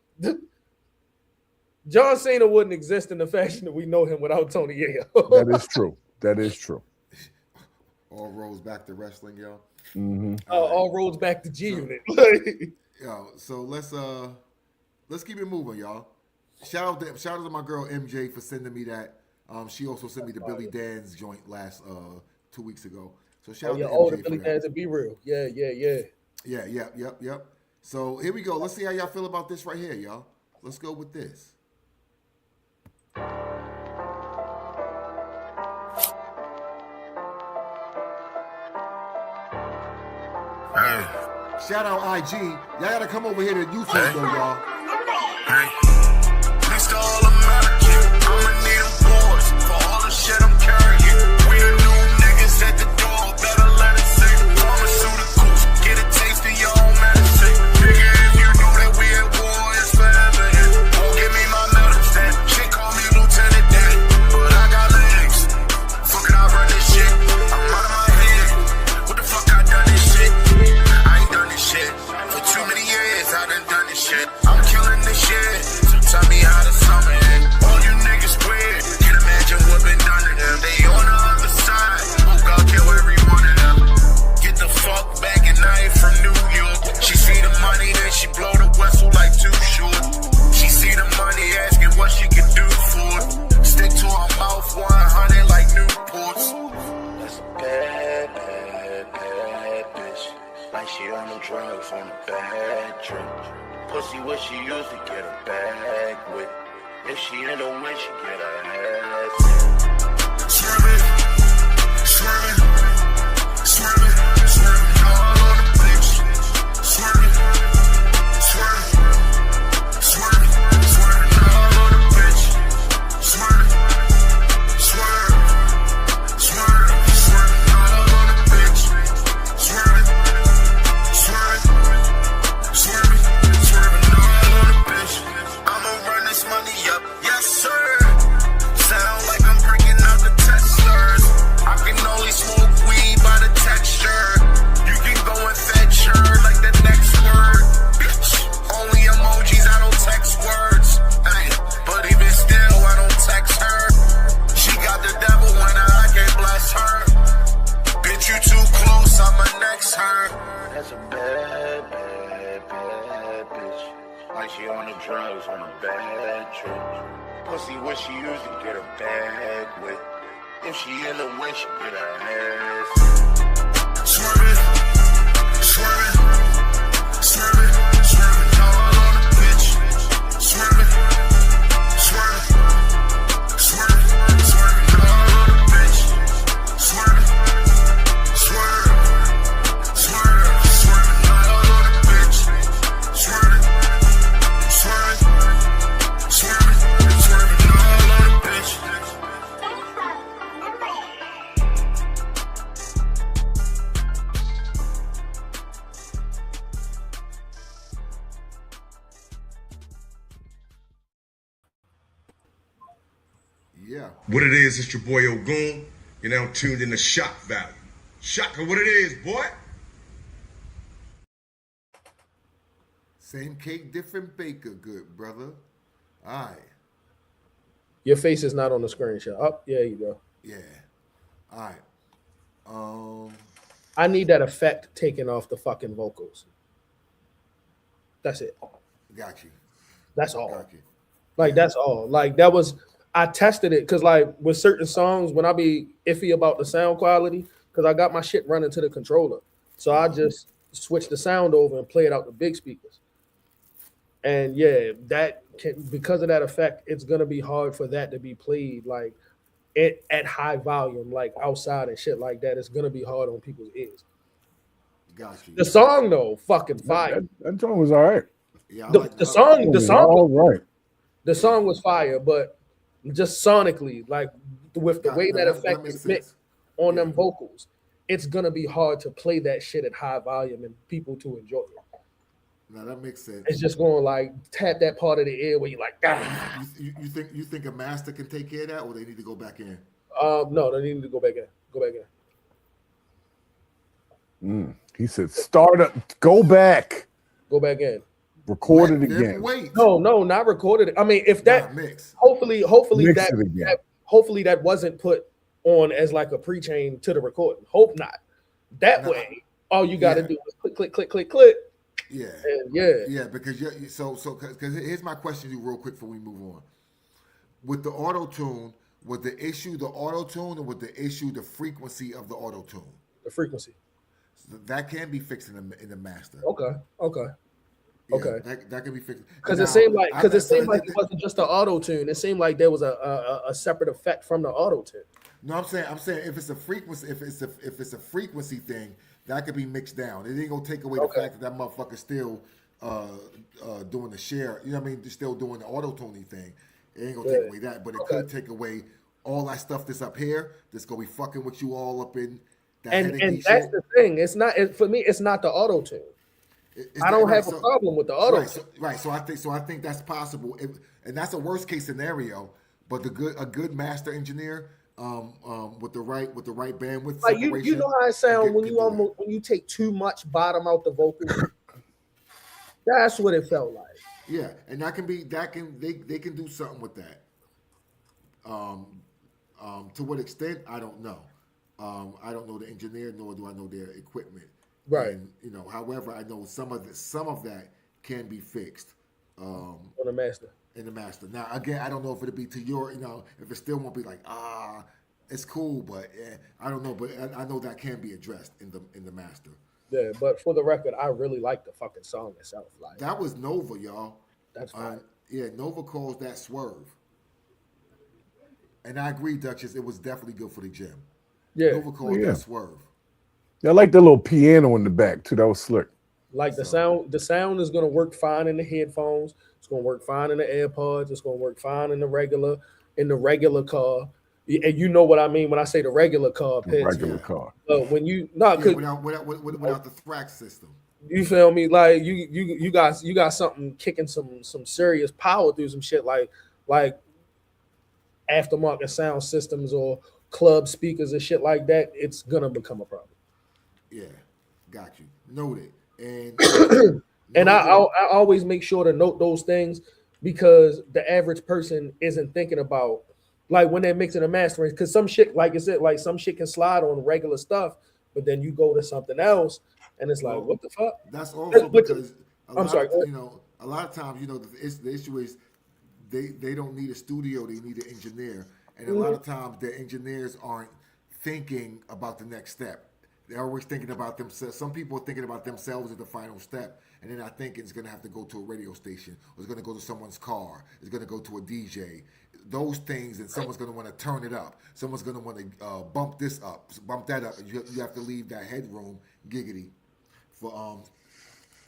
John Cena wouldn't exist in the fashion that we know him without Tony Yayo. That is true. All roads back to wrestling, yo. Mm-hmm. All roads back to G Unit. Yo, so let's keep it moving, y'all. Shout out to my girl MJ for sending me that. She also sent me the Billy Dan's joint last 2 weeks ago. So shout out to MJ the Billy Dan's and Be Real. Yeah. Yep. So here we go. Let's see how y'all feel about this right here, y'all. Let's go with this. Hey. Shout out IG. Y'all gotta come over here to YouTube though, y'all. Hey. Next to all American, I'ma need them boys for all the shit I'm carrying. We the new niggas at the door, better let it sing. Pharmaceuticals, get a taste of your own medicine. Nigga, if you knew that we at war, it's forever. Won't give me my medals, then shit call me Lieutenant Dan. But I got legs. Fuck it, I run this shit. I'm out of my head. What the fuck I done this shit? I ain't done this shit. For too many years, I done this shit. I'm killing this shit. So tell me how to summer it. All you niggas weird. Can't imagine what been done to them. They on the other side. Oh God, kill every one of them. Get the fuck back and I ain't from New York. She see the money, then she blow the whistle like Too Short. She see the money, asking what she can do for it. Stick to her mouth, 100 like Newports. That's a bad bitch. Like she on the drugs, on a bad trip. Pussy what she used to get a bag with. If she in the wind, she get her ass. Swerving, all on the bitch. Swerving, all on the bitch. Swerving, all on the bitch. Swerving, all on the bitch. I'ma run this money up, yes sir. Sound like I'm breaking out the testers. I can only smoke weed by the texture. You can go and fetch her like the next word. Bitch, only emojis, I don't text words. Hey, but even still, I don't text her. She got the devil when I can't bless her. Bitch, you too close, I'ma next her. That's a bad bitch. Like she on the drugs, on a bad trip. Pussy what she used to get a bag with. If she in the way, she get her ass. Swerving, all on the bitch. Swerving, all on the bitch. Yeah. What it is, it's your boy Ogun. You're now tuned in to Shak Value. Shaka, what it is, boy? Same cake, different baker, good brother. All right. Your face is not on the screenshot. Oh, yeah, you go. Yeah. All right. I need that effect taken off the fucking vocals. That's it. Got you. That's all. Got you. Like, that's all. Like, that was, I tested it because, like, with certain songs, when I be iffy about the sound quality, because I got my shit running to the controller. So I just switch the sound over and play it out the big speakers. And yeah, that can, because of that effect, it's gonna be hard for that to be played like it at high volume, like outside and shit like that. It's gonna be hard on people's ears. Got you. The song though, fucking fire. That song was all right. Yeah, the song all right. The song was fire, but just sonically, like with the way that effect is mixed on them vocals, it's gonna be hard to play that shit at high volume and people to enjoy it. Now that makes sense. It's just going like tap that part of the ear where you're like, ah. You think a master can take care of that, or they need to go back in? No, they need to go back in. Go back in. He said, "Start up, go back, go back in, record it again." Wait. No, not recorded it. I mean, if that mix, hopefully Mix it again. hopefully that wasn't put on as like a pre-chain to the recording. Hope not. That way, all you got to do is click, click, click, click, click. Yeah. And yeah, because because here's my question to you real quick before we move on. With the auto tune, was the issue the auto tune, or was the issue the frequency of the auto tune? The frequency. So that can be fixed in the master. Okay. Yeah, that can be fixed. Because it seemed like it wasn't just the auto tune. It seemed like there was a separate effect from the auto tune. No, I'm saying if it's a frequency, if it's a frequency thing, that could be mixed down. It ain't gonna take away the fact that motherfucker's still doing the share. You know what I mean? They're still doing the auto tuning thing. It ain't gonna take away that, but it could take away all that stuff that's up here. That's gonna be fucking with you all up in that. And that's the thing. It's not for me. It's not the auto tune. I don't have a problem with the auto tune. Right. So I think that's possible, and that's a worst case scenario. But a good master engineer. With the right bandwidth, like you know how it sounds when you take too much bottom out the vocal. That's what it felt like. Yeah, and they can do something with that. To what extent, I don't know. I don't know the engineer, nor do I know their equipment. Right. And, however, I know some of that can be fixed. On the master. In the master. Now, again, I don't know if it'll be to your, if it still won't be like, it's cool, but I don't know. But I know that can be addressed in the master. Yeah, but for the record, I really like the fucking song itself. Like that was Nova, y'all. That's fine. Yeah, Nova calls that Swerve. And I agree, Duchess, it was definitely good for the gym. Yeah. Nova calls that Swerve. Yeah, I like the little piano in the back too. That was slick. Like the sound is gonna work fine in the headphones. It's gonna work fine in the AirPods. It's gonna work fine in the regular car. And you know what I mean when I say the regular car. Regular car. When you without the Thrax system. You feel me? Like you got something kicking some serious power through some shit like aftermarket sound systems or club speakers and shit like that. It's gonna become a problem. Yeah, got you. Noted. And I always make sure to note those things because the average person isn't thinking about like when they're mixing and mastering. Because some shit, like I said, like some shit can slide on regular stuff, but then you go to something else and it's like, what the fuck? That's also because a lot of times, the issue is they don't need a studio, they need an engineer. And a lot of times the engineers aren't thinking about the next step. They're always thinking about themselves. Some people are thinking about themselves as the final step, and they're not thinking it's going to have to go to a radio station, or it's going to go to someone's car, it's going to go to a DJ. Those things, and someone's going to want to turn it up. Someone's going to want to bump this up, bump that up, and you have to leave that headroom giggity for all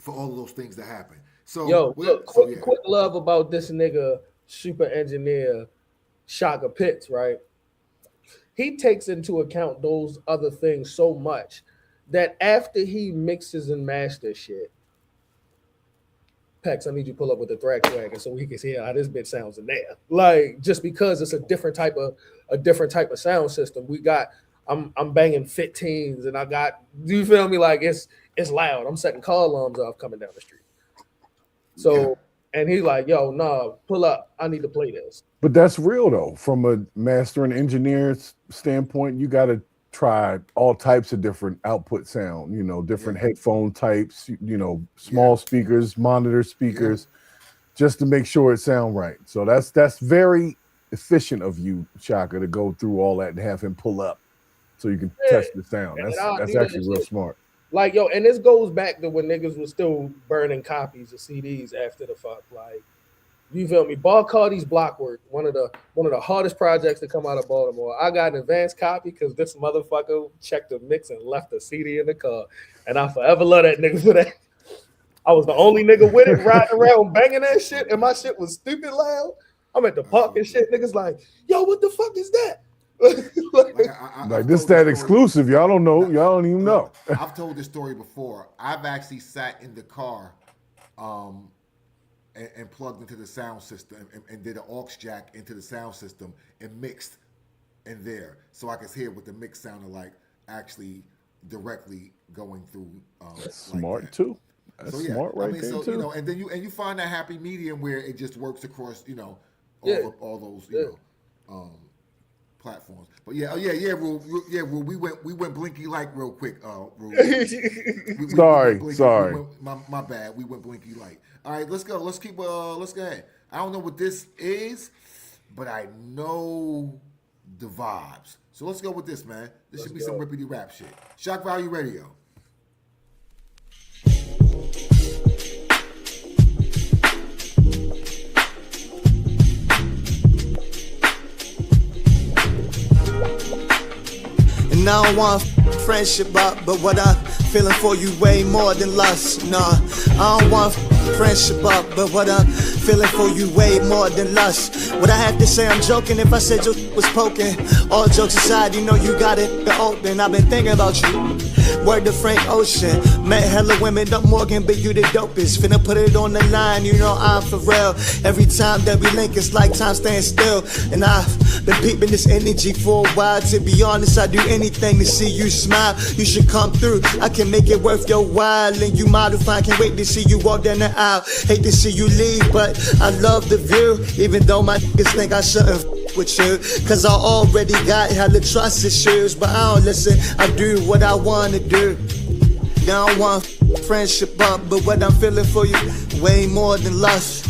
of those things to happen. So, quick love about this nigga, super engineer, Shaka Pitts, right? He takes into account those other things so much that after he mixes and masters shit, Pex, I need you to pull up with the Thrax wagon so we can hear how this bitch sounds in there. Like, just because it's a different type of sound system. I'm banging 15s and I got, do you feel me? Like it's loud. I'm setting car alarms off coming down the street. So, and he's like, yo, nah, pull up. I need to play this. But that's real though. From a master and engineer's standpoint, you got to try all types of different output sound, different headphone types, small speakers, monitor speakers, just to make sure it sound right. So that's very efficient of you, Shaka, to go through all that and have him pull up so you can test the sound. That's actually real smart. Like, yo, and this goes back to when niggas was still burning copies of CDs after the fuck. Like, you feel me? Ball Cardi's Blockwork, one of the hardest projects to come out of Baltimore. I got an advanced copy because this motherfucker checked the mix and left the CD in the car. And I forever love that nigga for that. I was the only nigga with it riding around banging that shit, and my shit was stupid loud. I'm at the park and shit. Niggas like, yo, what the fuck is that? Like this, that exclusive. Y'all don't know. Y'all don't even know. I've told this story before. I've actually sat in the car and plugged into the sound system and did an aux jack into the sound system and mixed in there so I could hear what the mix sounded like actually directly going through. That's smart too. That's smart right there too. And then you find that happy medium where it just works across all those platforms. But Rule, we went Blinky Light real quick. Rule. Sorry. My bad. We went Blinky Light. All right, let's go. Let's go ahead. I don't know what this is, but I know the vibes. So let's go with this, man. This should be some rippity rap shit. Shak Value Radio. And I don't want friendship up, but what I'm feeling for you way more than lust. Nah, I don't want friendship up, but what I'm feeling for you way more than lust. What I have to say, I'm joking if I said you was poking. All jokes aside, you know you got it open. I've been thinking about you. Word to Frank Ocean. Met hella women up Morgan, but you the dopest. Finna put it on the line, you know I'm for real. Every time that we link, it's like time standing still. And I've been peeping this energy for a while. To be honest, I'd do anything to see you smile. You should come through, I can make it worth your while. And you modify, can't wait to see you walk down the aisle. Hate to see you leave, but I love the view. Even though my niggas think I shouldn't with you, cause I already got hella trust issues. But I don't listen, I do what I wanna do. I don't want friendship up, but what I'm feeling for you way more than lust.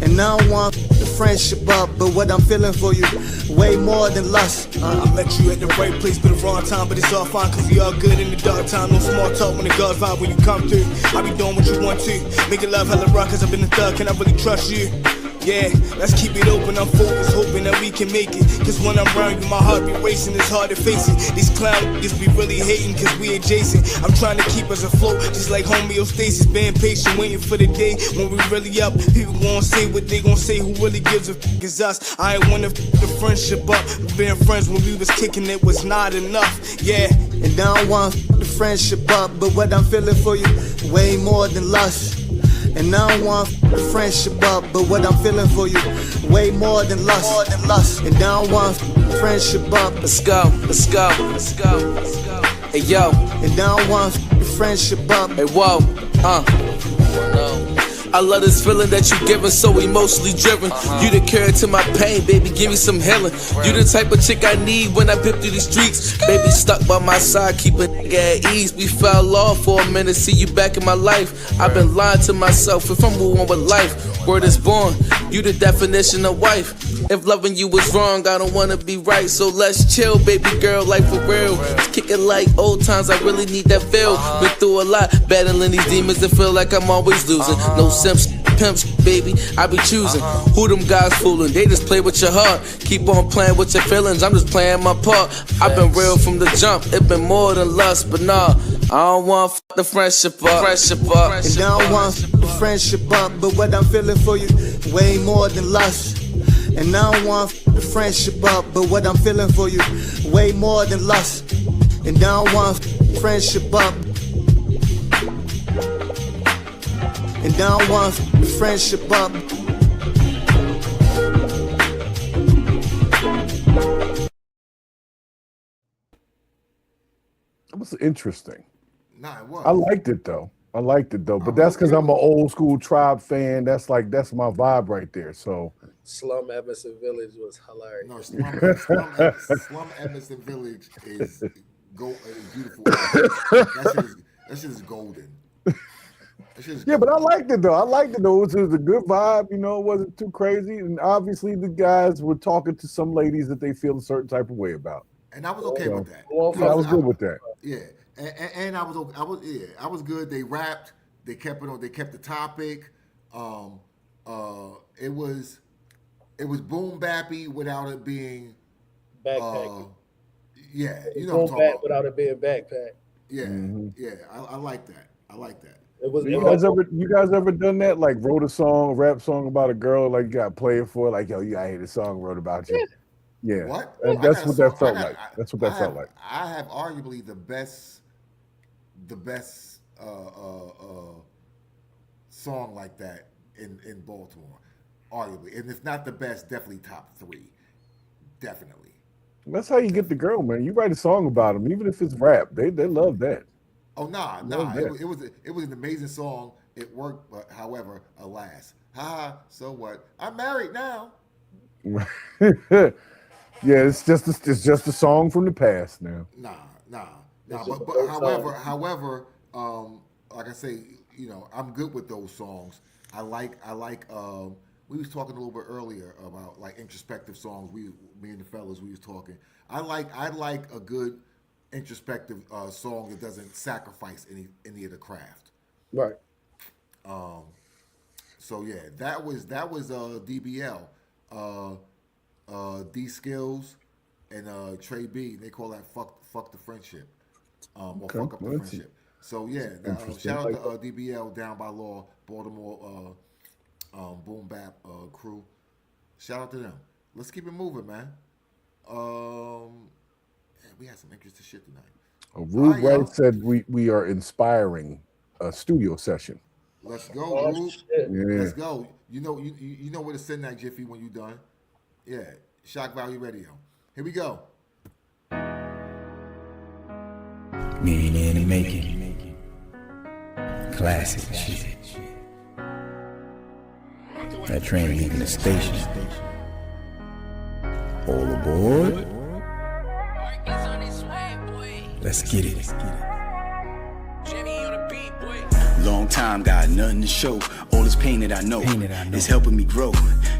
And I don't want friendship up, but what I'm feeling for you way more than lust. I met you at the right place but the wrong time, but it's all fine cause we all good in the dark time. No small talk when the girls vibe when you come through. I be doing what you want to, making love hella rock cause I've been a thug, can I really trust you? Yeah, let's keep it open, I'm focused, hoping that we can make it. Cause when I'm around you, my heart be racing, it's hard to face it. These clown niggas be really hating cause we adjacent. I'm trying to keep us afloat, just like homeostasis. Being patient, waiting for the day when we really up. People gon' say what they gon' say, who really gives a f*** is us. I ain't wanna f*** the friendship up. Being friends when we was kicking it was not enough, yeah. And I don't want the friendship up, but what I'm feeling for you way more than lust. And I don't want the friendship up, but what I'm feeling for you way more than lust. And I don't want friendship up. Let's go. Hey yo. And I don't want the friendship up. Hey whoa. I love this feeling that you giving, so emotionally driven. You the cure to my pain, baby, give me some healing. You the type of chick I need when I pip through the streets. Baby stuck by my side, keep a nigga at ease. We fell off for a minute, see you back in my life. I've been lying to myself if I'm moving with life. Word is born, you the definition of wife. If loving you was wrong, I don't wanna be right. So let's chill, baby girl, like for real. Just kick it like old times, I really need that feel. Been through a lot, battling these demons that feel like I'm always losing. No simps, pimps, baby, I be choosing. Who them guys fooling? They just play with your heart. Keep on playing with your feelings, I'm just playing my part. I've been real from the jump, it been more than lust. But nah, I don't want the friendship up. And I don't want the friendship up, but what I'm feeling for you way more than lust. And I don't want the friendship up, but what I'm feeling for you way more than lust. And I don't want friendship up. And I don't want friendship up. It was interesting. Nah, it was. I liked it though. But that's because I'm an old school Tribe fan. That's my vibe right there. So Slum Emerson Village was hilarious. No, Slum Emerson Village is beautiful. That shit is golden. Yeah, but I liked it though. It was a good vibe. You know, it wasn't too crazy. And obviously, the guys were talking to some ladies that they feel a certain type of way about. And I was okay with that. I was good with that. Yeah, and I was good. They rapped. They kept it on. They kept the topic. It was boom bappy without it being backpack. Yeah, you know what I'm talking about. Without it being backpack. Yeah, yeah. I like that. It was. You guys ever done that? Like wrote a rap song about a girl, like you got to play it for, like yo, you gotta hear the song I wrote about you. Yeah. What? That's what that felt like. That's what that felt like. I have arguably the best song like that in Baltimore, arguably, and if not the best, definitely top 3, definitely. That's how you get the girl, man. You write a song about them, even if it's rap, they love that. Oh nah. It was an amazing song. It worked, but however, alas, so what? I'm married now. Yeah, it's just a song from the past now. Nah. But however, like I say, you know, I'm good with those songs. I like. We was talking a little bit earlier about like introspective songs. Me and the fellas, we was talking. I like a good introspective song that doesn't sacrifice any of the craft. Right. So yeah, that was DBL. D Skills and Trey B. They call that fuck the friendship, or fuck up the friendship. So yeah, shout out to DBL Down by Law, Baltimore boom bap crew. Shout out to them. Let's keep it moving, man. We had some interesting shit tonight. Rube Wright said we are inspiring a studio session. Let's go, Rube. Yeah. Let's go. You know where to send that jiffy when you're done. Yeah, Shak Value Radio. Here we go. Millionaire in the making. Classic shit. That train leaving the station. All aboard. Let's get it. Long time, got nothing to show. All this pain that I know is helping me grow.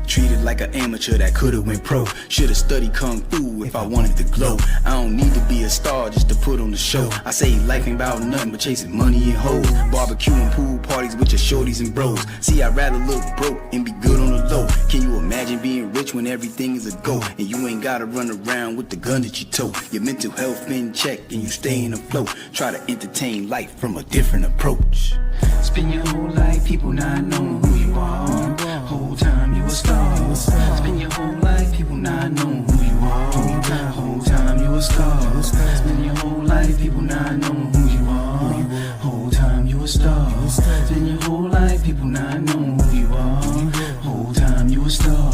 Treated like an amateur that could've went pro. Should've studied kung fu if I wanted to glow. I don't need to be a star just to put on the show. I say life ain't about nothing but chasing money and hoes. Barbecue and pool parties with your shorties and bros. See, I'd rather look broke and be good on the low. Can you imagine being rich when everything is a go? And you ain't gotta run around with the gun that you tote. Your mental health in check and you stay in afloat. Try to entertain life from a different approach. Spend your whole life people not knowing who you are. Whole time you a star. Spend your whole life people not knowing who you are. Whole time you a star. Spend your whole life people not knowing who you are. Whole time you a star. Spend your whole life people not knowing who you are. Whole time you a star.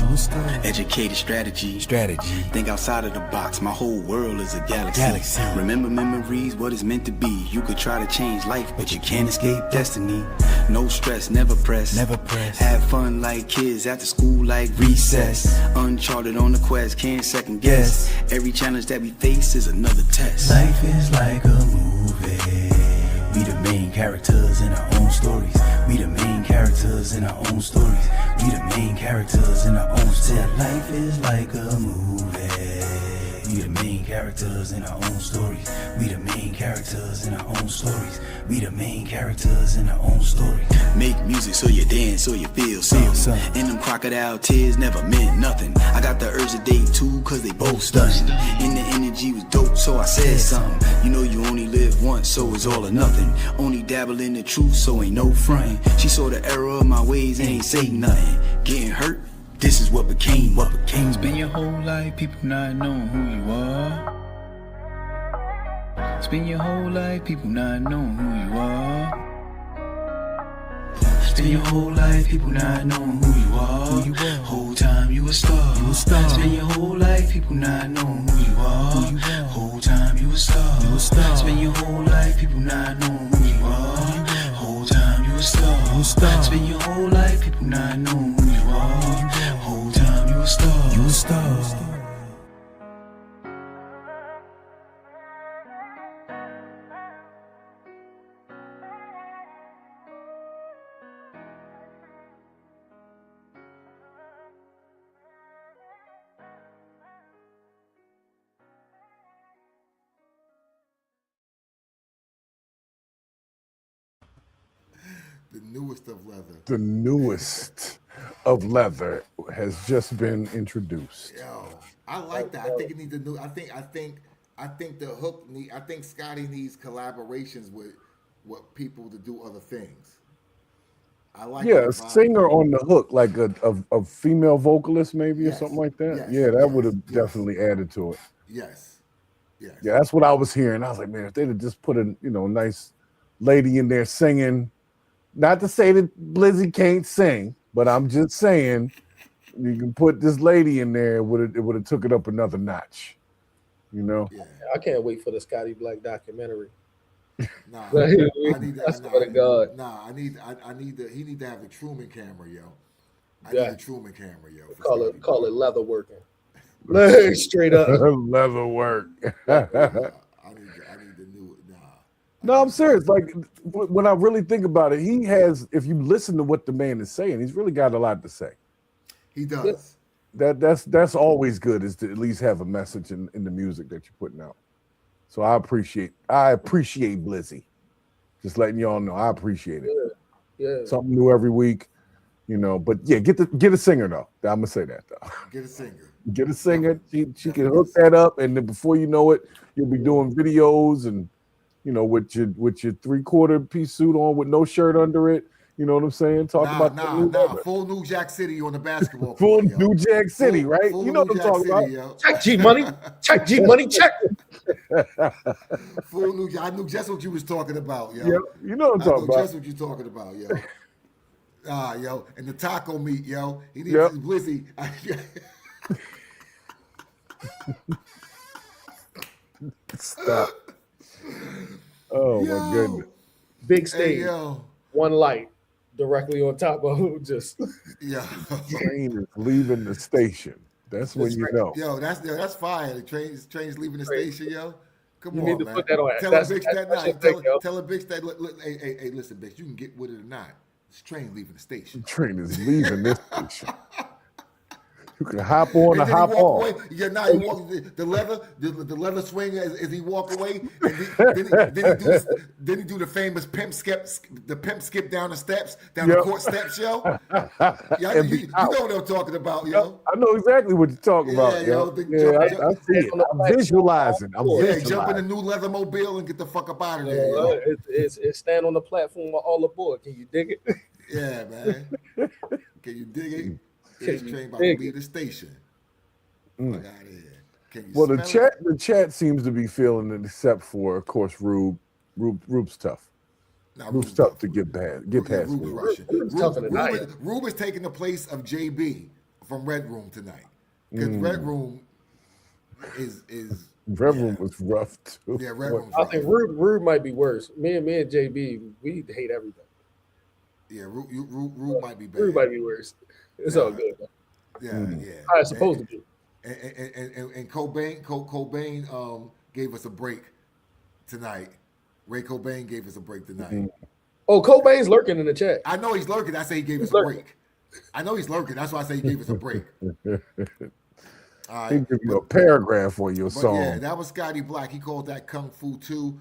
Educated strategy. Think outside of the box. My whole world is a galaxy. Remember memories, what it's meant to be. You could try to change life, but you can't escape destiny. No stress, never press. Have fun like kids after school like recess. Uncharted on the quest, can't second guess. Every challenge that we face is another test. Life is like a movie. We the main characters in our own stories. We the main characters in our own stories. We the main characters in our own stories. Life is like a movie. We the main characters in our own stories. We the main characters in our own stories. We the main characters in our own stories. Make music so you dance, so you feel something. And them crocodile tears never meant nothing. I got the urge to date too, cause they both stunning. And the energy was dope, so I said something. You know you only live once, so it's all or nothing. Only dabble in the truth, so ain't no frontin'. She saw the error of my ways and ain't say nothing. Getting hurt, this is what became. Spend your whole life people not knowing who you are. Spend your whole life people not knowing who you are. Spend your whole life, people not knowing who you are. Whole time you a star. Spend your whole life, people not knowing who you are. Whole time you a star. Spend your whole life, people not knowing who you are. Whole time you a star. Spend your whole life, people not knowing who you are. Whole time you a star. You a star. The newest of leather. The newest of leather has just been introduced. Yo, I like that. I think it needs a new. I think the hook need. I think Scotty needs collaborations with people to do other things. I like. Yeah, that a vibe. singer on the hook, like a female vocalist, maybe, or something like that. Yes, Yeah, that yes, would have yes. definitely added to it. Yes. Yes. Yeah, that's what I was hearing. I was like, man, if they'd have just put a nice lady in there singing. Not to say that Blizzy can't sing, but I'm just saying you can put this lady in there, it would have took it up another notch. You know? Yeah. I can't wait for the Scotty Black documentary. Nah, I need swear to God. Nah, he need to have the Truman camera, yo. I Yeah. need the Truman camera, yo. Call it leather working. Like, straight up. Leather work. I need the new. Nah. No, I'm serious. Like when I really think about it, he has. If you listen to what the man is saying, he's really got a lot to say. He does. That's always good, is to at least have a message in the music that you're putting out. So I appreciate Blizzy. Just letting y'all know, I appreciate it. Yeah. Something new every week, But yeah, get a singer though. I'm gonna say that though. Get a singer. Get a singer. She can hook that up, and then before you know it, you'll be doing videos and with your 3/4 piece suit on with no shirt under it. You know what I'm saying? Full New Jack City on the basketball full court, yo. New Jack City, right? Full You know New what I'm talking Jack about. City, yo. Check G Money. Check G Money. Check. Full New Jack. I knew just what you was talking about, yo. Yep. You know what I'm talking about. Just what you talking about, yo. Yo, and the taco meat, yo. He needs Yep. his Blizzy. Stop. Oh my goodness. Big stage. Hey, yo. One light directly on top of just. Yeah. Train is leaving the station. That's when you know. Yo, that's fire. The train's leaving the station, yo. Come You on, need to man. put that on. Tell That's- a bitch that's that what I night. think, yo. Tell a bitch that look, hey, listen, bitch, you can get with it or not. This train leaving the station. The train is leaving this station. You can hop on or And then hop he walk off. away. Yeah, now he walk the leather swing as he walk away. And then he do the famous pimp skip down the steps, down the court steps, yo. Yeah, And you be know what I'm talking about, yo. I know exactly what you're talking about. yo, I see it. I'm visualizing. I'm Yeah, visualizing. jump in the new leather mobile and get the fuck up out of there, yo. It's stand on the platform with all aboard. Can you dig it? Yeah, man. Can you dig it? This train about to dig leave the station. Fuck out of here. Can you Well, the smell it? chat seems to be feeling it, except for, of course, Rube's tough. Nah, Rube's tough to get past. Rube's Rube. rushing. tougher than I am. Rube is taking the place of JB from Red Room tonight. Because Red Room is Red Room was rough too. Yeah, Red Room's I rough. think Rude might be worse. Me and JB, we hate everything. Yeah, Rube might be bad. Rude might be worse. It's all good. Yeah. How it's supposed to be. And Cobain gave us a break tonight. Ray Cobain gave us a break tonight. Oh, Cobain's lurking in the chat. I know he's lurking. I say he gave us a break. I know he's lurking. That's why I say he gave us a break. All right. He give you a paragraph on your But song. yeah, that was Scotty Black. He called that Kung Fu 2.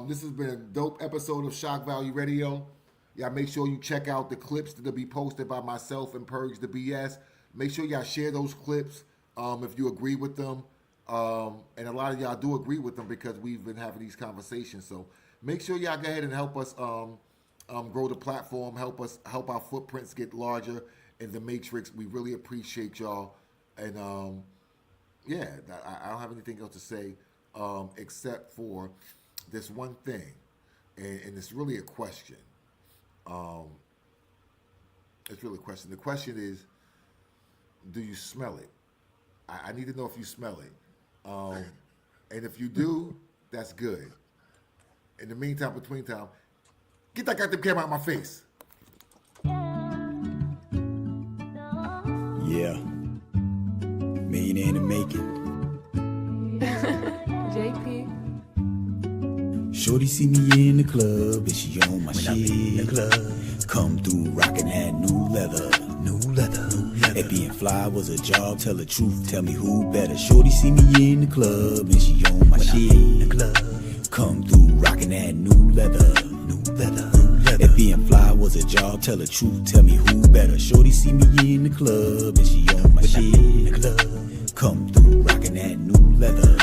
This has been a dope episode of Shak Value Radio. Y'all make sure you check out the clips that'll be posted by myself and Purge the BS. Make sure y'all share those clips if you agree with them. And a lot of y'all do agree with them because we've been having these conversations. So make sure y'all go ahead and help us grow the platform, help our footprints get larger in the matrix. We really appreciate y'all. And yeah, I don't have anything else to say except for this one thing. And it's really a question. It's really a question. The question is, do you smell it? I need to know if you smell it. And if you do, that's good. In the meantime, between time, get that goddamn camera out of my face. Yeah. Millionaire in the making. JP. Shorty see me in the club and she on my shit. In the club. Come through rockin' that new leather. If being fly was a job, tell the truth, tell me who better. Shorty see me in the club and she on my shit. In the club. Come through rockin' that new leather. If being fly was a job, tell the truth, tell me who better. Shorty see me in the club and she on my shit. In the club. Come through rockin' that new leather.